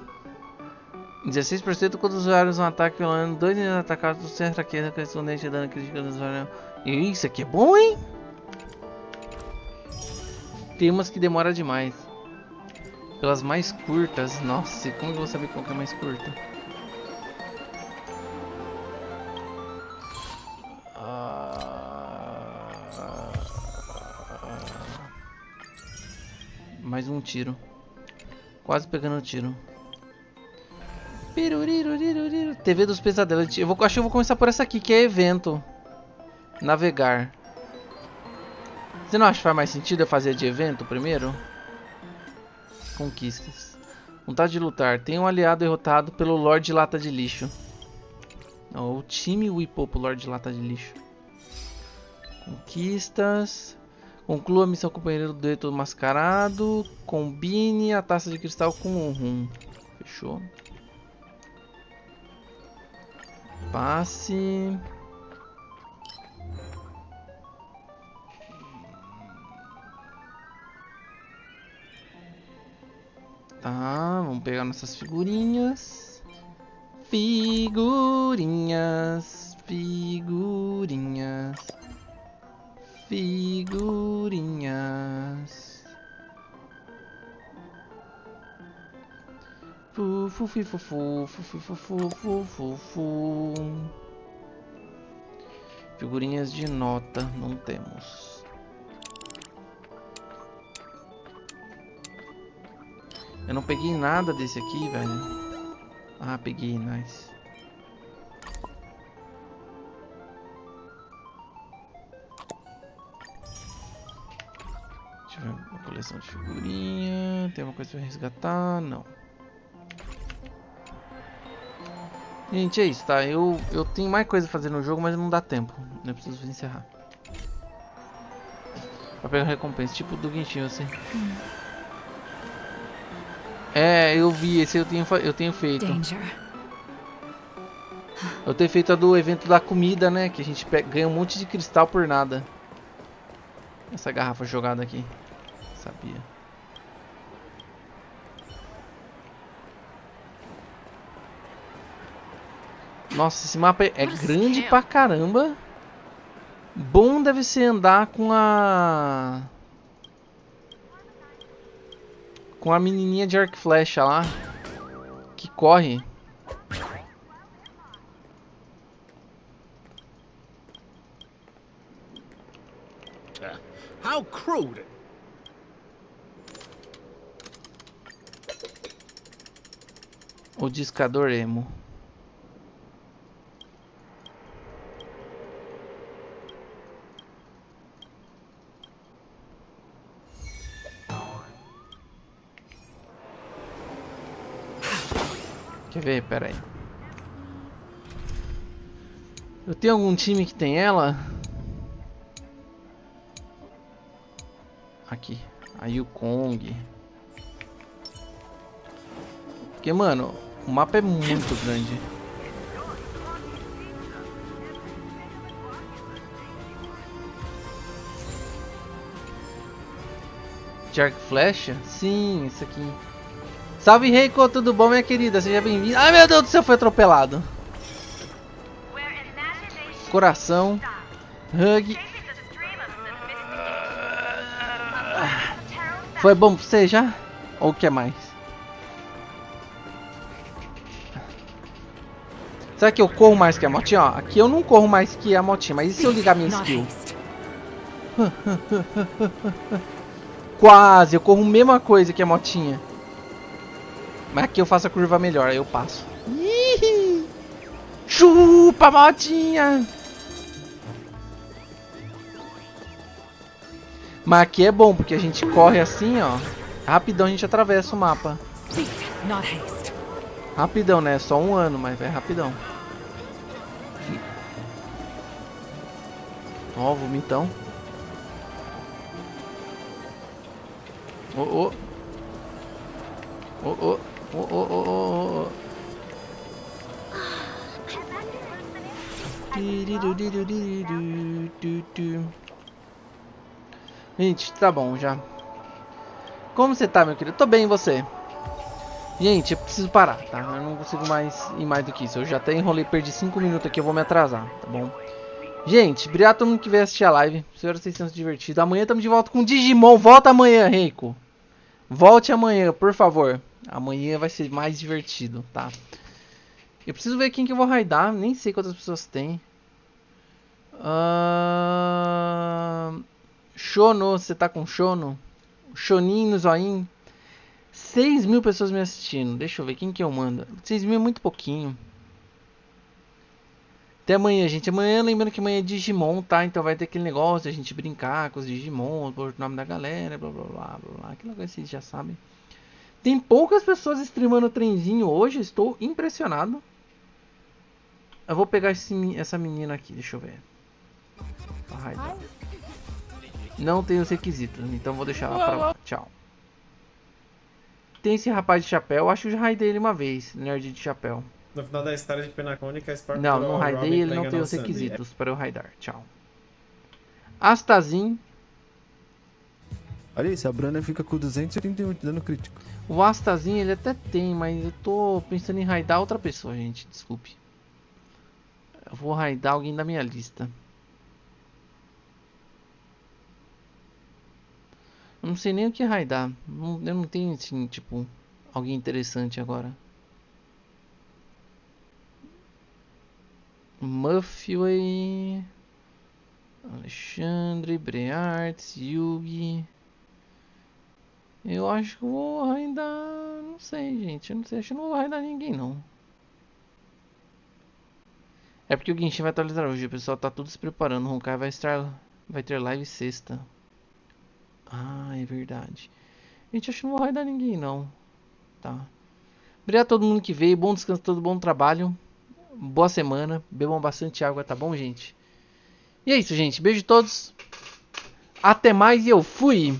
16% quando os usuários um ataque violando 2 inimigos atacados do centro fraqueza correspondente a dano crítico dos usuários. E isso aqui é bom, hein? Tem umas que demora demais. Pelas mais curtas. Nossa, como eu vou saber qual que é mais curta? Mais um tiro. Quase pegando o tiro. TV dos pesadelos. Acho que eu vou começar por essa aqui, que é evento. Navegar. Você não acha que faz mais sentido eu fazer de evento primeiro? Conquistas. Vontade de lutar. Tem um aliado derrotado pelo Lorde Lata de Lixo. Não, o time whippou pro Lorde Lata de Lixo. Conquistas. Conclua a missão companheiro do Deito Mascarado. Combine a taça de cristal com o rum. Fechou. Passe. Tá, vamos pegar nossas figurinhas. Figurinhas. Figurinhas. Figurinhas. Figurinhas de nota, não temos. Eu não peguei nada desse aqui, velho. Ah, peguei, nice. Deixa eu ver uma coleção de figurinha. Tem uma coisa pra resgatar? Não. Gente, é isso, tá? Eu tenho mais coisa a fazer no jogo, mas não dá tempo. Eu preciso encerrar. Pra pegar recompensa, tipo do Genshin, assim. É, eu vi, esse eu tenho feito. Eu tenho feito a do evento da comida, né? Que a gente ganha um monte de cristal por nada. Essa garrafa jogada aqui. Sabia. Nossa, esse mapa é grande pra caramba. Bom deve ser andar com a... com a menininha de arco e flecha lá. Que corre. How crude. O discador emo. Quer ver? Pera aí. Eu tenho algum time que tem ela? Aqui. A Yukong. Porque, mano, o mapa é muito grande. De arco e flecha? Sim, isso aqui. Salve, Reiko, tudo bom, minha querida? Seja bem-vindo. Ai, meu Deus do céu, foi atropelado. Coração. Hug. Foi bom pra você já? Ou quer mais? Será que eu corro mais que a motinha? Ó, aqui eu não corro mais que a motinha, mas e se eu ligar minha skill? Quase, eu corro a mesma coisa que a motinha. Mas aqui eu faço a curva melhor, aí eu passo. Ih, chupa, motinha! Mas aqui é bom, porque a gente corre assim, ó. Rapidão a gente atravessa o mapa. Rapidão, né? Só um ano, mas é rapidão. Ó, vomitão. Oh, oh. Oh, oh. Oh, oh, oh, oh, oh. Gente, tá bom já. Como você tá, meu querido? Tô bem, e você? Gente, eu preciso parar, tá? Eu não consigo mais ir mais do que isso. Eu já até enrolei, perdi 5 minutos aqui, eu vou me atrasar, tá bom? Gente, obrigado a todo mundo que veio assistir a live. Espero que vocês tenham se divertido. Amanhã estamos de volta com Digimon. Volta amanhã, Reiko. Volte amanhã, por favor. Amanhã vai ser mais divertido, tá? Eu preciso ver quem que eu vou raidar. Nem sei quantas pessoas tem. Shono, você tá com Shono? Shoninho no zoinho. 6.000 pessoas me assistindo. Deixa eu ver quem que eu mando. 6.000 é muito pouquinho. Até amanhã, gente. Amanhã, lembrando que amanhã é Digimon, tá? Então vai ter aquele negócio de a gente brincar com os Digimon, pôr o nome da galera, blá blá blá blá blá. Aquilo que vocês já sabem. Tem poucas pessoas streamando trenzinho hoje. Estou impressionado. Eu vou pegar essa menina aqui. Deixa eu ver. Não tem os requisitos, então vou deixar ela pra lá. Tchau. Tem esse rapaz de chapéu. Acho que eu já raidei ele uma vez. Nerd de chapéu. No final da história de Pena Cônica, Spark não, não raidei, ele não tem os requisitos para eu raidar. Tchau. Astazin. Olha isso, a Brana fica com 238 de dano crítico. O Astazin ele até tem, mas eu tô pensando em raidar outra pessoa, gente. Desculpe. Eu vou raidar alguém da minha lista. Eu não sei nem o que raidar. Eu não tenho, assim, tipo, alguém interessante agora. Muffway, Alexandre, Brearts, Yugi. Eu acho que eu vou raidar. Não sei, gente. Eu não sei. Acho que não vou raidar ninguém, não. É porque o Genshin vai atualizar hoje. O pessoal tá tudo se preparando. O Honkai vai ter live sexta. Ah, é verdade. Gente, acho que não vou raidar ninguém, não. Tá. Obrigado a todo mundo que veio. Bom descanso, todo bom trabalho. Boa semana. Bebam bastante água, tá bom, gente? E é isso, gente. Beijo a todos. Até mais e eu fui!